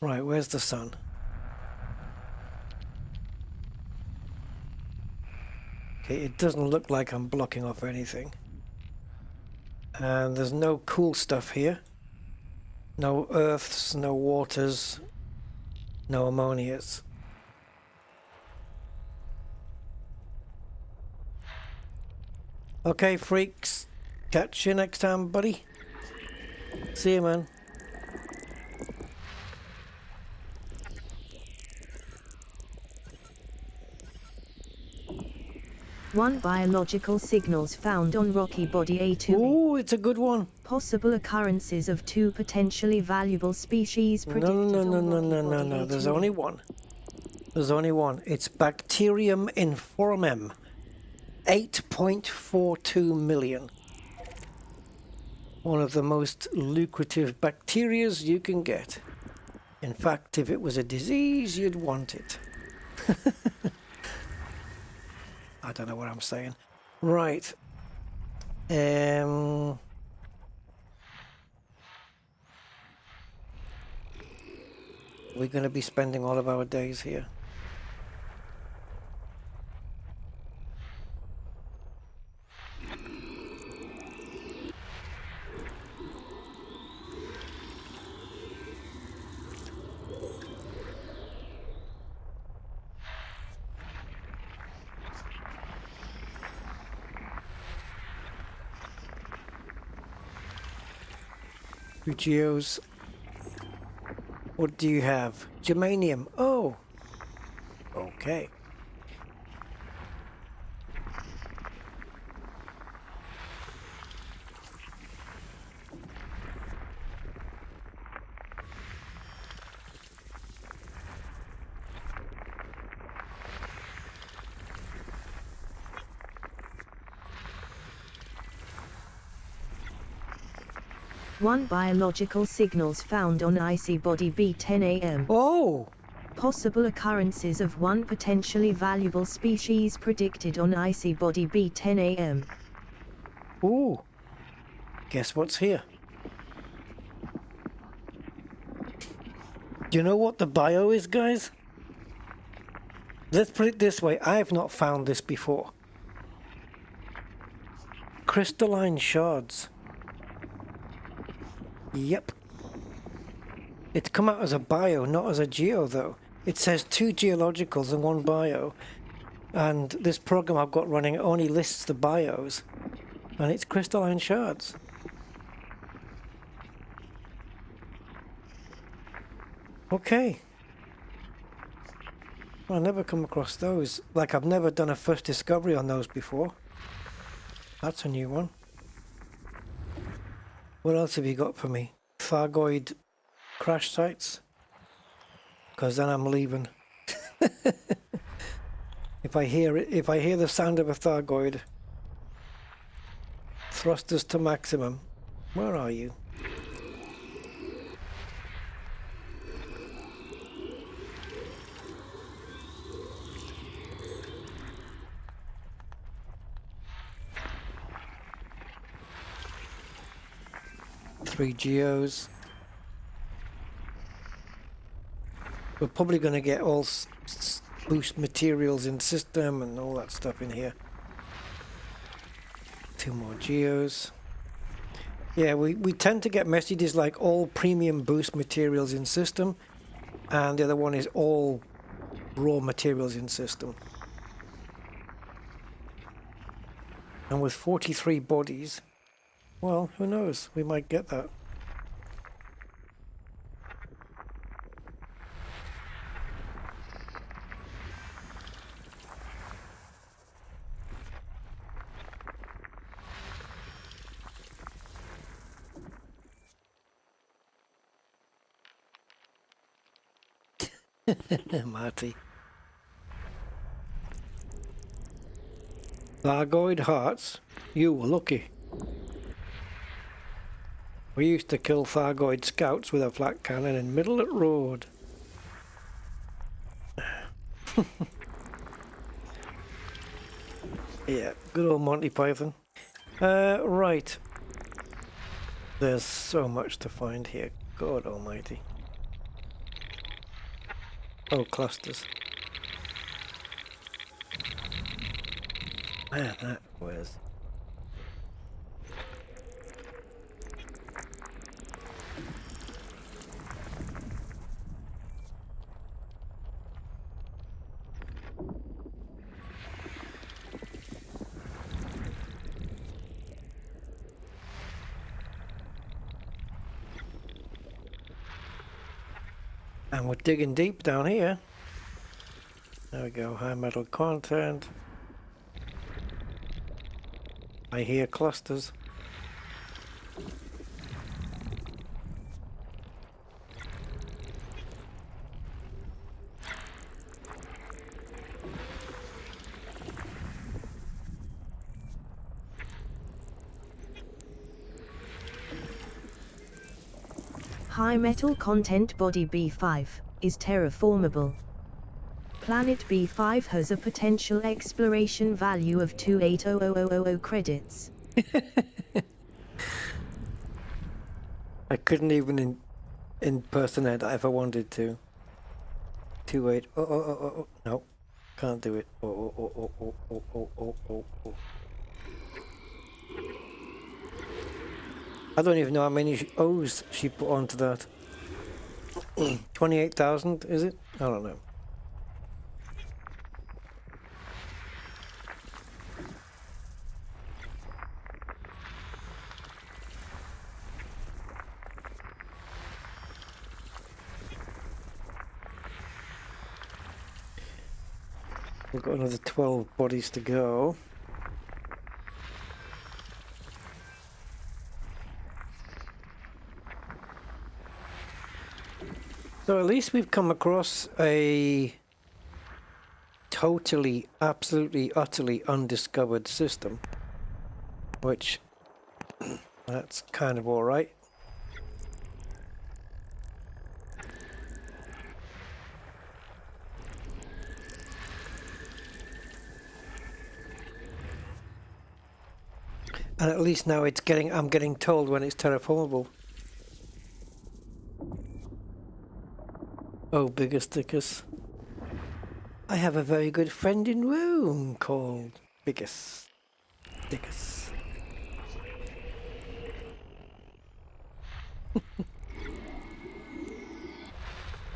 Right, where's the sun? Okay, it doesn't look like I'm blocking off anything. And there's no cool stuff here. No earths, no waters, no ammonias. Okay, freaks. Catch you next time, buddy. See you, man. One biological signals found on rocky body A2. Ooh, it's a good one. Possible occurrences of two potentially valuable species predicted No. There's only one. There's only one. It's Bacterium informem. 8.42 million. One of the most lucrative bacterias you can get. In fact, if it was a disease, you'd want it. I don't know what I'm saying. Right. We're going to be spending all of our days here. Geos. What do you have? Germanium. Oh. Okay. One biological signals found on icy body B10 AM. Oh! Possible occurrences of one potentially valuable species predicted on icy body B10 AM. Ooh. Guess what's here? Do you know what the bio is, guys? Let's put it this way. I have not found this before. Crystalline shards. Yep. It's come out as a bio, not as a geo, though. It says 2 geologicals and 1 bio. And this program I've got running only lists the bios. And it's crystalline shards. Okay. I've never come across those. Like, I've never done a first discovery on those before. That's a new one. What else have you got for me? Thargoid crash sites? because then I'm leaving. If I hear the sound of a Thargoid, thrusters to maximum. Where are you? Three geos. We're probably going to get all boost materials in system and all that stuff in here. Two more geos. Yeah, we tend to get messages like all premium boost materials in system, and the other one is all raw materials in system. And with 43 bodies, well, who knows? We might get that. Marty. Thargoid hearts? You were lucky. We used to kill Thargoid scouts with a flat cannon in middle of the road. Yeah, good old Monty Python. Right. There's so much to find here. God almighty. Oh, clusters. Man, that was... And we're digging deep down here. There we go, high metal content. I hear clusters. High metal content body B5 is terraformable. Planet B5 has a potential exploration value of 280000 credits. I couldn't even impersonate that if I wanted to. 28. Oh. No, can't do it. Oh. I don't even know how many O's she put onto that. 28,000, is it? I don't know. We've got another 12 bodies to go. So at least we've come across a totally, absolutely, utterly undiscovered system, which that's kind of all right. And at least now I'm getting told when it's terraformable. Oh, bigger stickers. I have a very good friend in Rome called Biggest Stickers.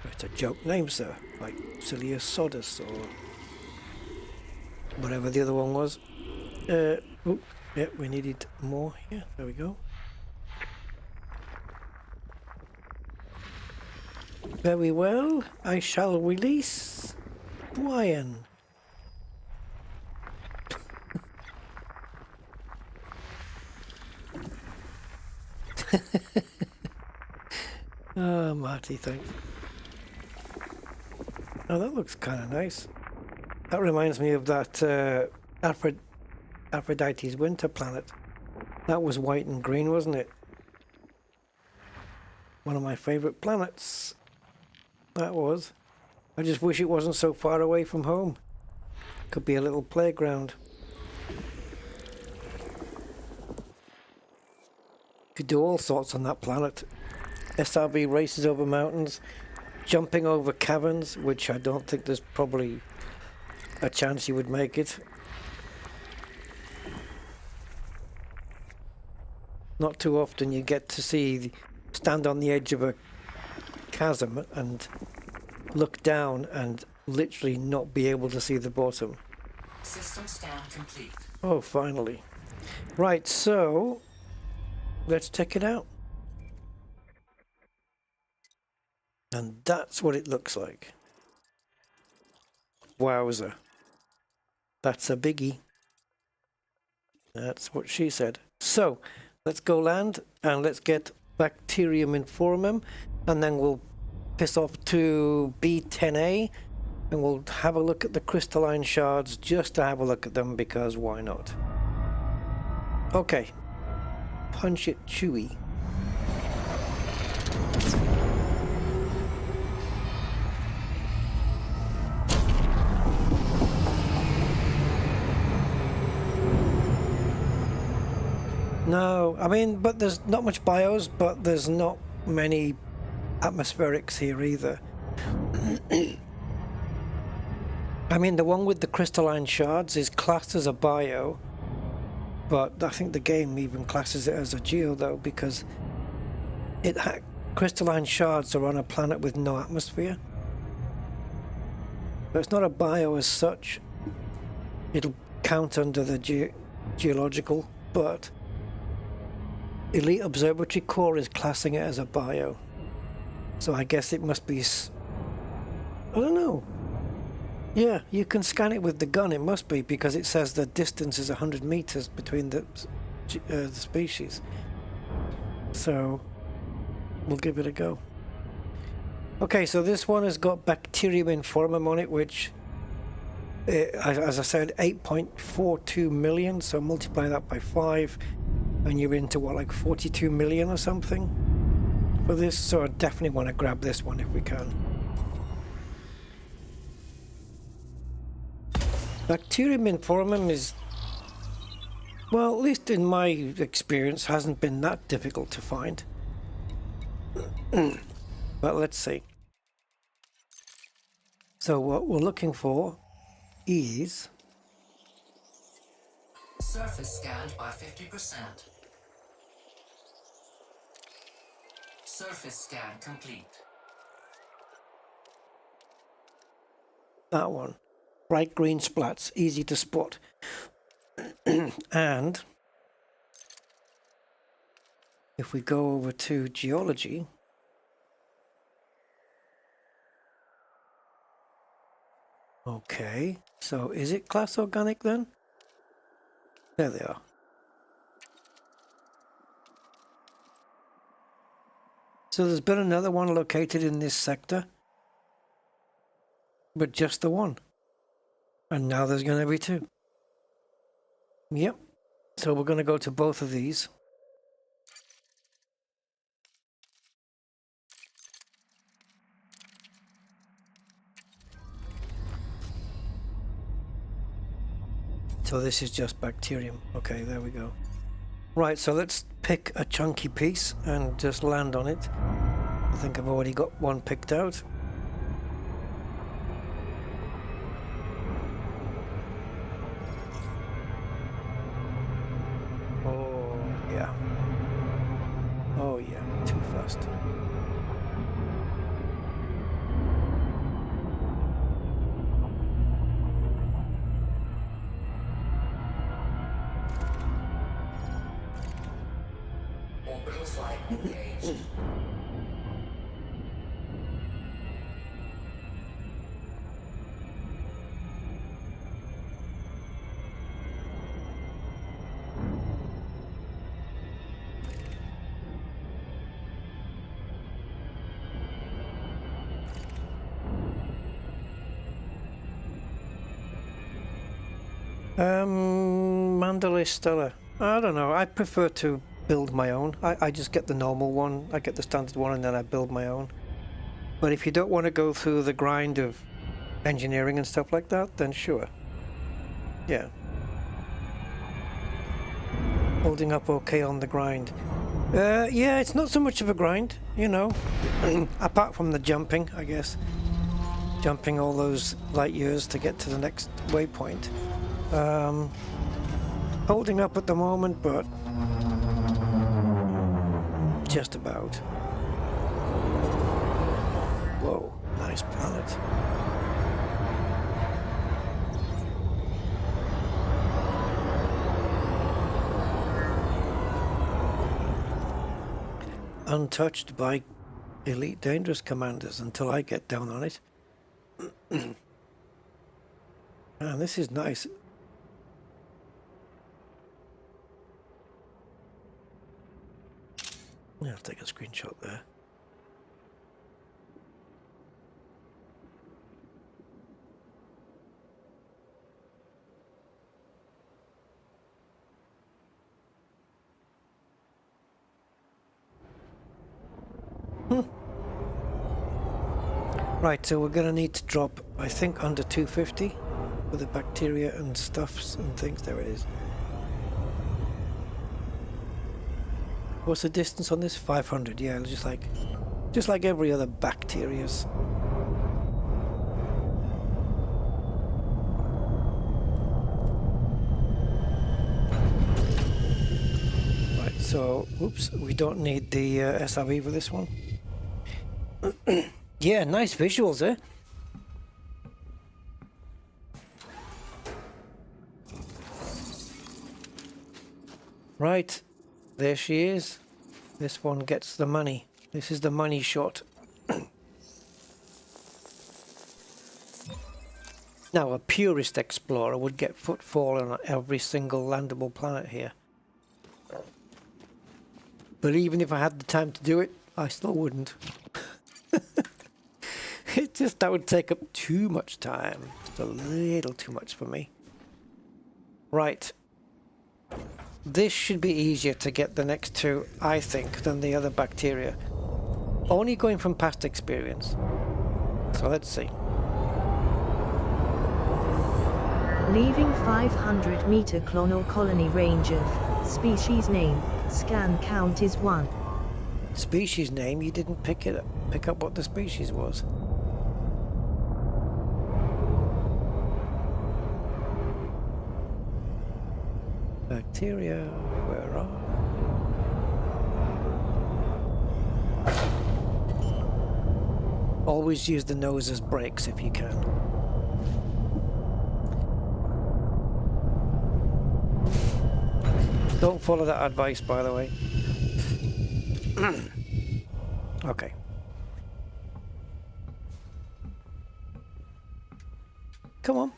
It's a joke name, sir. Like Silius Sodus or whatever the other one was. Yeah, we needed more here. There we go. Very well. I shall release Brian. Oh, Marty, thanks. Oh, that looks kind of nice. That reminds me of that Aphrodite's winter planet. That was white and green, wasn't it? One of my favorite planets. That was. I just wish it wasn't so far away from home. Could be a little playground. Could do all sorts on that planet. SRB races over mountains, jumping over caverns, which I don't think there's probably a chance you would make it. Not too often you get to stand on the edge of a chasm and look down and literally not be able to see the bottom. System scan complete. Oh, finally. Right, so let's check it out. And that's what it looks like. Wowzer. That's a biggie. That's what she said. So, let's go land and let's get Bacterium Informum, and then we'll piss off to B10A and we'll have a look at the crystalline shards just to have a look at them, because why not? Okay. Punch it chewy. No, I mean, but there's not much bios, but there's not many atmospherics here either. I mean, the one with the crystalline shards is classed as a bio, but I think the game even classes it as a geo though, because crystalline shards are on a planet with no atmosphere. But it's not a bio as such. It'll count under the geological, but Elite Observatory Core is classing it as a bio. So I guess it must be... I don't know. Yeah, you can scan it with the gun, it must be, because it says the distance is 100 meters between the species. So, we'll give it a go. Okay, so this one has got Bacterium Informum on it, which, as I said, 8.42 million, so multiply that by 5, and you're into, what, like 42 million or something for this, so I definitely want to grab this one if we can. Bacterium Informum is, well, at least in my experience, hasn't been that difficult to find. But let's see. So what we're looking for is... Surface scanned by 50%. Surface scan complete. That one. Bright green splats, easy to spot. And if we go over to geology, okay, so is it class organic then? There they are. So there's been another one located in this sector, but just the one. And now there's going to be two. Yep. So we're going to go to both of these. So this is just bacterium. Okay, there we go. Right, so let's pick a chunky piece and just land on it. I think I've already got one picked out. Oh yeah, too fast. Orbital flight engaged. Mandalay Stella. I don't know. I prefer to build my own. I just get the normal one. I get the standard one and then I build my own. But if you don't want to go through the grind of engineering and stuff like that, then sure. Yeah. Holding up okay on the grind. Yeah, it's not so much of a grind, you know. Apart from the jumping, I guess. Jumping all those light years to get to the next waypoint. Holding up at the moment, but just about. Whoa, nice planet. Untouched by Elite Dangerous commanders until I get down on it. Man, this is nice. I'll take a screenshot there. Right, so we're going to need to drop, I think, under 250 for the bacteria and stuffs and things. There it is. What's the distance on this? 500. Yeah, just like every other bacteria's. Right, so oops, we don't need the SRV for this one. Yeah, nice visuals, eh? Right, there she is. This one gets the money. This is the money shot. Now, a purist explorer would get footfall on every single landable planet here. But even if I had the time to do it, I still wouldn't. That would take up too much time. Just a little too much for me. Right. This should be easier to get the next two, I think, than the other bacteria. Only going from past experience. So let's see. Leaving 500 meter clonal colony range of species name, scan count is 1. Species name, you didn't pick up what the species was. Bacteria, where are? Always use the nose as brakes if you can. Don't follow that advice, by the way. Okay. Come on.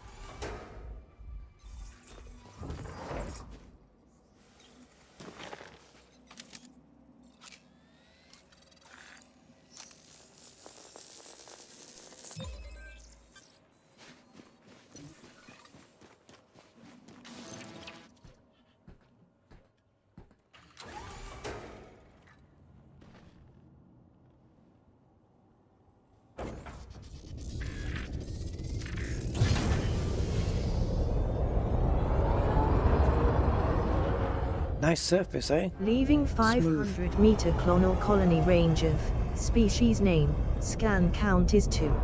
Nice surface, eh? Leaving 500 meter clonal colony range of species name, scan count is 2.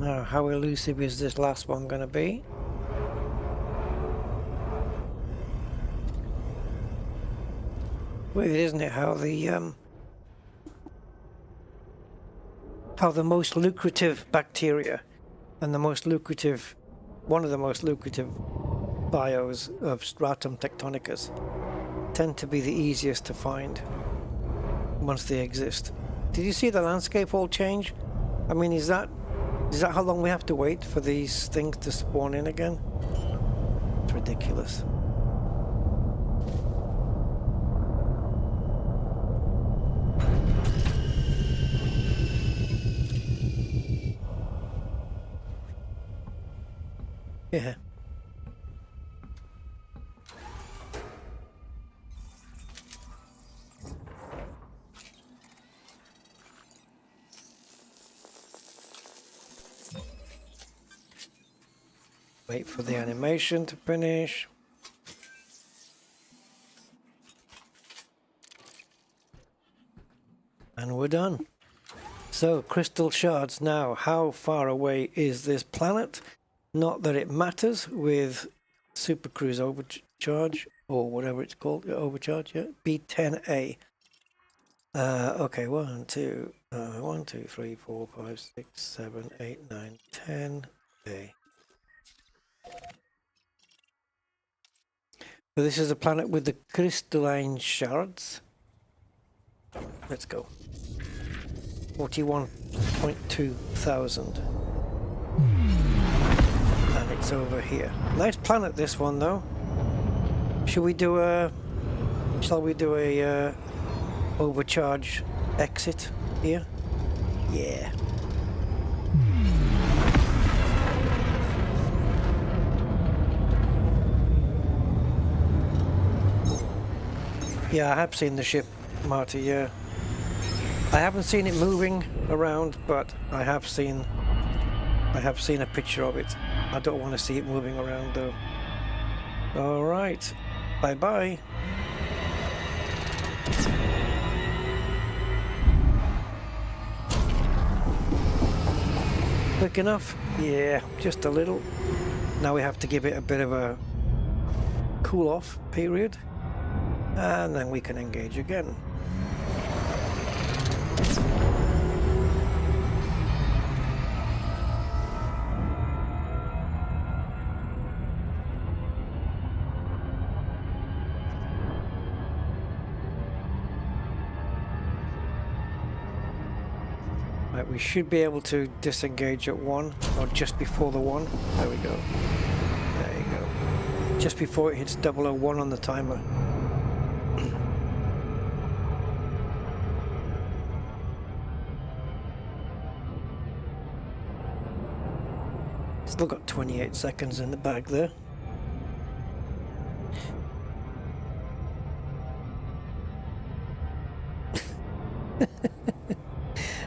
Now, how elusive is this last one going to be? Weird, isn't it? How the most lucrative bacteria and the most lucrative, one of the most lucrative bios of Stratum Tectonicus tend to be the easiest to find once they exist. Did you see the landscape all change? I mean, is that how long we have to wait for these things to spawn in again? It's ridiculous. Yeah. Wait for the animation to finish. And we're done. So, crystal shards. Now, how far away is this planet? Not that it matters with Super Cruise Overcharge, or whatever it's called, Overcharge, yeah? B10A. Okay, 1, 2, 3, 4, 5, 6, 7, 8, 9, 10. Okay. So this is a planet with the crystalline shards. Let's go. 41.2 thousand. And it's over here. Nice planet, this one, though. Shall we do a overcharge exit here? Yeah. Yeah, I have seen the ship, Marty, yeah. I haven't seen it moving around, but I have seen a picture of it. I don't want to see it moving around, though. Alright. Bye-bye. Quick enough? Yeah, just a little. Now we have to give it a bit of a cool-off period. And then we can engage again. Right, we should be able to disengage at 1, or just before the 1. There we go. There you go. Just before it hits 001 on the timer. Still got 28 seconds in the bag there.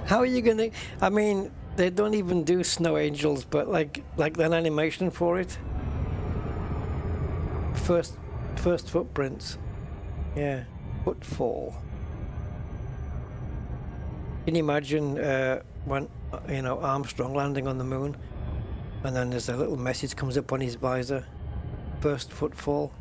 How are you gonna? I mean, they don't even do snow angels, but like an animation for it. First footprints. Yeah, footfall. Can you imagine when Armstrong landing on the moon? And then there's a little message comes up on his visor. First footfall.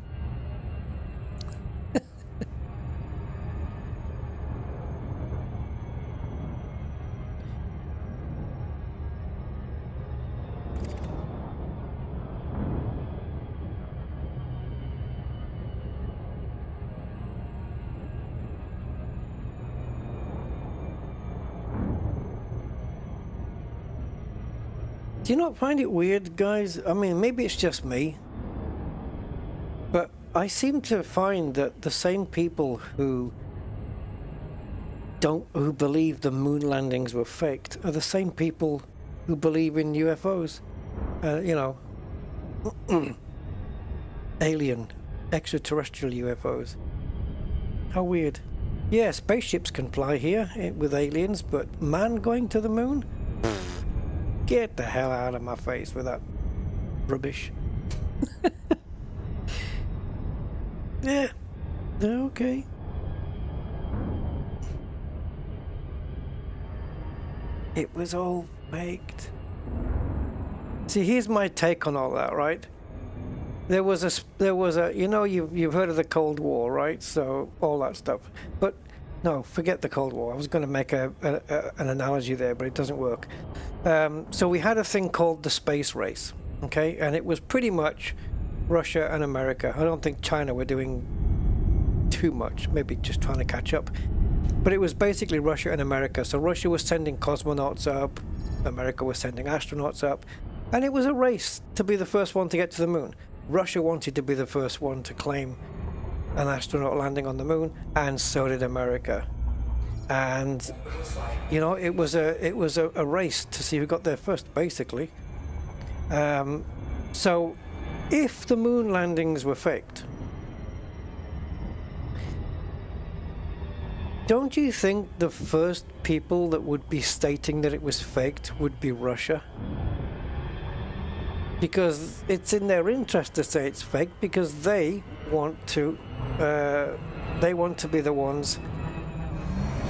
Do you not find it weird, guys? I mean, maybe it's just me, but I seem to find that the same people who believe the moon landings were faked are the same people who believe in UFOs. Alien, extraterrestrial UFOs. How weird. Yeah, spaceships can fly here with aliens, but man going to the moon? Get the hell out of my face with that rubbish. Yeah, okay. It was all faked. See, here's my take on all that, right? There was a you've heard of the Cold War, right? So all that stuff. But no, forget the Cold War. I was going to make an analogy there, but it doesn't work. So we had a thing called the space race, okay? And it was pretty much Russia and America. I don't think China were doing too much, maybe just trying to catch up. But it was basically Russia and America. So Russia was sending cosmonauts up, America was sending astronauts up, and it was a race to be the first one to get to the moon. Russia wanted to be the first one to claim an astronaut landing on the moon, and so did America. And you know, it was a race to see who got there first, basically. So if the moon landings were faked, don't you think the first people that would be stating that it was faked would be Russia? Because it's in their interest to say it's fake, because they want to be the ones.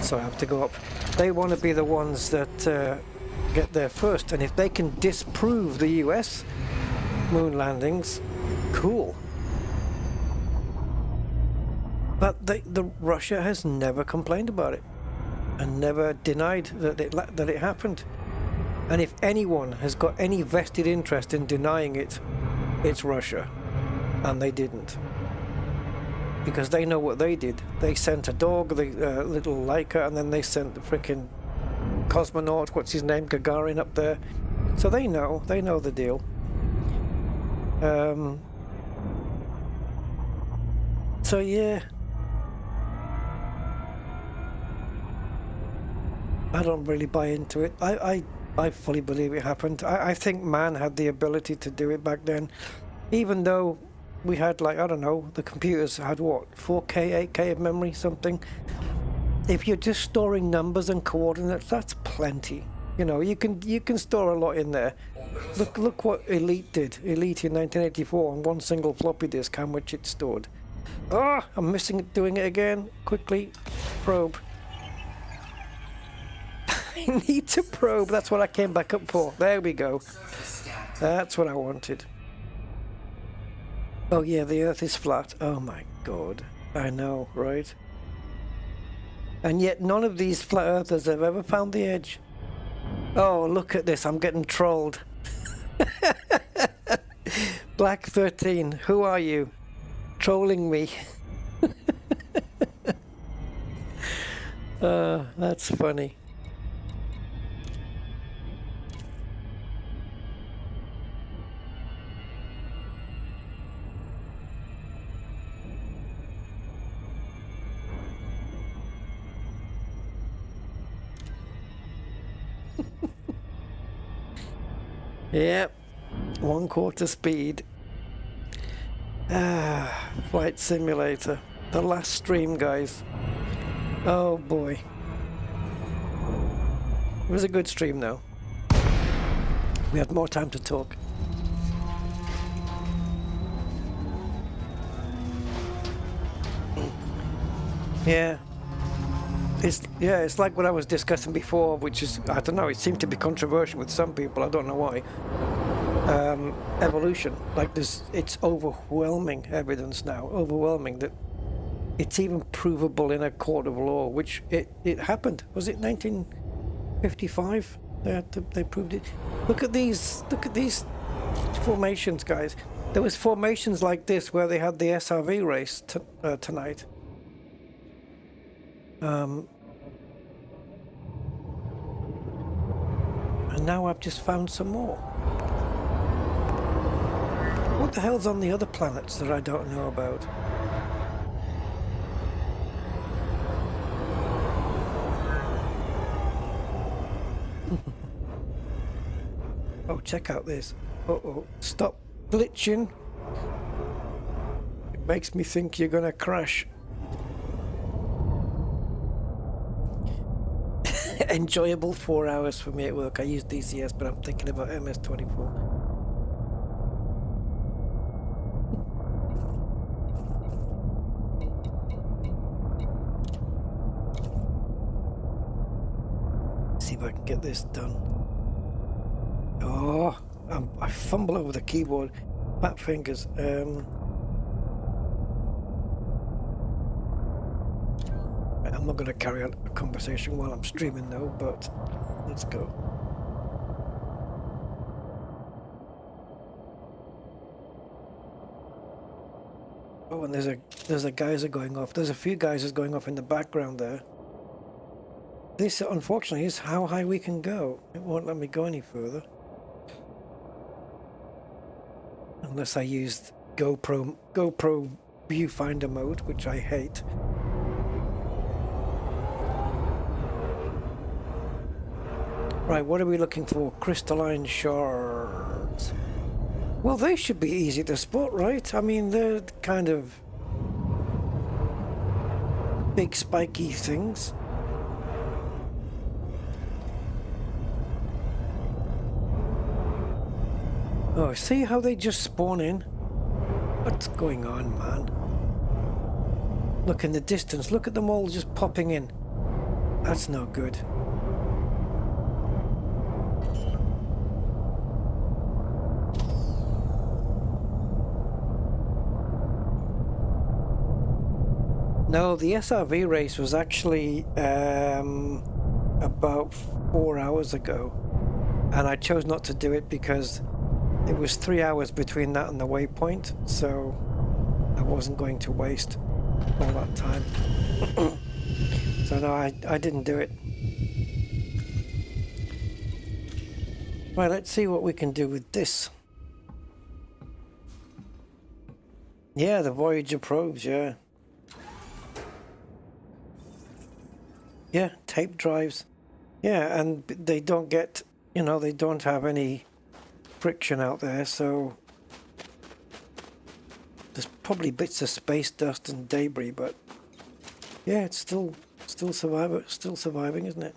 So I have to go up. They want to be the ones that get there first, and if they can disprove the US moon landings, cool. But the Russia has never complained about it, and never denied that it happened. And if anyone has got any vested interest in denying it, it's Russia, and they didn't. Because they know what they did. They sent a dog, the little Laika, and then they sent the frickin' cosmonaut, what's his name, Gagarin up there. So they know the deal. So yeah, I don't really buy into it. I fully believe it happened. I think man had the ability to do it back then, even though we had, like, I don't know, the computers had what, 4K, 8K of memory, something. If you're just storing numbers and coordinates, that's plenty. You know, you can store a lot in there. Look what Elite did. Elite in 1984 on one single floppy disk, how much it stored. Ah, I'm missing it, doing it again. Quickly, probe. I need to probe. That's what I came back up for. There we go. That's what I wanted. Oh yeah, the Earth is flat. Oh my God. I know, right? And yet none of these flat earthers have ever found the edge. Oh, look at this. I'm getting trolled. Black 13, who are you? Trolling me. That's funny. Yep, 1/4 speed. Flight Simulator. The last stream, guys. Oh boy. It was a good stream though. We had more time to talk. Yeah. It's like what I was discussing before, which is, I don't know, it seemed to be controversial with some people, I don't know why. Evolution, like it's overwhelming evidence now, overwhelming that it's even provable in a court of law, which it happened. Was it 1955? They proved it. Look at these formations, guys. There was formations like this where they had the SRV race tonight. And now I've just found some more. What the hell's on the other planets that I don't know about? Oh, check out this. Uh-oh, stop glitching. It makes me think you're gonna crash. Enjoyable 4 hours for me at work. I use DCS, but I'm thinking about MS24. See if I can get this done. Oh, I fumble over the keyboard. Fat fingers. I'm not going to carry on a conversation while I'm streaming though, but let's go. Oh, and there's a geyser going off. There's a few geysers going off in the background there. This, unfortunately, is how high we can go. It won't let me go any further. Unless I used GoPro viewfinder mode, which I hate. Right, what are we looking for? Crystalline shards. Well, they should be easy to spot, right? I mean, they're kind of big spiky things. Oh, see how they just spawn in? What's going on, man? Look in the distance. Look at them all just popping in. That's no good. No, the SRV race was actually about 4 hours ago. And I chose not to do it because it was 3 hours between that and the Waypoint, so I wasn't going to waste all that time. So no, I didn't do it. Right, let's see what we can do with this. Yeah, the Voyager probes, yeah. Yeah, tape drives. Yeah, and they don't get, you know, they don't have any friction out there, so there's probably bits of space dust and debris, but yeah, it's still surviving, isn't it?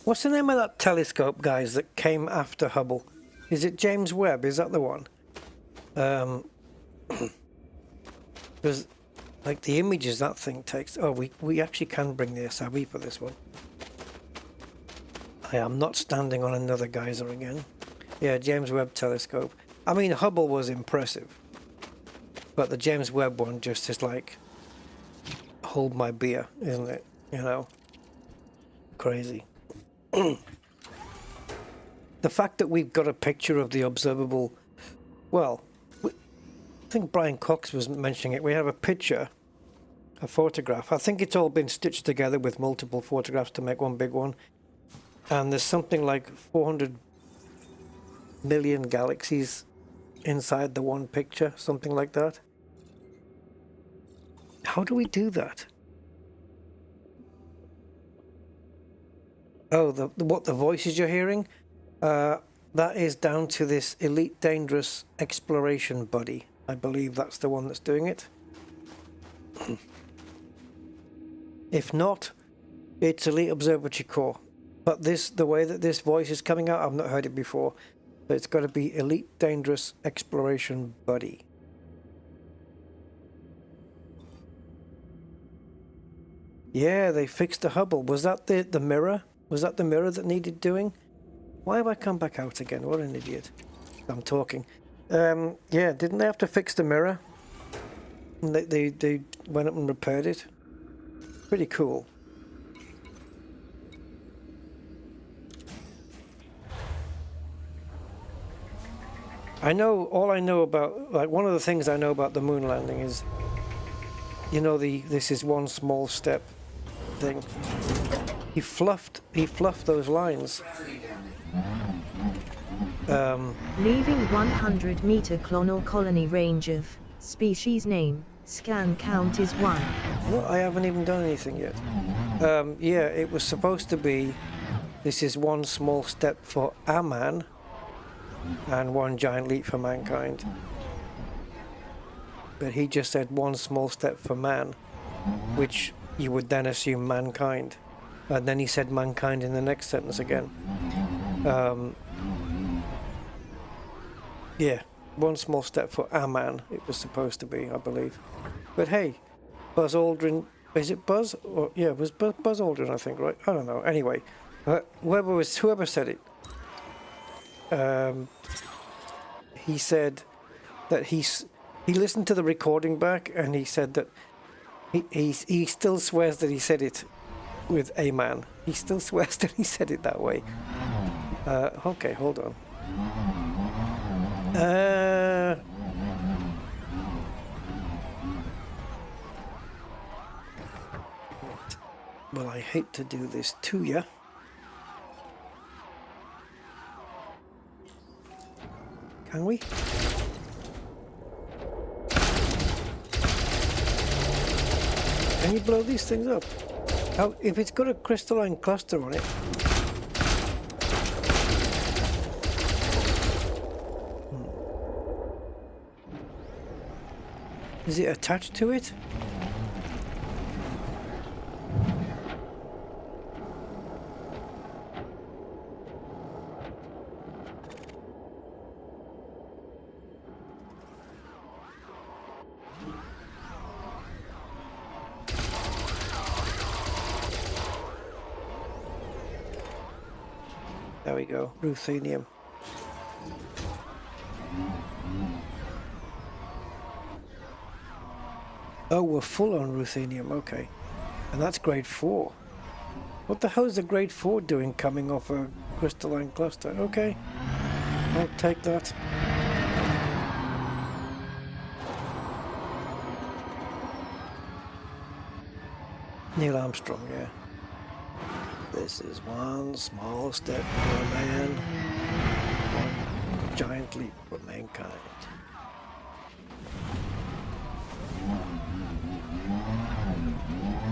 What's the name of that telescope, guys, that came after Hubble? Is it James Webb? Is that the one? Because like the images that thing takes. Oh, we actually can bring the SRV for this one. I am not standing on another geyser again. Yeah, James Webb telescope. I mean, Hubble was impressive, but the James Webb one just is like, hold my beer, isn't it? You know, crazy. The fact that we've got a picture of the observable, well, I think Brian Cox was mentioning it. We have a picture, a photograph. I think it's all been stitched together with multiple photographs to make one big one. And there's something like 400 million galaxies inside the one picture, something like that. How do we do that? Oh, what the voices you're hearing? That is down to this Elite Dangerous Exploration Buddy. I believe that's the one that's doing it. If not, it's Elite Observatory Core. But the way that this voice is coming out, I've not heard it before. But it's got to be Elite Dangerous Exploration Buddy. Yeah, they fixed the Hubble. Was that the mirror? Was that the mirror that needed doing? Why have I come back out again? What an idiot. I'm talking. Yeah, didn't they have to fix the mirror? And they went up and repaired it. Pretty cool. All I know about, like, one of the things I know about the moon landing is, you know, this is one small step thing. He fluffed those lines. Leaving 100-meter clonal colony range of species name, scan count is 1. Well, I haven't even done anything yet. Yeah, it was supposed to be, this is one small step for a man and one giant leap for mankind. But he just said one small step for man, which you would then assume mankind. And then he said mankind in the next sentence again. Yeah, one small step for a man, it was supposed to be, I believe. But hey, Buzz Aldrin, is it Buzz? Or, yeah, it was Buzz Aldrin, I think, right? I don't know. Anyway, whoever said it, he said that he listened to the recording back, and he said that he still swears that he said it with a man. He still swears that he said it that way. Okay, hold on. Well, I hate to do this to you. Can we? Can you blow these things up? Oh, if it's got a crystalline cluster on it. Is it attached to it? There we go, ruthenium. Oh, we're full on ruthenium, okay. And that's grade 4. What the hell is a grade 4 doing coming off a crystalline cluster? Okay, I'll take that. Neil Armstrong, yeah. This is one small step for a man, one giant leap for mankind.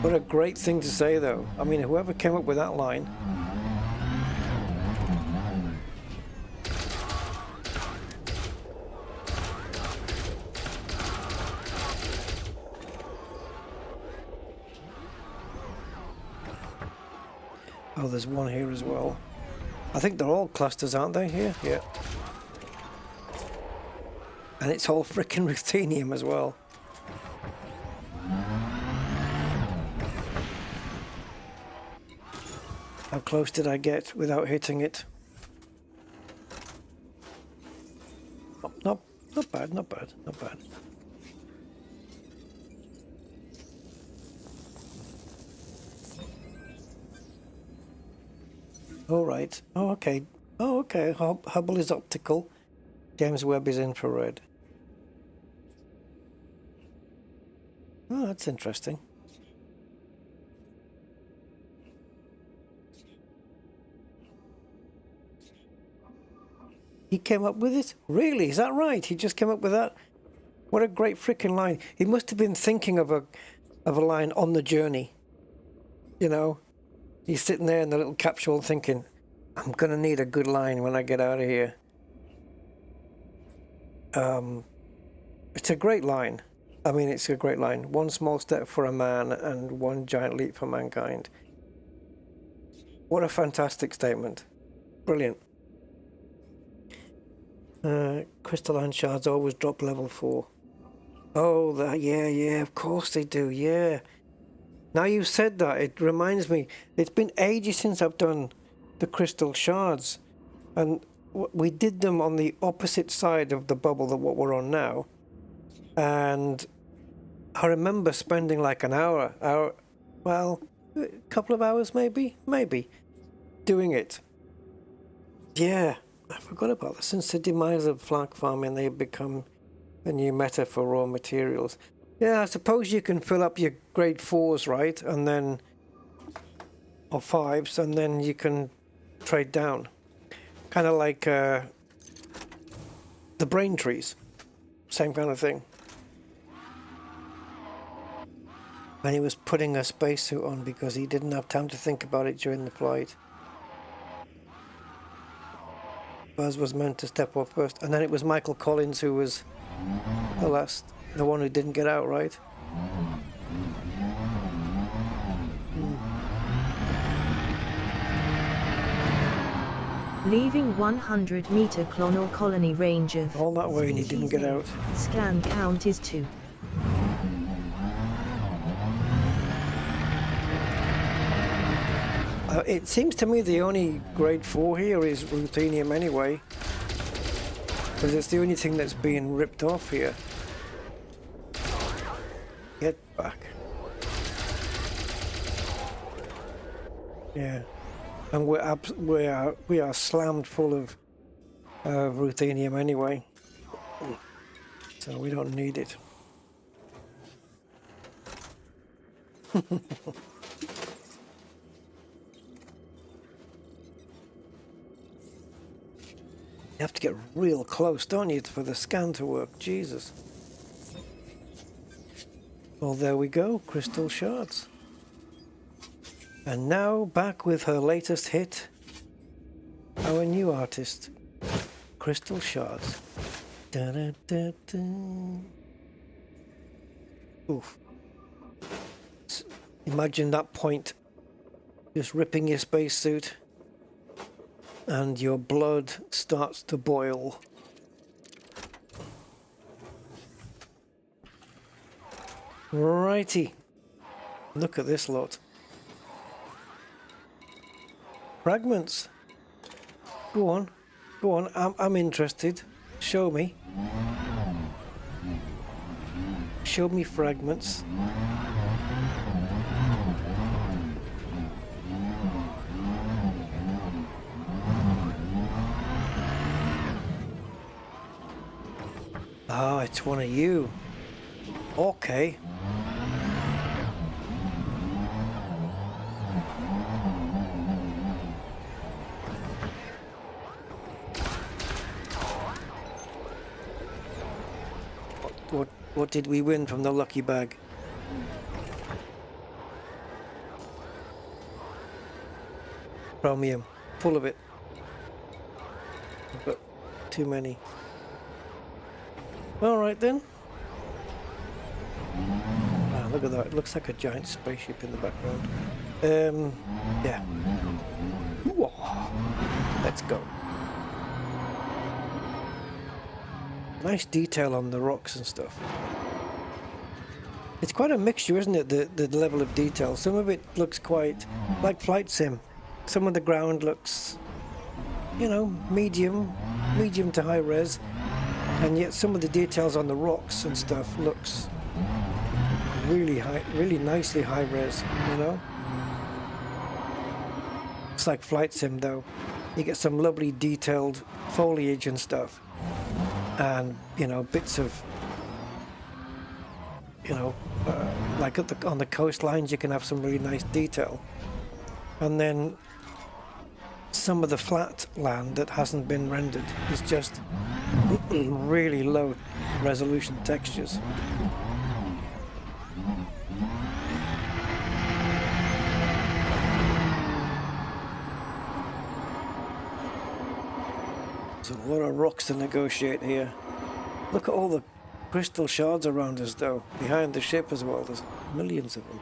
What a great thing to say, though. I mean, whoever came up with that line. Oh, there's one here as well. I think they're all clusters, aren't they, here? Yeah. And it's all frickin' ruthenium as well. How close did I get without hitting it? Oh, not bad, not bad, not bad. All right. Oh, okay. Oh, okay. Hubble is optical. James Webb is infrared. Oh, that's interesting. He came up with it? Really? Is that right? He just came up with that? What a great freaking line. He must have been thinking of a line on the journey. You know? He's sitting there in the little capsule thinking, I'm going to need a good line when I get out of here. It's a great line. I mean, it's a great line. One small step for a man and one giant leap for mankind. What a fantastic statement. Brilliant. Crystalline shards always drop level 4. Oh, yeah, of course they do, yeah. Now you've said that, it reminds me, it's been ages since I've done the crystal shards. And we did them on the opposite side of the bubble that what we're on now. And I remember spending like an hour, well, a couple of hours maybe, doing it. Yeah. I forgot about that. Since the demise of flag farming, they've become a new meta for raw materials. Yeah, I suppose you can fill up your grade 4s, right? And then, or 5s, and then you can trade down. Kind of like the brain trees. Same kind of thing. And he was putting a spacesuit on because he didn't have time to think about it during the flight. Buzz was meant to step off first, and then it was Michael Collins who was the one who didn't get out, right? Leaving 100-meter clonal colony range of all that way and he didn't get out. Scan count is 2. It seems to me the only grade 4 here is ruthenium anyway, because it's the only thing that's being ripped off here. Get back. Yeah, and we are slammed full of ruthenium anyway. So we don't need it. You have to get real close, don't you, for the scan to work? Jesus. Well, there we go, crystal shards. And now back with her latest hit, our new artist, crystal shards. Da, da, da, da. Oof. Imagine that point, just ripping your spacesuit, and your blood starts to boil. Righty. Look at this lot. Fragments. Go on. Go on. I'm interested. Show me. Show me fragments. Ah, it's one of you. Okay. What did we win from the lucky bag? Chromium, full of it. But too many. All right then. Ah, look at that! It looks like a giant spaceship in the background. Yeah. Whoa. Let's go. Nice detail on the rocks and stuff. It's quite a mixture, isn't it, the level of detail? Some of it looks quite like flight sim. Some of the ground looks, you know, medium to high res. And yet some of the details on the rocks and stuff looks really nicely high res, you know? It's like flight sim though. You get some lovely detailed foliage and stuff. And, you know, bits of, you know, like on the coastlines you can have some really nice detail. And then some of the flat land that hasn't been rendered is just really low resolution textures. There's a lot of rocks to negotiate here. Look at all the crystal shards around us though, behind the ship as well. There's millions of them.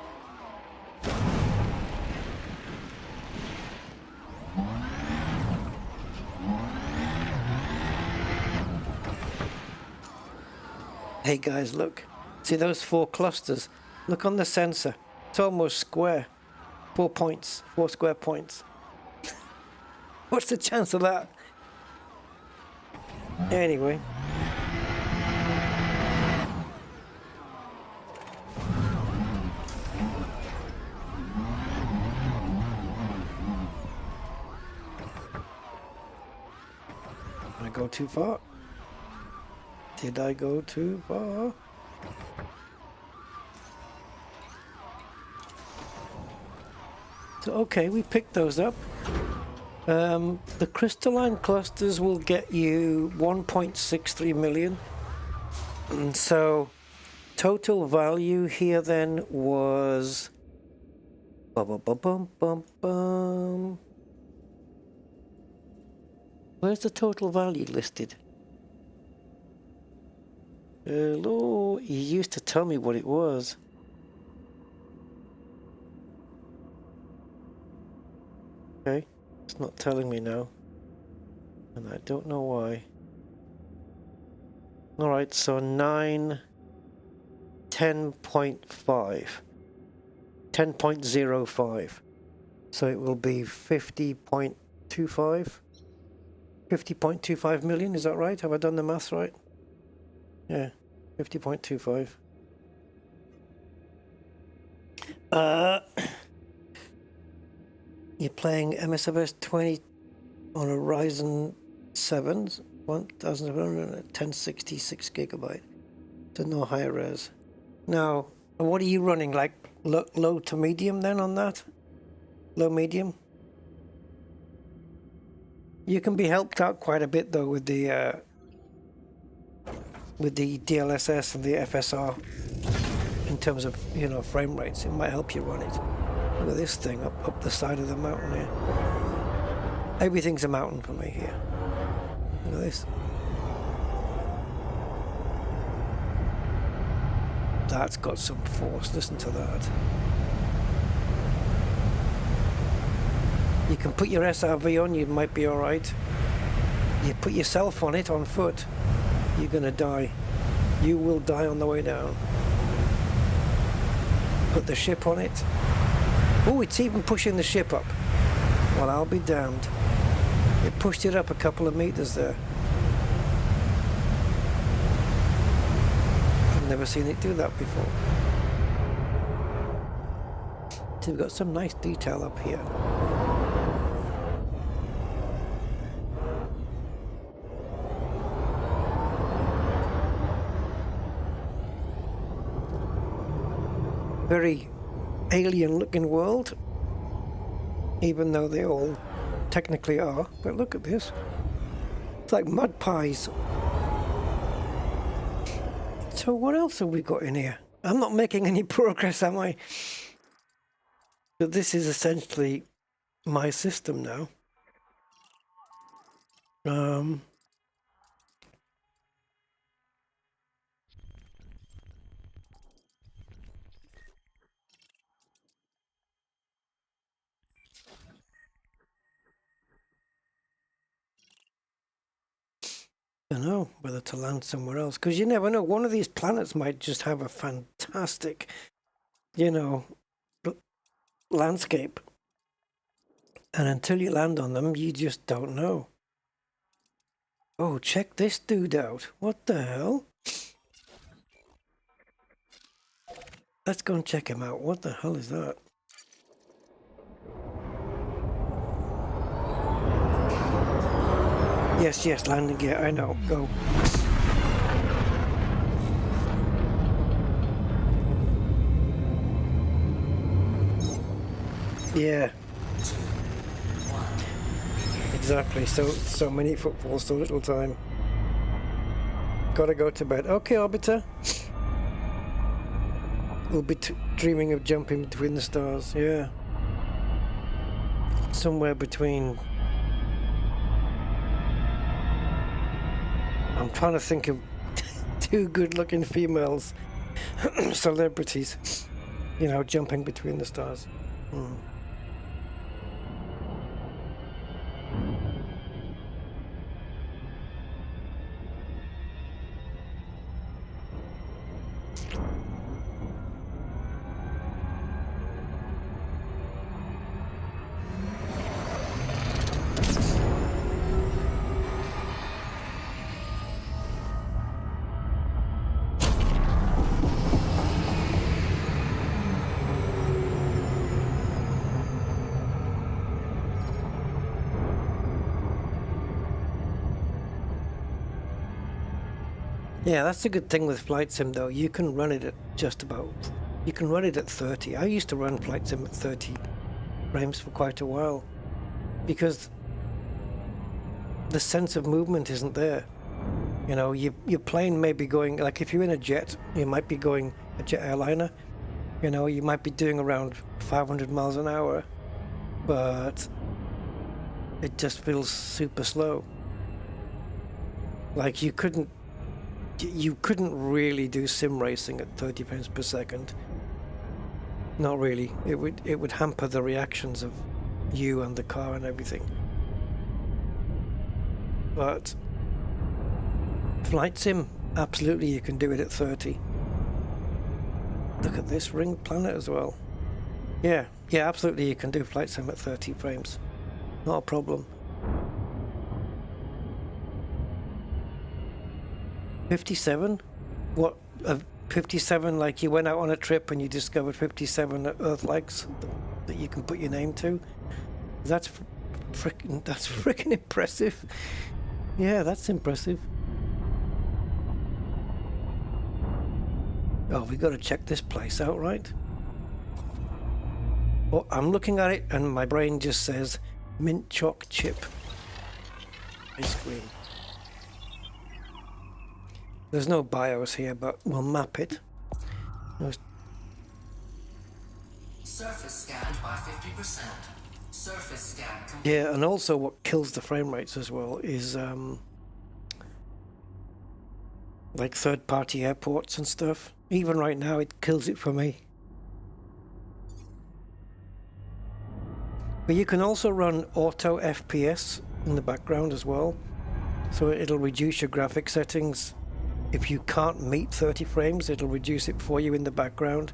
Hey guys, look. See those 4 clusters? Look on the sensor. It's almost square. 4 points. 4 square points. What's the chance of that? Anyway. Did I go too far? Did I go too far? So okay, we picked those up. The crystalline clusters will get you 1.63 million. And so total value here then was where's the total value listed? Hello, you used to tell me what it was. Okay, it's not telling me now. And I don't know why. Alright, so 10.5. 10.05. So it will be 50.25. 50.25 million, is that right? Have I done the maths right? Yeah, 50.25. You're playing MSFS 20 on a Ryzen 7, 1700, 1066 gigabyte. So no high res. Now, what are you running? Like low to medium then on that? Low medium? You can be helped out quite a bit though with the DLSS and the FSR in terms of, you know, frame rates. It might help you run it. Look at this thing up the side of the mountain here. Everything's a mountain for me here. Look at this. That's got some force. Listen to that. You can put your SRV on, you might be alright. You put yourself on it on foot, you're gonna die. You will die on the way down. Put the ship on it. Oh, it's even pushing the ship up. Well, I'll be damned. It pushed it up a couple of meters there. I've never seen it do that before. So we've got some nice detail up here. Very alien looking world, even though they all technically are. But look at this. It's like mud pies. So what else have we got in here? I'm not making any progress, am I? But this is essentially my system now. I don't know whether to land somewhere else, because you never know. One of these planets might just have a fantastic, you know, landscape. And until you land on them, you just don't know. Oh, check this dude out. What the hell? Let's go and check him out. What the hell is that? Yes, landing gear, I know, go. Yeah. Exactly, so many footballs, so little time. Gotta go to bed. Okay, Orbiter. We'll be dreaming of jumping between the stars, yeah. Somewhere between... I'm trying to think of two good-looking females, celebrities, you know, jumping between the stars. Yeah, that's the good thing with Flight Sim though. You can run it at just about... You can run it at 30. I used to run Flight Sim at 30 frames for quite a while. Because the sense of movement isn't there. You know, your plane may be going... Like if you're in a jet, you might be going a jet airliner. You know, you might be doing around 500 miles an hour. But it just feels super slow. Like you couldn't really do sim racing at 30 frames per second. Not really. It would hamper the reactions of you and the car and everything. But Flight Sim, absolutely you can do it at 30. Look at this ringed planet as well. Yeah, absolutely you can do Flight Sim at 30 frames. Not a problem. 57? What? 57, like you went out on a trip and you discovered 57 Earth-likes that you can put your name to? That's freaking impressive. Yeah, that's impressive. Oh, we got to check this place out, right? Well, I'm looking at it and my brain just says mint choc chip ice cream. There's no BIOS here, but we'll map it. Surface scanned by 50%. Surface scan complete. Yeah, and also what kills the frame rates as well is like third-party airports and stuff. Even right now, it kills it for me. But you can also run auto FPS in the background as well, so it'll reduce your graphic settings. If you can't meet 30 frames, it'll reduce it for you in the background,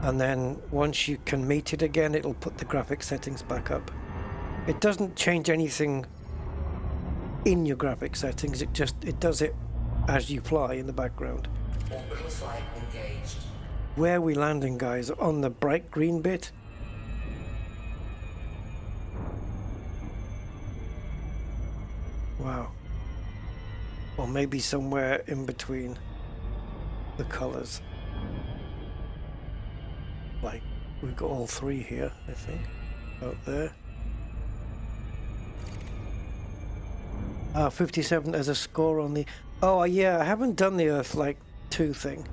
and then once you can meet it again, it'll put the graphic settings back up. It doesn't change anything in your graphic settings, it does it as you fly in the background. Orbital flight engaged. Where are we landing, guys? On the bright green bit? Wow. Or maybe somewhere in between the colors. Like, we've got all three here, I think. Out there. 57 as a score on the... Oh, yeah, I haven't done the Earth-like 2 thing.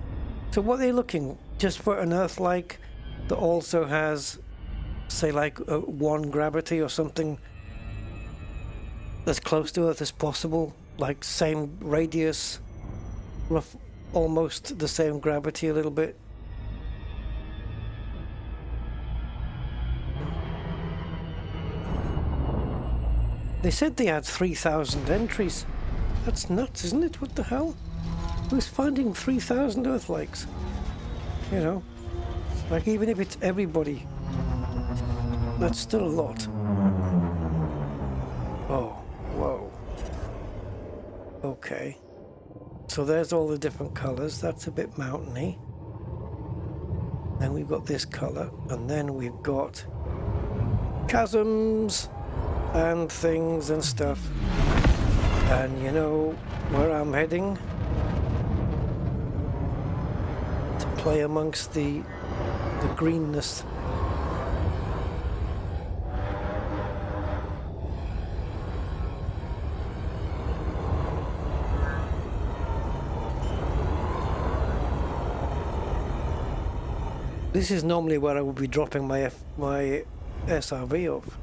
So what are they looking? Just for an Earth-like that also has, say, like 1 gravity or something as close to Earth as possible? Like same radius, rough, almost the same gravity a little bit. They said they had 3,000 entries. That's nuts, isn't it? What the hell? Who's finding 3,000 Earth-likes? You know, like even if it's everybody, that's still a lot. Oh, whoa. Okay. So there's all the different colors. That's a bit mountainy. Then we've got this color, and then we've got chasms and things and stuff. And you know where I'm heading? To play amongst the greenness. This is normally where I would be dropping my SRV off.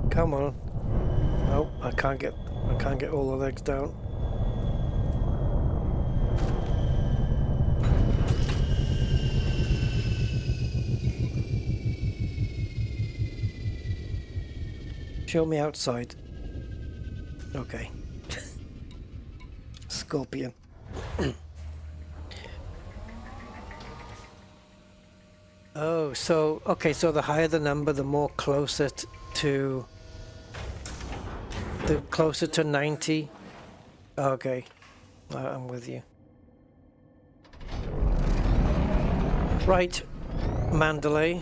Come on. No, I can't get all the legs down. Show me outside. Okay. Scorpion. Oh, so okay, so the higher the number, the more closer to the closer to 90. Okay. I'm with you. Right. Mandalay.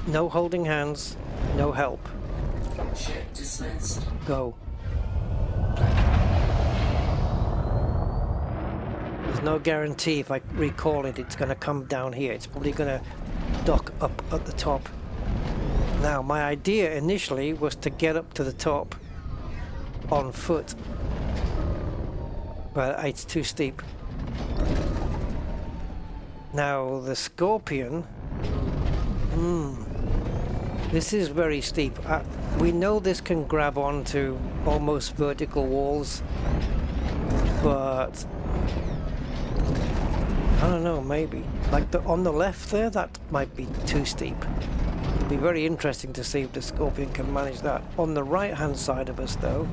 No holding hands, no help. Ship dismissed. Go. There's no guarantee if I recall it, it's going to come down here. It's probably going to dock up at the top. Now, my idea initially was to get up to the top on foot, but it's too steep. Now, the Scorpion, this is very steep. We know this can grab onto almost vertical walls, but I don't know, maybe. Like on the left there, that might be too steep. It'll be very interesting to see if the Scorpion can manage that. On the right-hand side of us, though,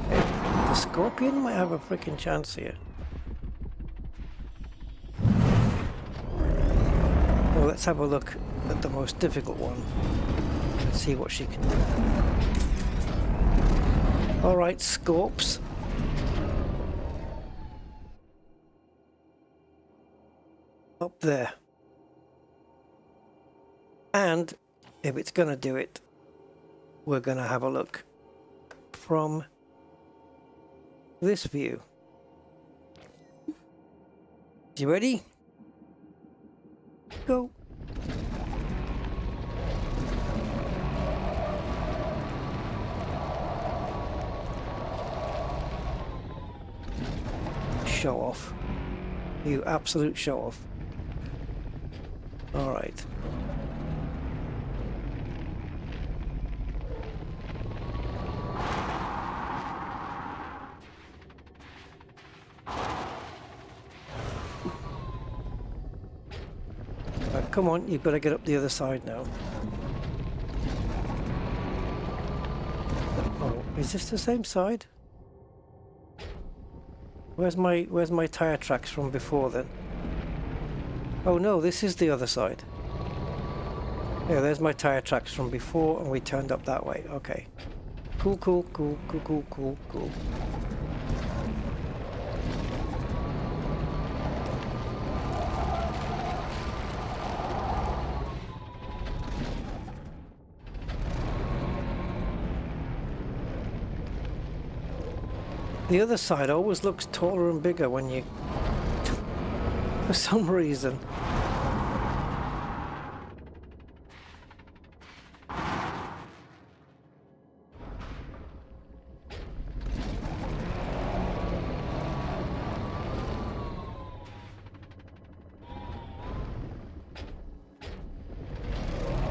the Scorpion might have a freaking chance here. Well, let's have a look at the most difficult one. Let's see what she can do. Alright, Scorps. Up there. And if it's gonna do it, we're gonna have a look from this view. You ready? Go. Show off. You absolute show off. All right. Right, come on, you've got to get up the other side now. Oh, is this the same side? Where's my tire tracks from before then? Oh no, this is the other side. Yeah, there's my tire tracks from before and we turned up that way. Okay. Cool, cool, cool, cool, cool, cool, cool. The other side always looks taller and bigger when you... for some reason.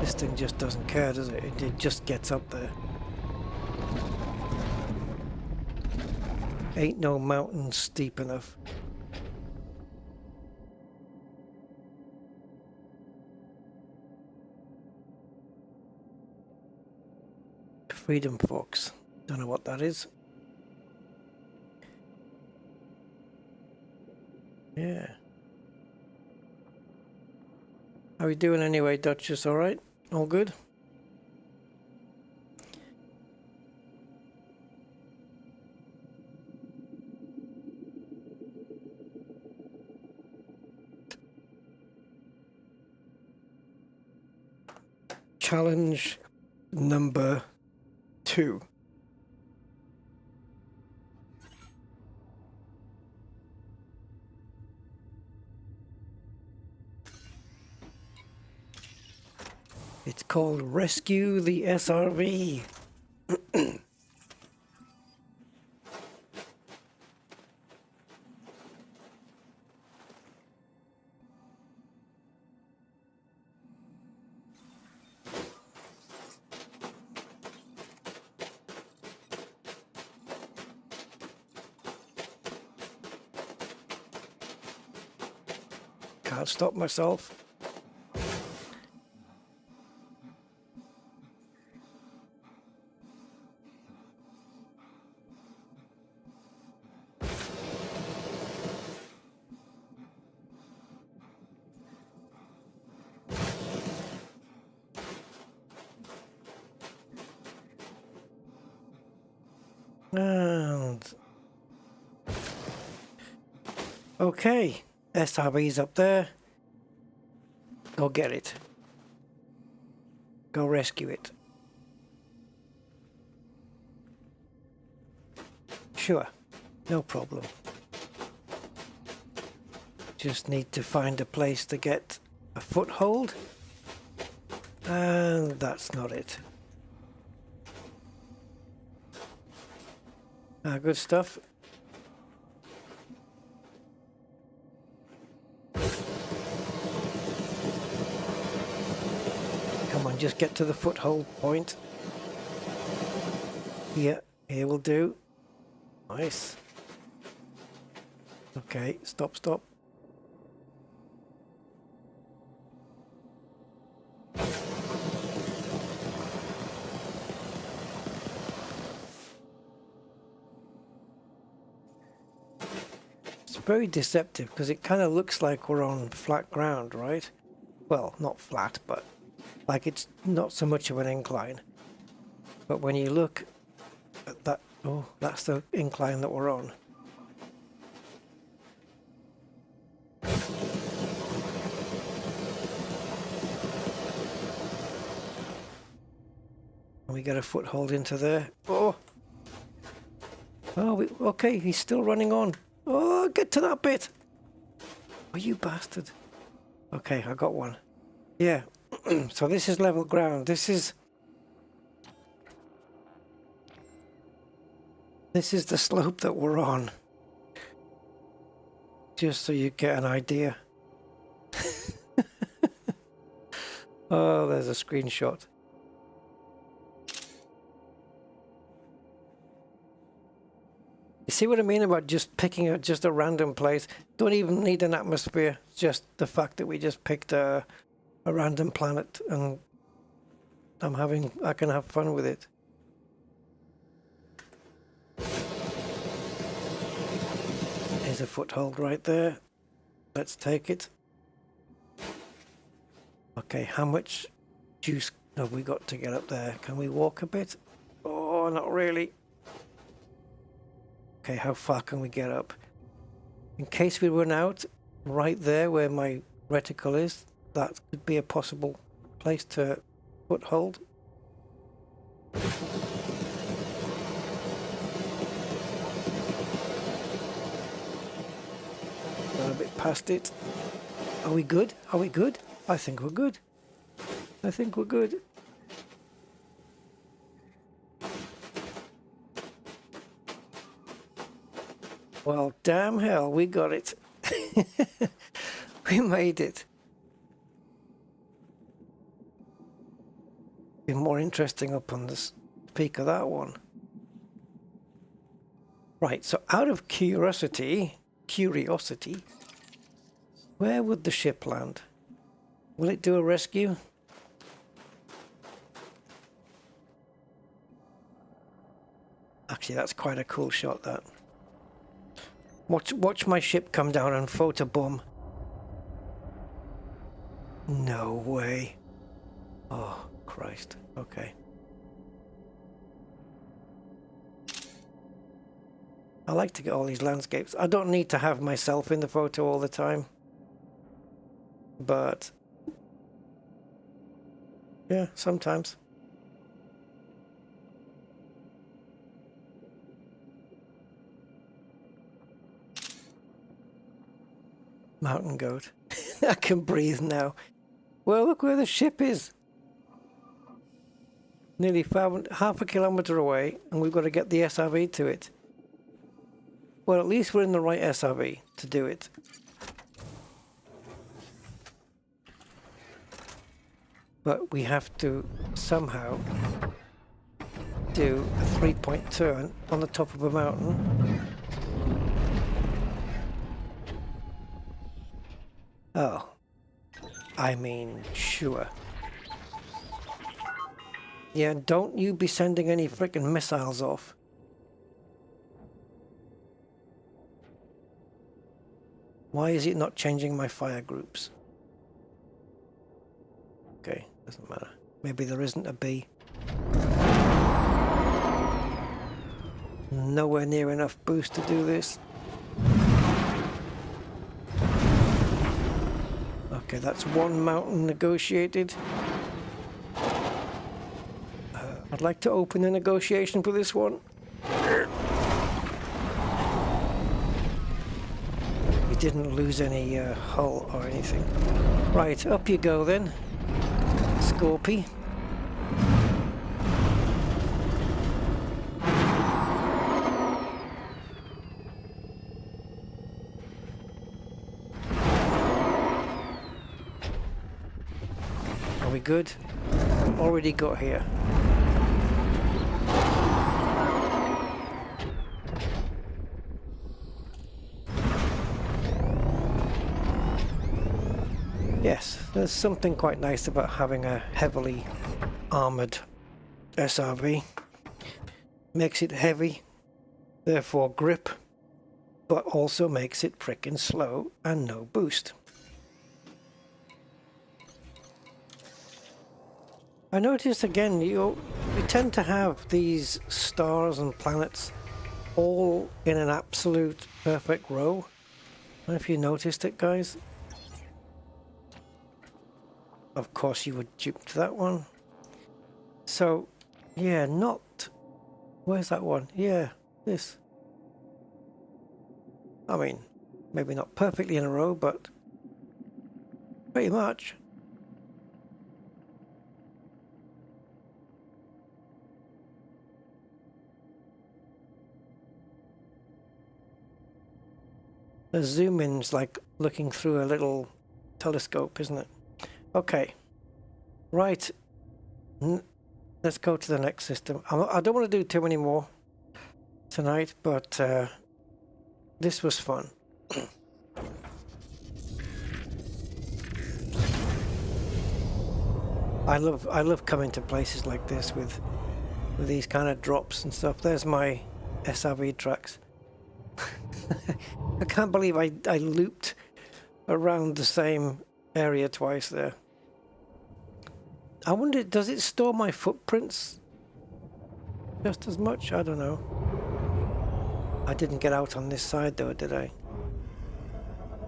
This thing just doesn't care, does it? It just gets up there. Ain't no mountain steep enough. Freedom Fox. Don't know what that is. Yeah. How are you doing anyway, Duchess? All right? All good? Challenge number 2. It's called Rescue the SRV. Can't stop myself. And okay, SRV's up there. Go get it. Go rescue it. Sure, no problem. Just need to find a place to get a foothold. And that's not it. Good stuff. Come on, just get to the foothold point. Yeah, here will do. Nice. Okay, stop, stop. Very deceptive because it kind of looks like we're on flat ground, right? Well, not flat, but like it's not so much of an incline. But when you look at that, Oh, that's the incline that we're on. We get a foothold into there. Oh! Oh, okay, he's still running on. Oh, get to that bit! Oh, you bastard. Okay, I got one. Yeah, so this is level ground. This is the slope that we're on. Just so you get an idea. Oh, there's a screenshot. You see what I mean about just picking just a random place? Don't even need an atmosphere. Just the fact that we just picked a random planet, and I can have fun with it. There's a foothold right there. Let's take it. Okay, how much juice have we got to get up there? Can we walk a bit? Oh, not really. Okay, how far can we get up? In case we run out, right there where my reticle is, that could be a possible place to foothold. Got a bit past it. Are we good? Are we good? I think we're good. I think we're good. Well, damn hell, we got it. We made it. Be more interesting up on the peak of that one. Right, so out of curiosity, where would the ship land? Will it do a rescue? Actually, that's quite a cool shot, that. Watch my ship come down and photobomb. No way. Oh, Christ. Okay. I like to get all these landscapes. I don't need to have myself in the photo all the time. But yeah, sometimes. Mountain goat. I can breathe now. Well, look where the ship is. Nearly half a kilometre away, and we've got to get the SRV to it. Well, at least we're in the right SRV to do it. But we have to somehow do a 3-point turn on the top of a mountain. Oh, I mean, sure. Yeah, don't you be sending any frickin' missiles off. Why is it not changing my fire groups? Okay, doesn't matter. Maybe there isn't a B. Nowhere near enough boost to do this. Okay, that's one mountain negotiated. I'd like to open a negotiation for this one. We didn't lose any hull or anything. Right, up you go then, Scorpy. Are we good? Already got here. Yes, there's something quite nice about having a heavily armoured SRV. Makes it heavy, therefore grip, but also makes it frickin' slow and no boost. I noticed again, we tend to have these stars and planets all in an absolute perfect row. I don't know if you noticed it, guys. Of course you would dupe to that one. So, yeah, not... Where's that one? Yeah, this. I mean, maybe not perfectly in a row, but pretty much. The zoom in's like looking through a little telescope, isn't it? Okay, right. Let's go to the next system. I don't want to do too many more tonight, but this was fun. I love coming to places like this with these kind of drops and stuff. There's my SRV tracks. I can't believe I looped around the same area twice there. I wonder, does it store my footprints just as much? I don't know. I didn't get out on this side though, did I?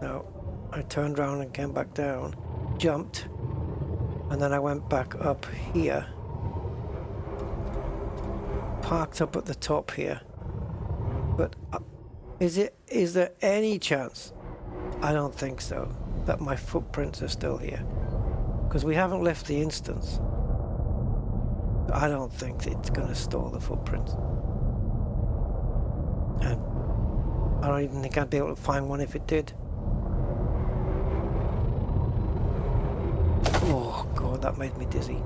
No. I turned around and came back down, jumped, and then I went back up here. Parked up at the top here. But is there any chance, I don't think so, that my footprints are still here? Because we haven't left the instance. I don't think it's going to store the footprints. And I don't even think I'd be able to find one if it did. Oh god, that made me dizzy.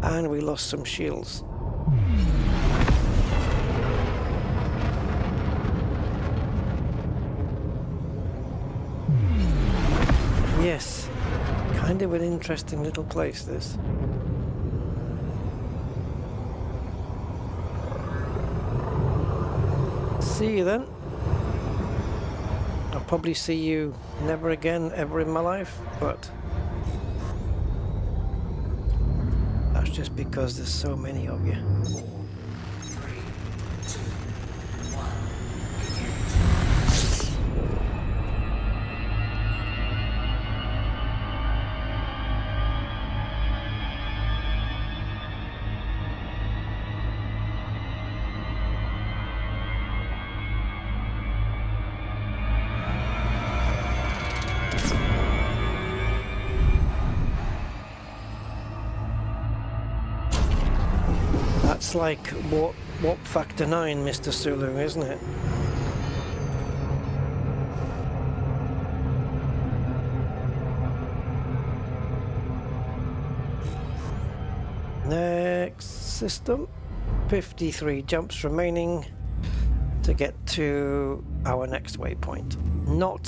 And we lost some shields. Yes. Kind of an interesting little place, this. See you then. I'll probably see you never again ever in my life, but that's just because there's so many of you. 4, 3, 2, 1, That's like what factor 9, Mr. Sulu, isn't it? Next system, 53 jumps remaining to get to our next waypoint. No,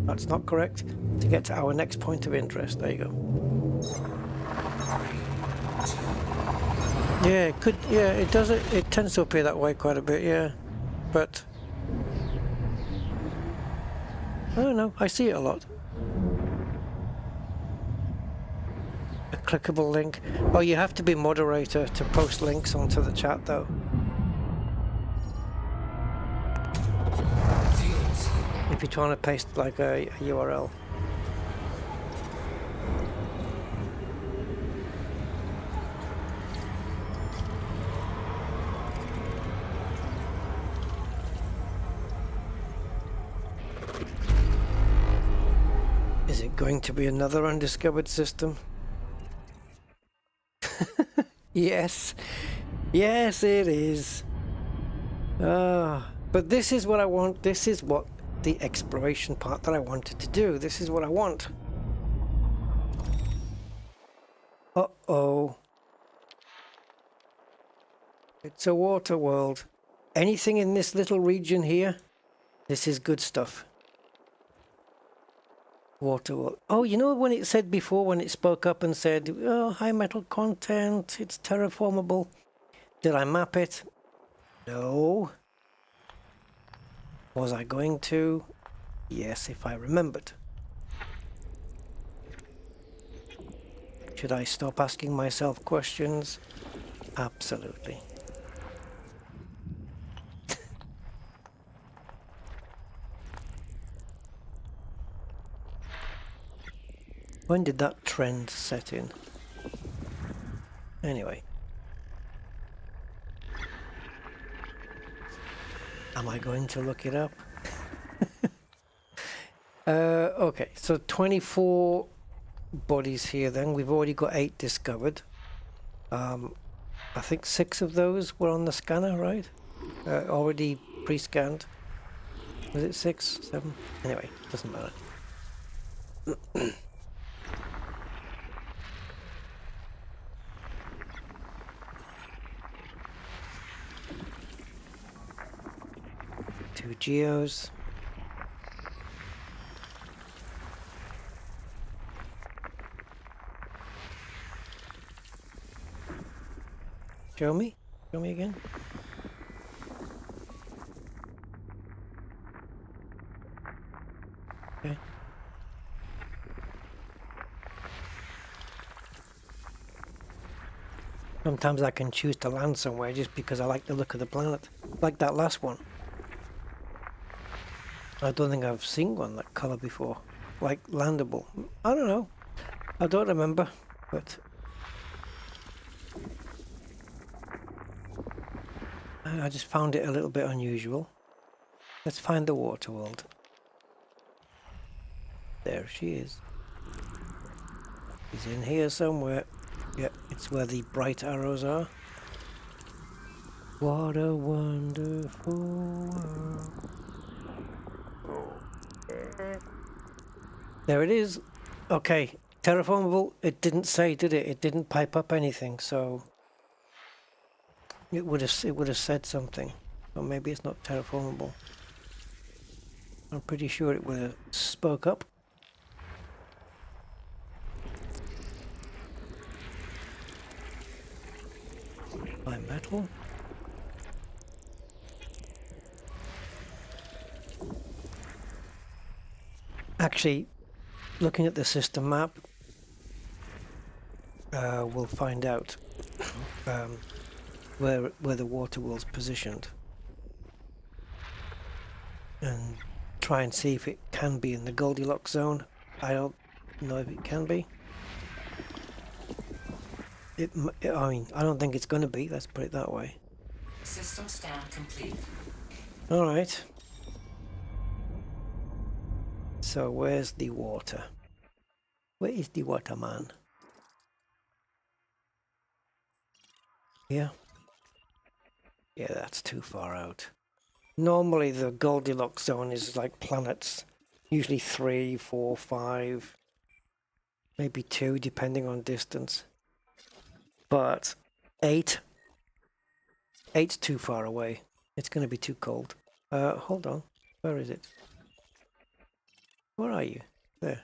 that's not correct. To get to our next point of interest. There you go. Yeah, it could. Yeah, it does. It tends to appear that way quite a bit. Yeah, but I don't know. I see it a lot. A clickable link. Oh, you have to be moderator to post links onto the chat, though. If you're trying to paste like a URL. Is it going to be another undiscovered system? Yes. Yes, it is. But this is what I want. This is what the exploration part that I wanted to do. This is what I want. Uh-oh. It's a water world. Anything in this little region here, this is good stuff. Water world. Oh, you know when it said before, when it spoke up and said, oh, high metal content, it's terraformable. Did I map it? No. Was I going to? Yes, if I remembered. Should I stop asking myself questions? Absolutely. When did that trend set in? Anyway. Am I going to look it up? Okay, so 24 bodies here then. We've already got 8 discovered. I think 6 of those were on the scanner, right? Already pre-scanned. Was it 6, 7? Anyway, doesn't matter. Two geos. Show me? Show me again? Okay. Sometimes I can choose to land somewhere just because I like the look of the planet. Like that last one. I don't think I've seen one that colour before. Like landable. I don't know. I don't remember, but I just found it a little bit unusual. Let's find the water world. There she is. She's in here somewhere. Yep, it's where the bright arrows are. What a wonderful world. There it is. Okay, terraformable. It didn't say, did it? It didn't pipe up anything, so it would have said something. Or maybe it's not terraformable. I'm pretty sure it would have spoke up. By metal. Actually, looking at the system map, we'll find out where the water world's positioned, and try and see if it can be in the Goldilocks zone. I don't know if it can be. I mean, I don't think it's going to be. Let's put it that way. System scan complete. All right. So where's the water? Where is the water, man? Yeah. Yeah, that's too far out. Normally the Goldilocks zone is like planets. Usually 3, 4, 5. Maybe 2, depending on distance. But 8. 8's too far away. It's going to be too cold. Hold on. Where is it? Where are you? There.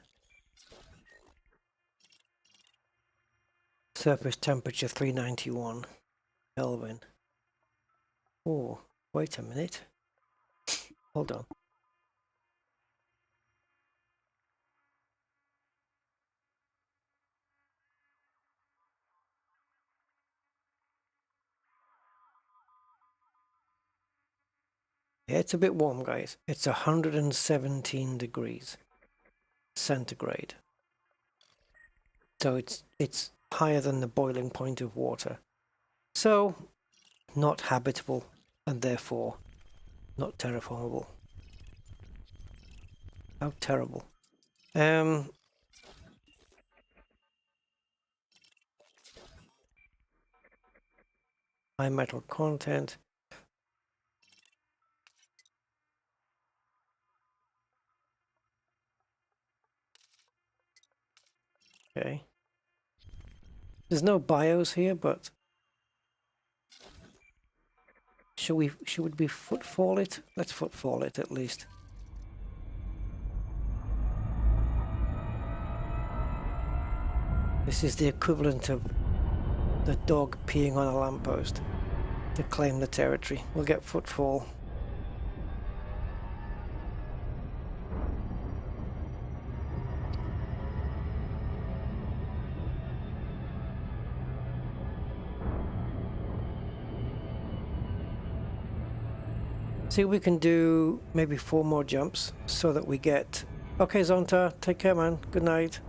Surface temperature 391 Kelvin. Oh, wait a minute. Hold on. Yeah, it's a bit warm, guys. It's 117 degrees centigrade. So it's higher than the boiling point of water. So not habitable and therefore not terraformable. How terrible. High metal content. Okay. There's no bios here, but should we footfall it? Let's footfall it at least. This is the equivalent of the dog peeing on a lamppost to claim the territory. We'll get footfall. See, we can do maybe 4 more jumps so that we get... Okay, Zonta, take care, man. Good night.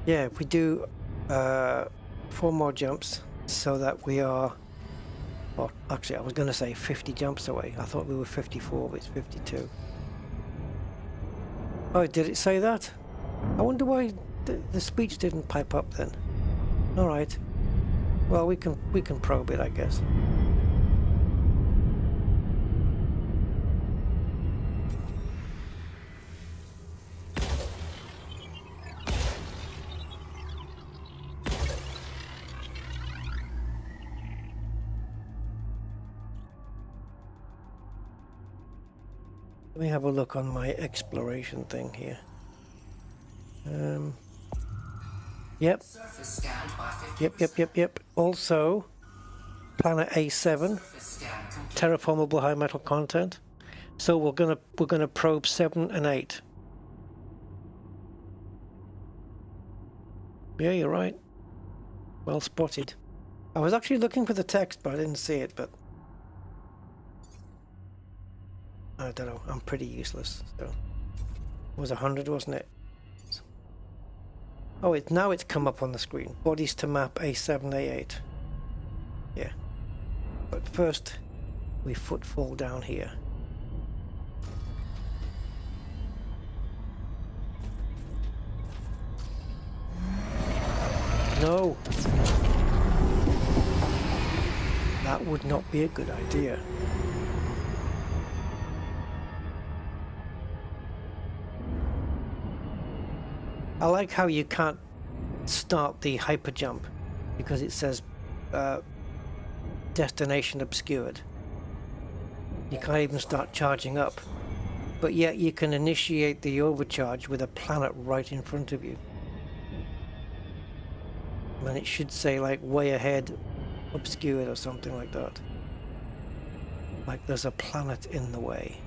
Yeah, if we do 4 more jumps so that we are... Well, actually, I was going to say 50 jumps away. I thought we were 54, but it's 52. Oh, did it say that? I wonder why the speech didn't pipe up then. All right. Well, we can probe it, I guess. Let me have a look on my exploration thing here. Yep. Surface scanned by 50%. Yep. Also, Planet A7, Surface scan complete. terraformable high metal content. So we're gonna probe 7 and 8. Yeah, you're right. Well spotted. I was actually looking for the text, but I didn't see it. But I don't know. I'm pretty useless. So it was 100, wasn't it? Oh, now it's come up on the screen. Bodies to map A7, A8. Yeah. But first, we footfall down here. No! That would not be a good idea. I like how you can't start the hyper jump because it says destination obscured. You can't even start charging up, but yet you can initiate the overcharge with a planet right in front of you. And it should say like way ahead obscured or something like that. Like there's a planet in the way.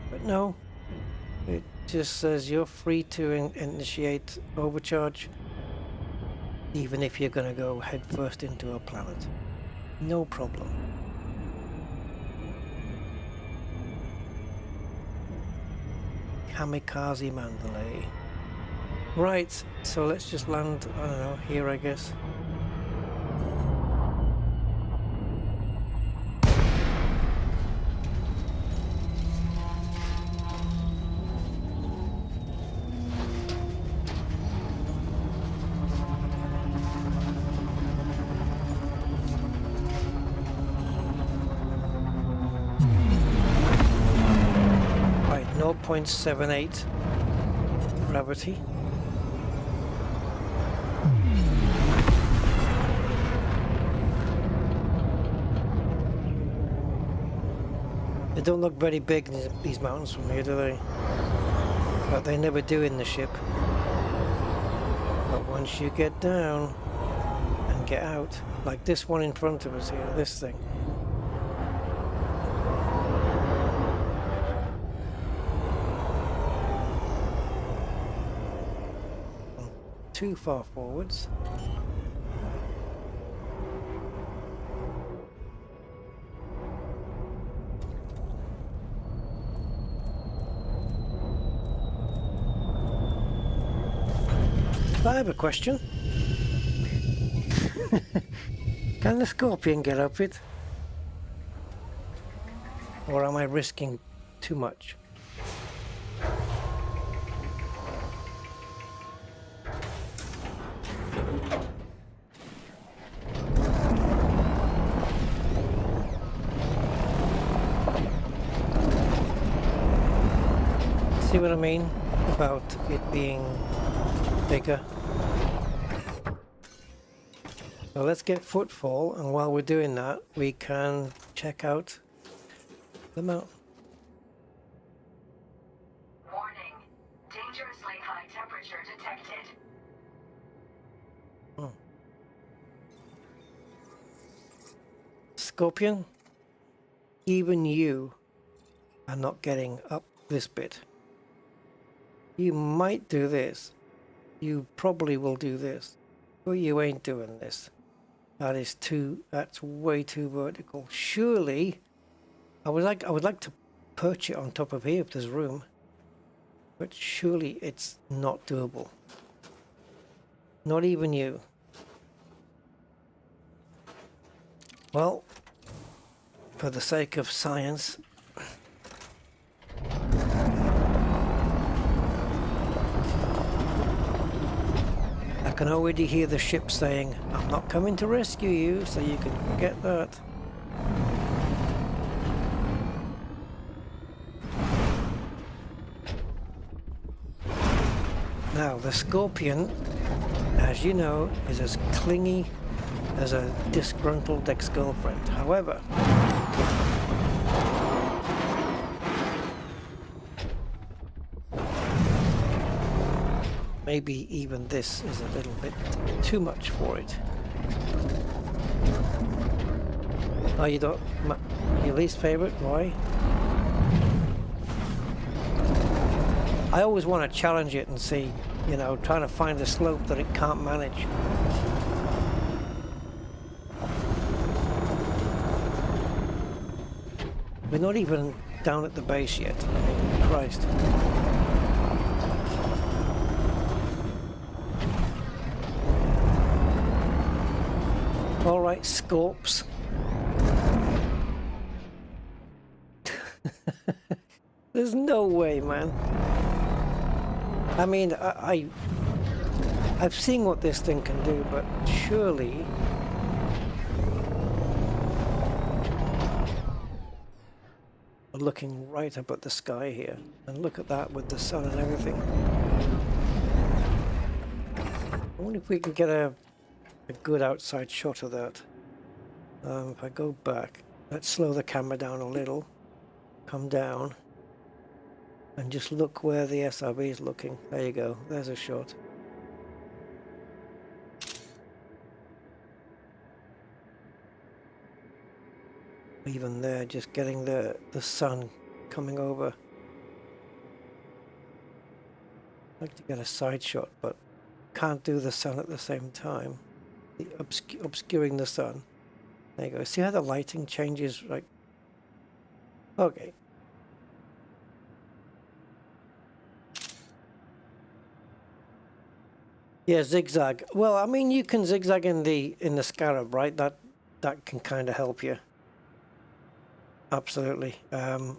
But no, it just says you're free to initiate overcharge even if you're going to go head first into a planet. No problem. Kamikaze Mandalay. Right, so let's just land, I don't know, here I guess. Right, 0.78 gravity. They don't look very big, these mountains from here, do they? But they never do in the ship. But once you get down and get out, like this one in front of us here, this thing. Too far forwards. I have a question. Can the Scorpion get up it? Or am I risking too much? See what I mean about it being bigger? So let's get footfall, and while we're doing that, we can check out the mountain. Warning. Dangerously high temperature detected. Oh. Scorpion, even you are not getting up this bit. You might do this. You probably will do this. Well, you ain't doing this. That's way too vertical. Surely, I would like to perch it on top of here if there's room. But surely it's not doable. Not even you. Well, for the sake of science, I can already hear the ship saying, "I'm not coming to rescue you, so you can forget that." Now, the Scorpion, as you know, is as clingy as a disgruntled ex-girlfriend. However, maybe even this is a little bit too much for it. Oh, you don't... Your least favorite? Why? I always want to challenge it and see, you know, trying to find a slope that it can't manage. We're not even down at the base yet. I mean, Christ. All right, Scorps. There's no way, man. I mean, I've seen what this thing can do, but surely... We're looking right up at the sky here, and look at that with the sun and everything. I wonder if we can get a good outside shot of that. If I go back, let's slow the camera down a little, come down, and just look where the SRB is looking. There you go, there's a shot. Even there, just getting the sun coming over. I'd like to get a side shot, but can't do the sun at the same time. The obscuring the sun. There you go. See how the lighting changes? Like, okay. Yeah, zigzag. Well, I mean, you can zigzag in the scarab, right? That can kind of help you. Absolutely. But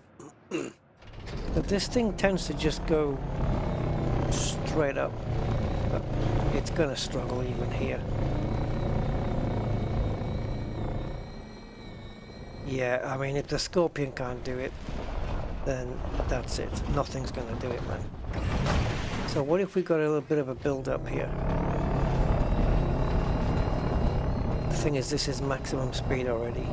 this thing tends to just go straight up. But it's gonna struggle even here. Yeah, I mean, if the Scorpion can't do it, then that's it. Nothing's gonna do it, man. So what if we got a little bit of a build up here? The thing is, this is maximum speed already.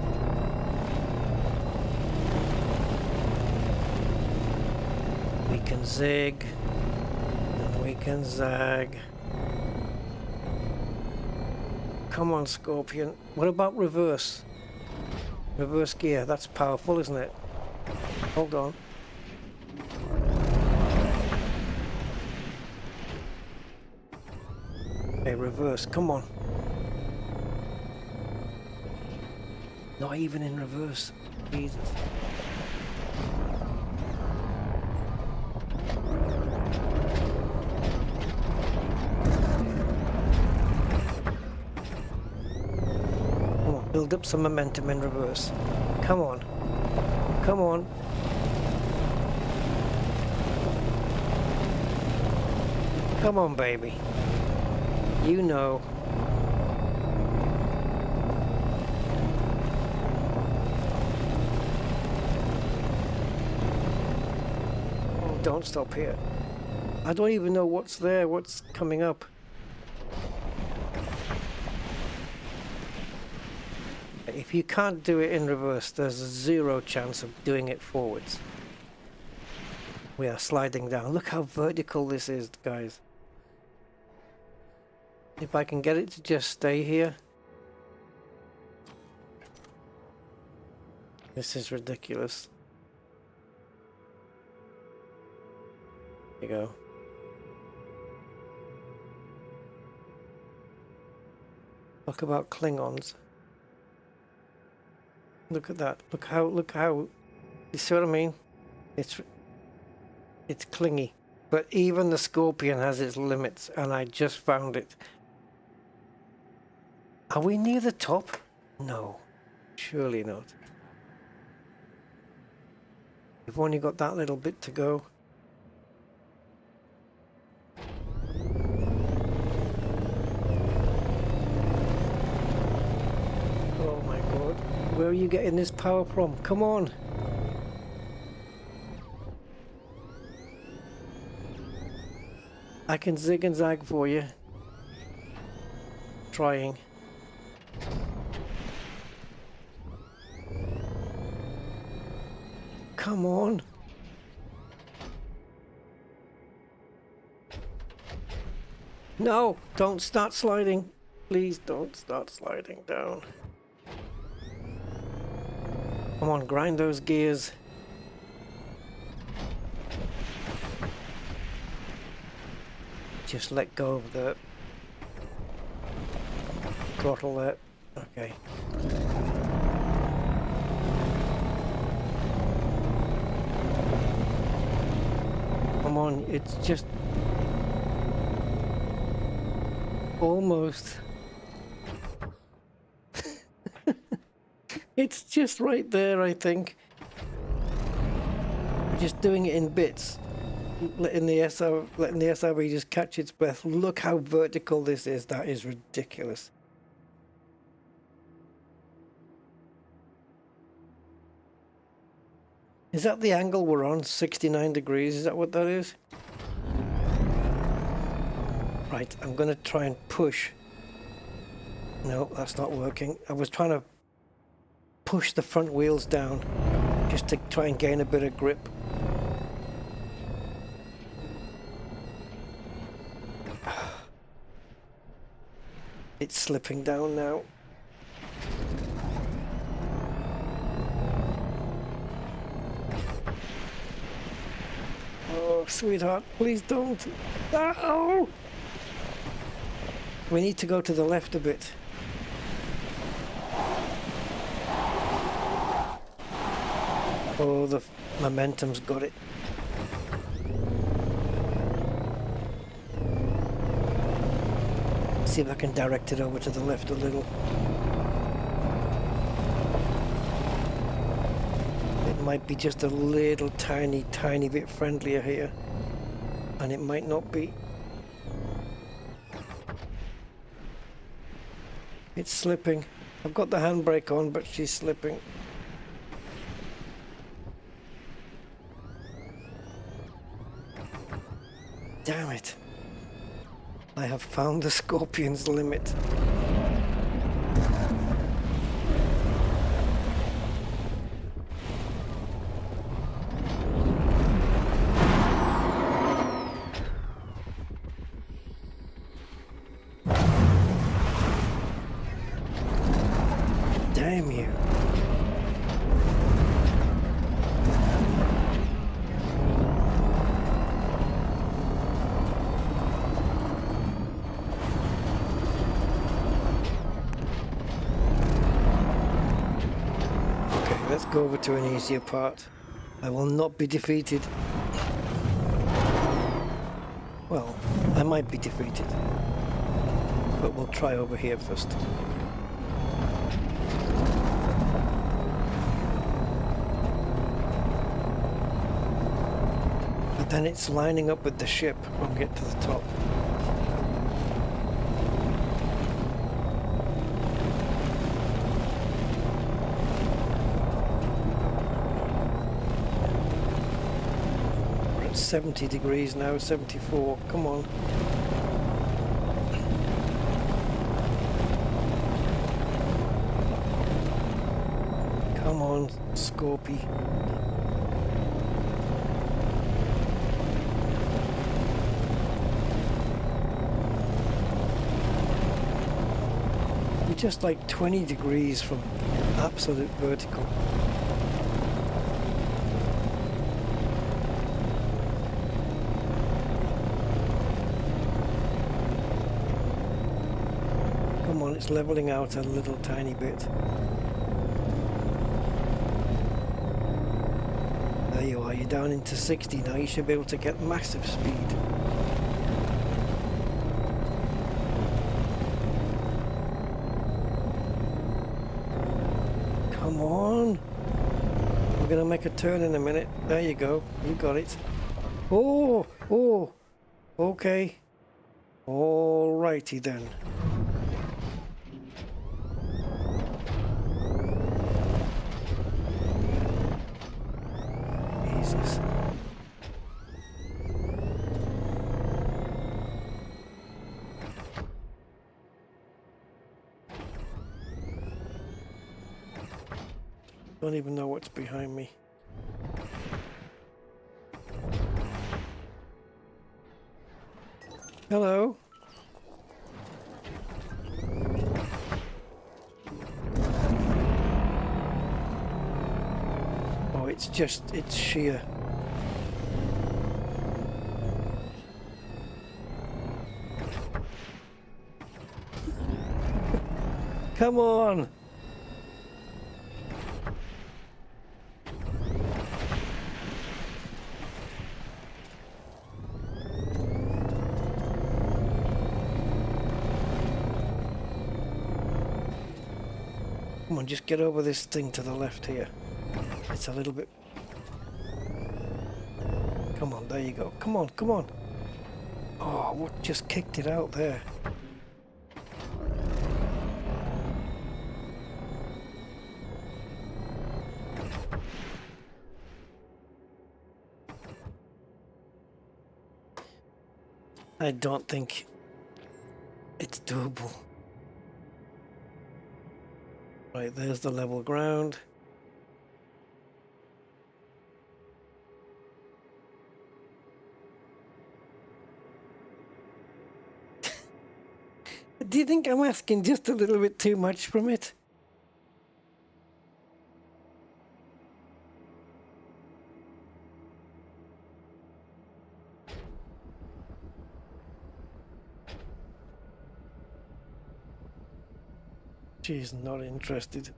We can zig, and we can zag. Come on, Scorpion. What about reverse? Reverse gear, that's powerful, isn't it? Hold on. Okay, reverse, come on. Not even in reverse. Jesus. Come on, build up some momentum in reverse. Come on. Come on. Come on, baby. You know. Oh, don't stop here. I don't even know what's there, what's coming up. If you can't do it in reverse, there's a 0 chance of doing it forwards. We are sliding down. Look how vertical this is, guys. If I can get it to just stay here. This is ridiculous. There you go. Talk about Klingons. Look at that. Look how, you see what I mean? It's clingy. But even the Scorpion has its limits, and I just found it. Are we near the top? No, surely not. We've only got that little bit to go. Oh my god. Where are you getting this power from? Come on. I can zig and zag for you. Trying. Come on. No, don't start sliding. Please don't start sliding down. Come on, grind those gears. Just let go of the throttle there. Okay. Come on, it's just almost. It's just right there, I think. Just doing it in bits. Letting the SRV just catch its breath. Look how vertical this is. That is ridiculous. Is that the angle we're on? 69 degrees? Is that what that is? Right, I'm going to try and push. No, that's not working. I was trying to push the front wheels down just to try and gain a bit of grip. It's slipping down now. Oh, sweetheart, please don't. Ow! We need to go to the left a bit. Oh, the momentum's got it. See if I can direct it over to the left a little. It might be just a little tiny bit friendlier here, and it might not be. It's slipping. I've got the handbrake on, but she's slipping. Damn it. I have found the Scorpion's limit. Damn you. Let's go over to an easier part. I will not be defeated. Well, I might be defeated. But we'll try over here first. But then it's lining up with the ship when we get to the top. We're at 70 degrees now, 74. Come on. Come on, Scorpy. We're just like 20 degrees from absolute vertical. Come on, it's leveling out a little tiny bit. There you are, you're down into 60 now. You should be able to get massive speed. Come on. We're going to make a turn in a minute. There you go. You got it. Oh, oh, okay. Alrighty then. Jesus. Don't even know what's behind me. Hello. Oh, it's sheer. Come on. Come on, just get over this thing to the left here. It's a little bit... Come on, there you go. Come on, come on. Oh, what just kicked it out there? I don't think it's doable. Right, there's the level ground. Do you think I'm asking just a little bit too much from it? She's not interested.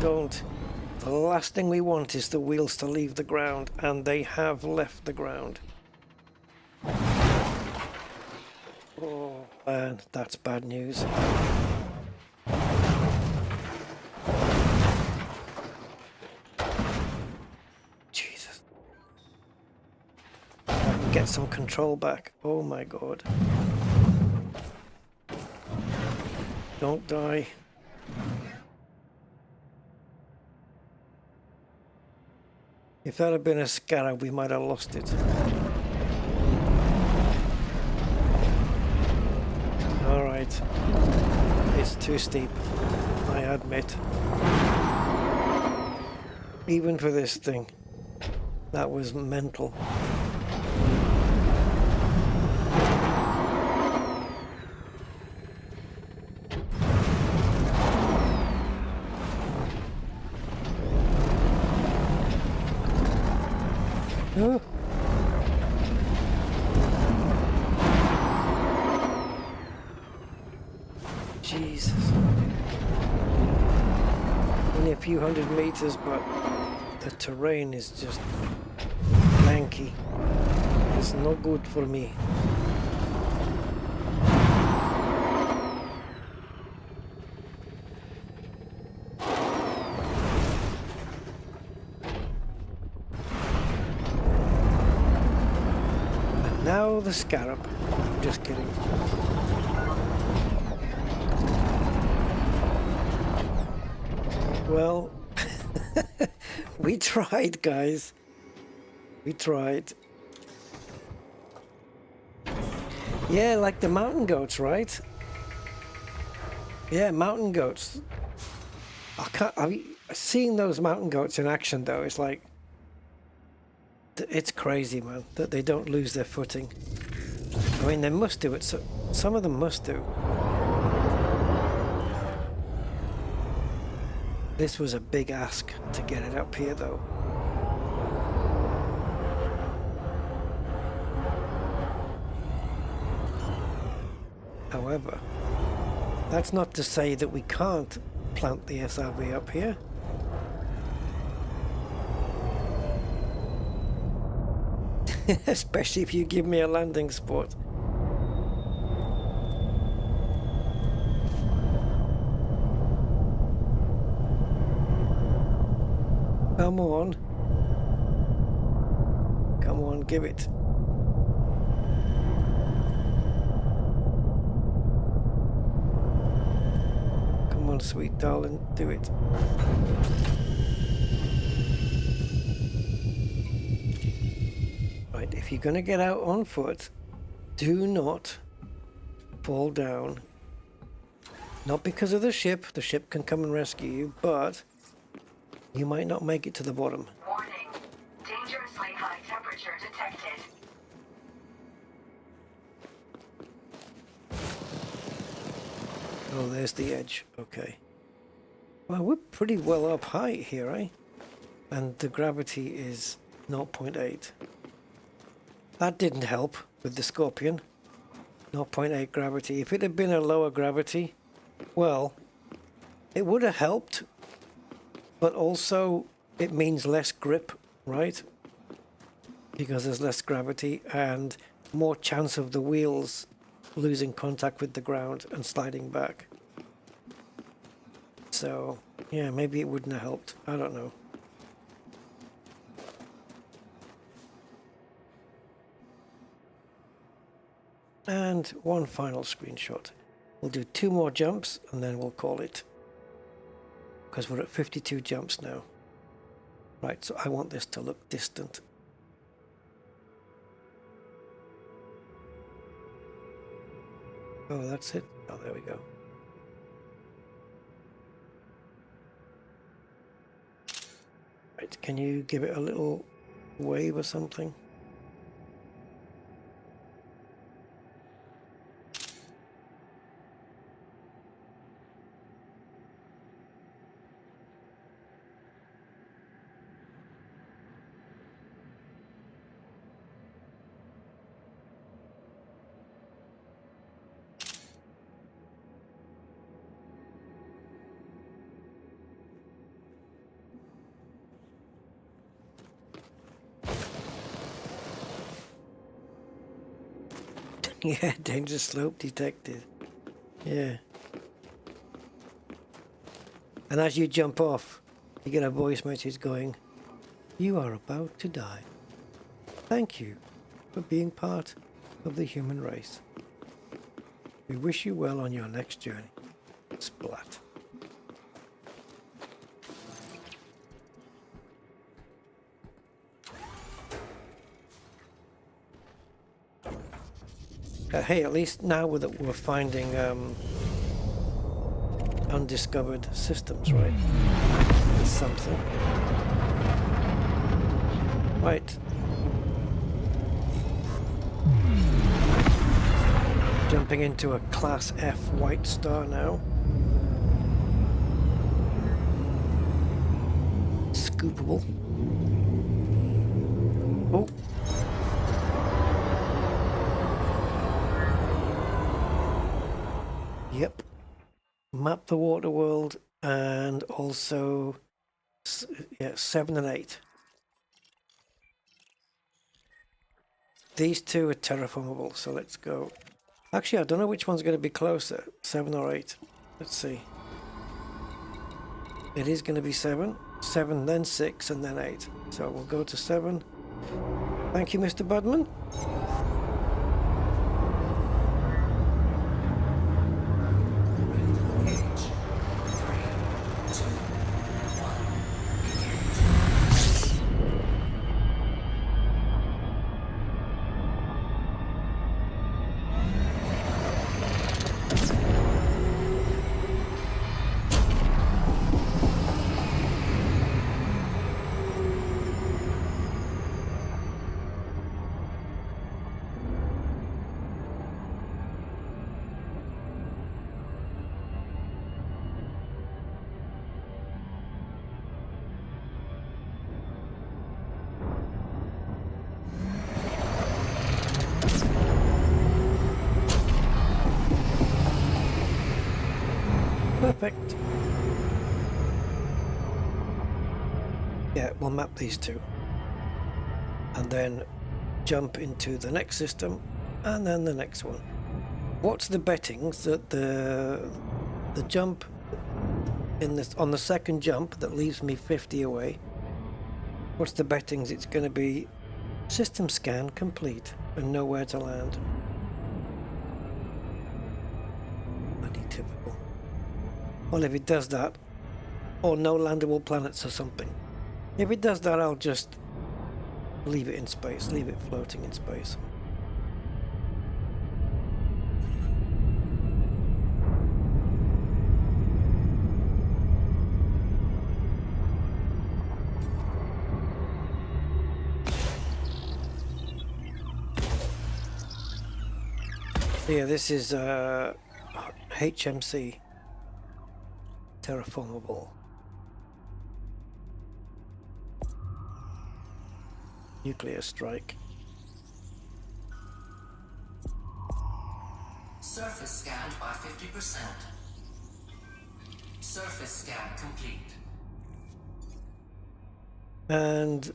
Don't. The last thing we want is the wheels to leave the ground, and they have left the ground. Oh man, that's bad news. Jesus. I can get some control back. Oh my god. Don't die. If that had been a scarab, we might have lost it. Alright. It's too steep, I admit. Even for this thing. That was mental. Oh. Jesus. Only a few hundred meters, but the terrain is just lanky. It's no good for me. Now the scarab. Just kidding. Well, we tried, guys. We tried. Yeah, like the mountain goats, right? Yeah, mountain goats. I mean, seeing those mountain goats in action, though, it's like... It's crazy, man, that they don't lose their footing. I mean, they must do it. So some of them must do. This was a big ask to get it up here though. However, that's not to say that we can't plant the SRV up here. Especially if you give me a landing spot. Come on. Come on, give it. Come on, sweet darling, do it. Right, if you're going to get out on foot, do not fall down. Not because of the ship can come and rescue you, but you might not make it to the bottom. Warning. Dangerously high temperature detected. Oh, there's the edge. Okay. Well, we're pretty well up high here, eh? And the gravity is 0.8. That didn't help with the Scorpion. 0.8 gravity. If it had been a lower gravity, well, it would have helped. But also, it means less grip, right? Because there's less gravity and more chance of the wheels losing contact with the ground and sliding back. So, yeah, maybe it wouldn't have helped. I don't know. And one final screenshot. We'll do 2 more jumps and then we'll call it. Because we're at 52 jumps now. Right, so I want this to look distant. Oh, that's it. Oh, there we go. Right, can you give it a little wave or something? Yeah, danger slope detected. Yeah. And as you jump off, you get a voice message going, "You are about to die. Thank you for being part of the human race. We wish you well on your next journey." Splat. Hey, at least now we're finding undiscovered systems, right? It's something. Right. Jumping into a Class F White Star now. Scoopable. Oh. Yep. Map the water world and also, yeah, 7 and 8. These two are terraformable, so let's go. Actually, I don't know which one's going to be closer, 7 or 8. Let's see. It is going to be 7, 7, then 6, and then 8. So we'll go to 7. Thank you, Mr. Budman. Perfect. Yeah, we'll map these two. And then jump into the next system, and then the next one. What's the bettings that the jump in this on the second jump that leaves me 50 away? What's the bettings? It's going to be system scan complete and nowhere to land. Bloody typical. Well, if it does that, or no landable planets or something. If it does that, I'll just leave it in space, leave it floating in space. Yeah, this is HMC terraformable. Nuclear strike. Surface scanned by 50%. Surface scan complete. And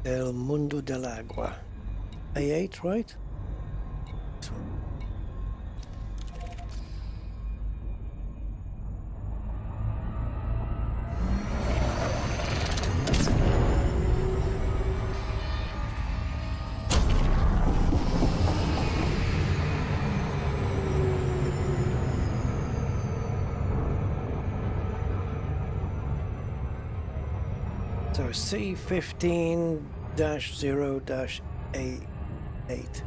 El Mundo del Agua. A8, right? So C15-0-A8.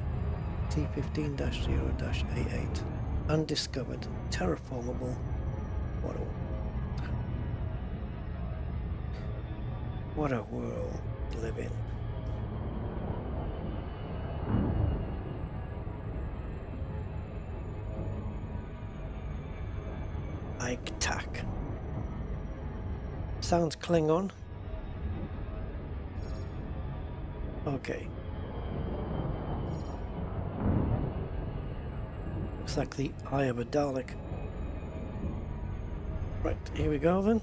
C15-0-A8. Undiscovered. Terraformable. What a world to live in. Ike-tac. Sounds Klingon. Okay. Looks like the eye of a Dalek. Right, here we go then.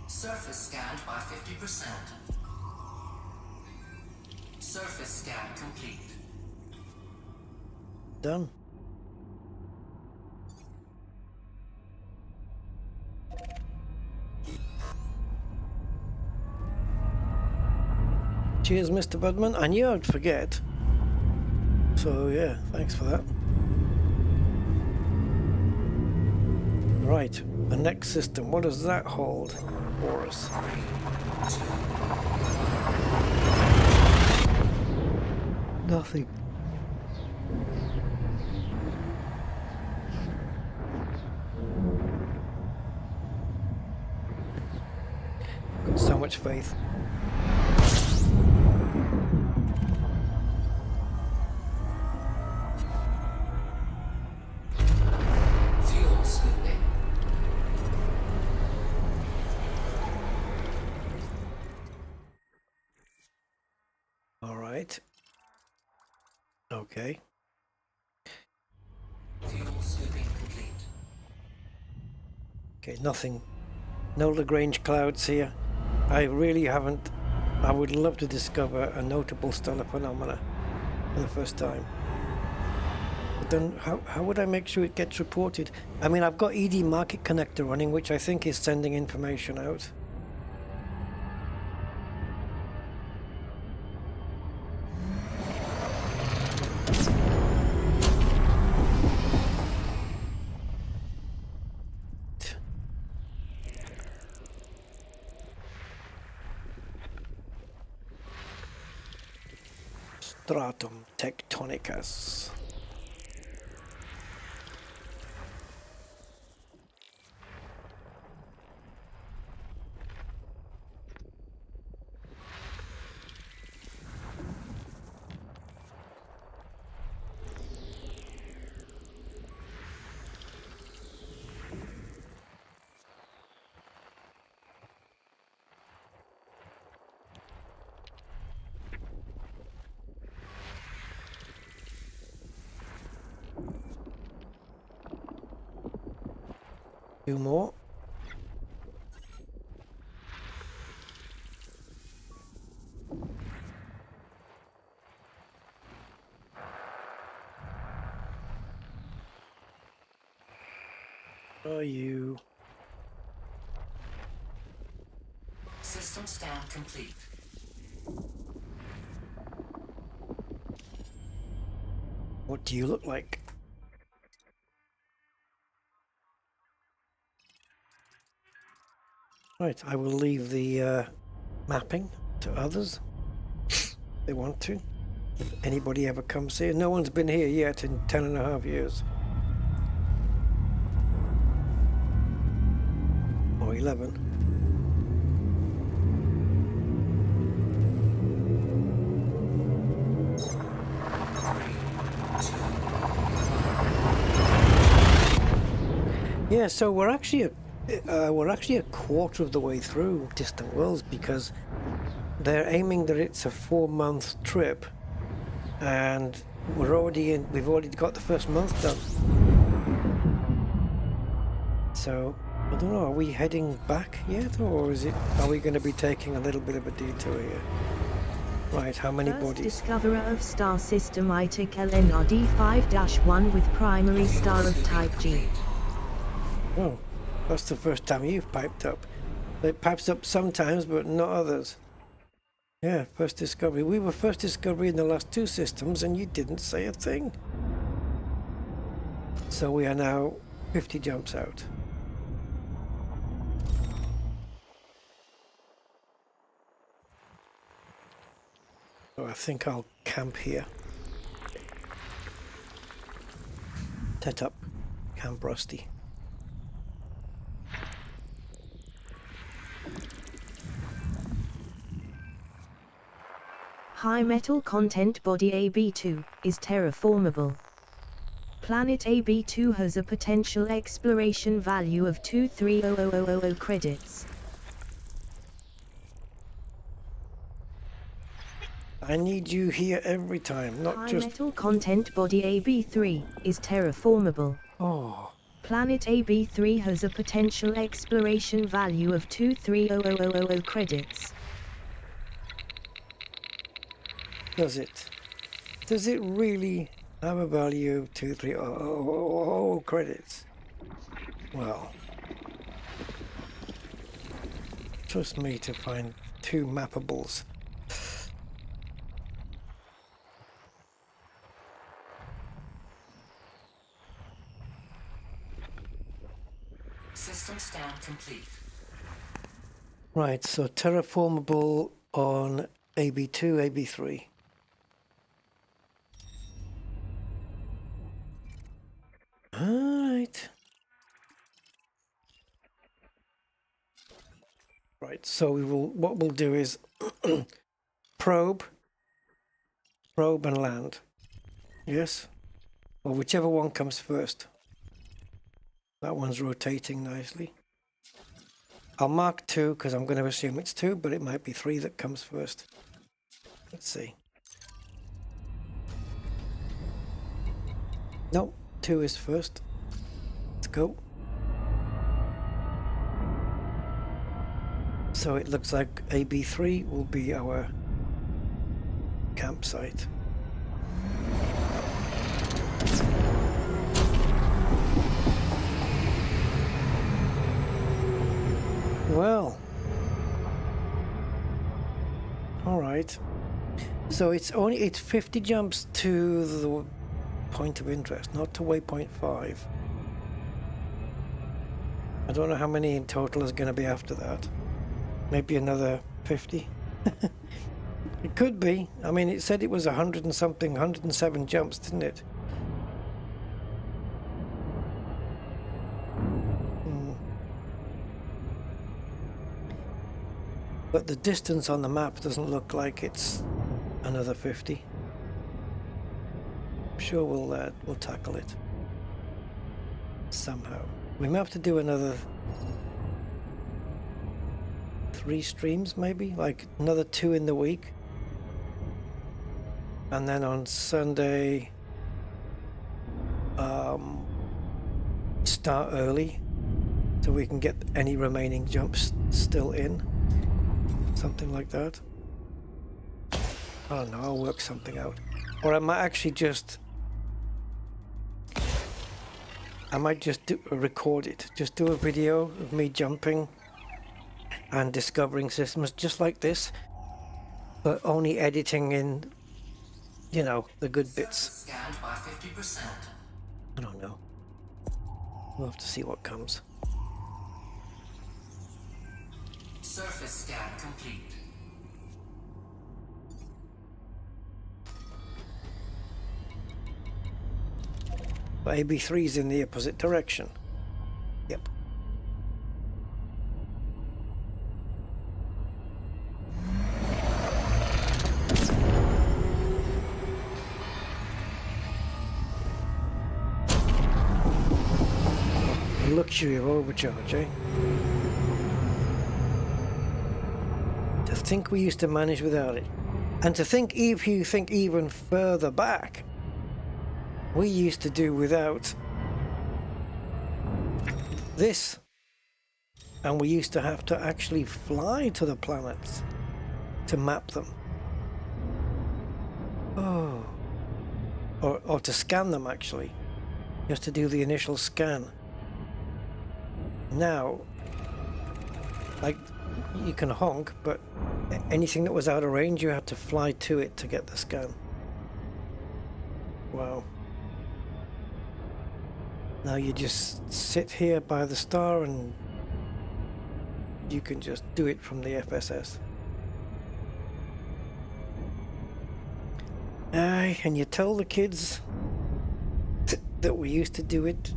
Surface scanned by 50%. Surface scan complete. Done. Cheers, Mr. Budman. I knew I'd forget. So yeah, thanks for that. Right, the next system. What does that hold for us? Nothing. Got so much faith. Fuel scooping. All right. Okay. Fuel scooping complete. Okay, nothing. No Lagrange clouds here. I really haven't. I would love to discover a notable stellar phenomena for the first time. But then how would I make sure it gets reported? I mean, I've got ED Market Connector running, which I think is sending information out. Stratum tectonicus. 2 more. Are you? System scan complete. What do you look like? Right, I will leave the mapping to others. They want to. If anybody ever comes here. No one's been here yet in 10.5 years. Or 11. Yeah, so we're actually a quarter of the way through Distant Worlds, because they're aiming that it's a 4-month trip, and we've already got the first month done. So I don't know, are we heading back yet, or are we going to be taking a little bit of a detour here? Right, how many First bodies? discoverer of star system ITIC LNRD 5-1 with primary star of type G. Oh, that's the first time you've piped up. It pipes up sometimes, but not others. Yeah, first discovery. We were first discovery in the last 2 systems, and you didn't say a thing. So we are now 50 jumps out. So I think I'll camp here. Set up Camp Rusty. High metal content body AB2 is terraformable. Planet AB2 has a potential exploration value of 230000 credits. I need you here every time, not High just... metal content body AB3 is terraformable. Oh, Planet AB3 has a potential exploration value of 230000 credits. does it? Does it really have a value of 2300 credits? Well, trust me to find 2 mappables. System scan complete. Right, so terraformable on AB2, AB3. Alright. Right, so what we'll do is probe and land. Yes? Or whichever one comes first. That one's rotating nicely. I'll mark 2 because I'm going to assume it's 2, but it might be 3 that comes first. Let's see. Nope, 2 is first. Let's go. So it looks like AB3 will be our campsite. Well, all right. So it's 50 jumps to the point of interest, not to waypoint 5. I don't know how many in total is going to be after that. Maybe another 50. It could be. I mean, it said it was 100 and something, 107 jumps, didn't it? But the distance on the map doesn't look like it's another 50. I'm sure we'll tackle it somehow. We may have to do another 3 streams, maybe, like another 2 in the week, and then on Sunday start early so we can get any remaining jumps still in. Something like that. I don't know, I'll work something out. Or I might actually just... record it. Just do a video of me jumping and discovering systems just like this, but only editing in, you know, the good bits. Scanned by 50%. I don't know. We'll have to see what comes. Surface scan complete. But AB3's in the opposite direction. Yep. The luxury of overcharge, eh? To think we used to manage without it. And to think, if you think even further back, we used to do without this, and we used to have to actually fly to the planets to map them. Oh, or to scan them actually, just to do the initial scan. Now, like, you can honk, but anything that was out of range, you had to fly to it to get the scan. Wow. Now you just sit here by the star and you can just do it from the FSS. Aye, and you tell the kids that we used to do it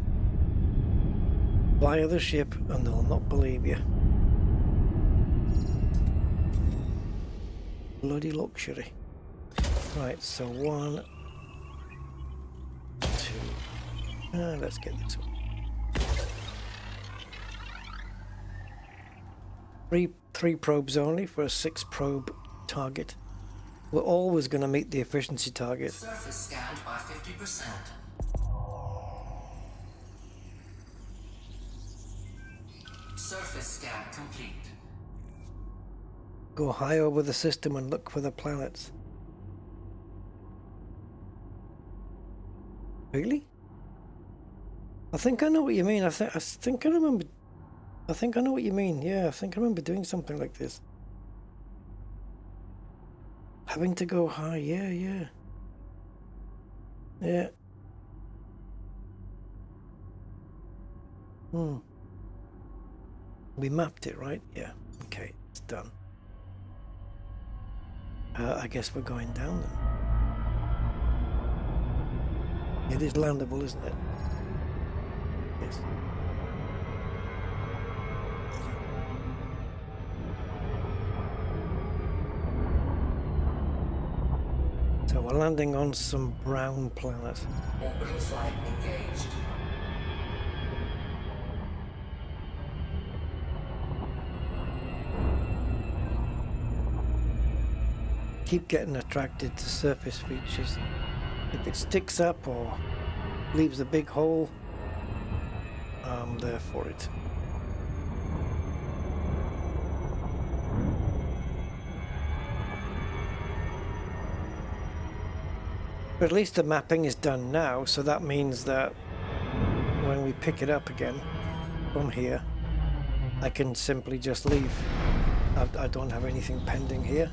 via the ship and they'll not believe you. Bloody luxury. Right, so 1, 2, let's get this one. 3 probes only for a 6 probe target. We're always going to meet the efficiency target. Surface scanned by 50%. Surface scan complete. Go high over the system and look for the planets. Really? I think I know what you mean. I think I remember. I think I know what you mean. Yeah, I think I remember doing something like this. Having to go high. Yeah. We mapped it, right? Yeah. Okay, it's done. I guess we're going down then. It is landable, isn't it? Yes. So we're landing on some brown planet. Orbital flight engaged. Keep getting attracted to surface features. If it sticks up or leaves a big hole, I'm there for it. But at least the mapping is done now, so that means that when we pick it up again from here, I can simply just leave. I don't have anything pending here.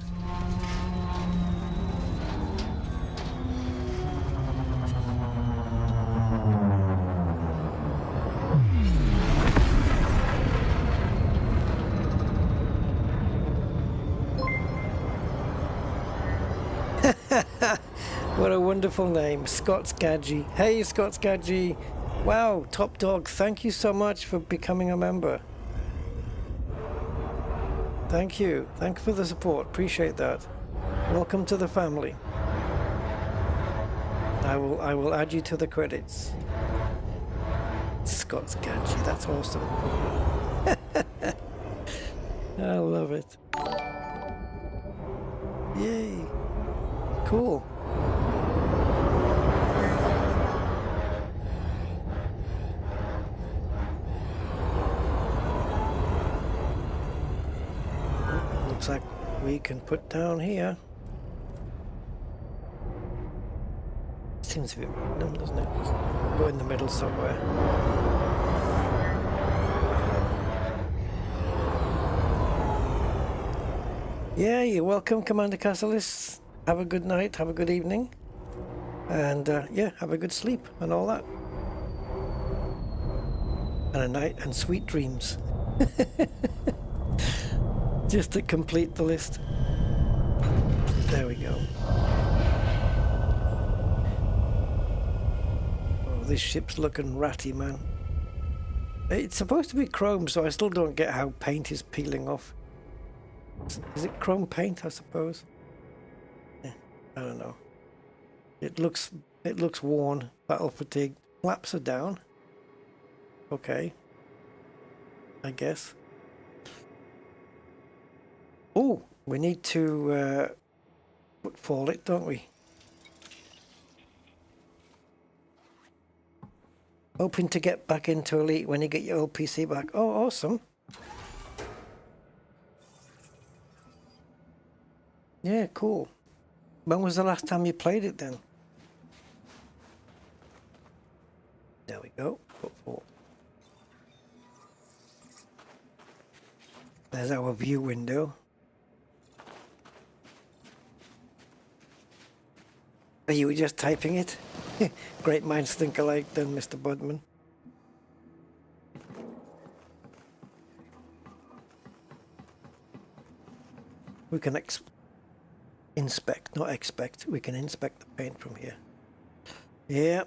What a wonderful name, Scott Skaggy. Hey, Scott Skaggy. Wow, top dog, thank you so much for becoming a member. Thank you. Thanks for the support. Appreciate that. Welcome to the family. I will add you to the credits. Scott Skaggy, that's awesome. I love it. Yay. Cool. looks like we can put down here. Seems to be random, doesn't it? Go in the middle somewhere. Yeah, you're welcome, Commander Cassilis. Have a good night, have a good evening. And yeah, have a good sleep and all that. And a night and sweet dreams. Just to complete the list. There we go. Oh, this ship's looking ratty, man. It's supposed to be chrome, so I still don't get how paint is peeling off. Is it chrome paint, I suppose? Yeah, I don't know. It looks worn, battle fatigued. Flaps are down. Okay. I guess. Oh, we need to footfall it, don't we? Hoping to get back into Elite when you get your old PC back. Oh, awesome. Yeah, cool. When was the last time you played it then? There we go. Footfall. There's our view window. Are you just typing it? Great minds think alike then, Mr. Budman. We can inspect, not expect. We can inspect the paint from here. Yeah,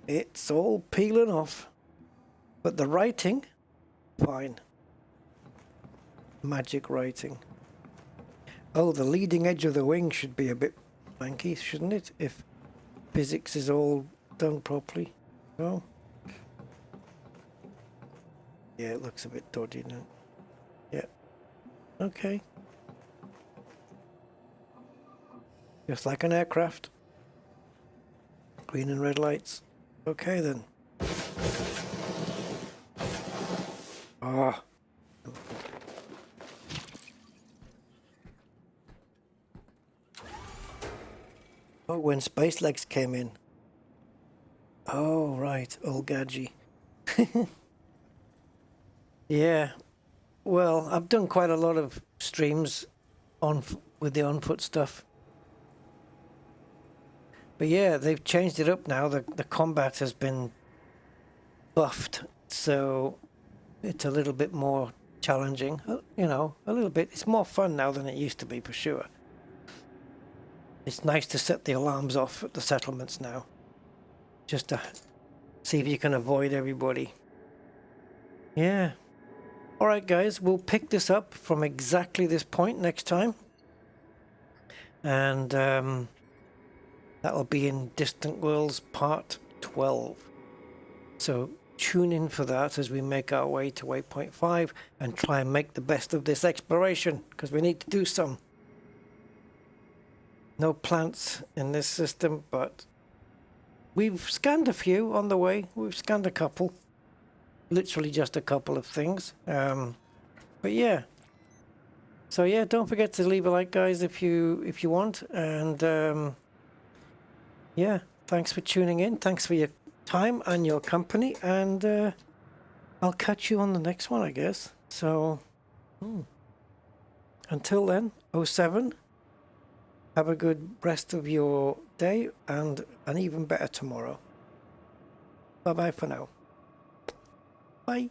it's all peeling off. But the writing, fine. Magic writing. Oh, the leading edge of the wing should be a bit funky, shouldn't it? If physics is all done properly. No? Yeah, it looks a bit dodgy now. Yeah. Okay. Just like an aircraft. Green and red lights. Okay then. Ah. Oh, when Space Legs came in. Oh, right. Old Gadgy. Yeah. Well, I've done quite a lot of streams with the on-foot stuff. But yeah, they've changed it up now. The combat has been buffed, so it's a little bit more challenging. You know, a little bit. It's more fun now than it used to be, for sure. It's nice to set the alarms off at the settlements now. Just to see if you can avoid everybody. Yeah. Alright guys, we'll pick this up from exactly this point next time. And that'll be in Distant Worlds Part 12. So tune in for that as we make our way to Waypoint 5 and try and make the best of this exploration, because we need to do some. No plants in this system, but we've scanned a few on the way. We've scanned a couple. Literally just a couple of things. But yeah. So yeah, don't forget to leave a like, guys, if you want. And yeah, thanks for tuning in. Thanks for your time and your company. And I'll catch you on the next one, I guess. So until then, 07. Have a good rest of your day and an even better tomorrow. Bye-bye for now. Bye.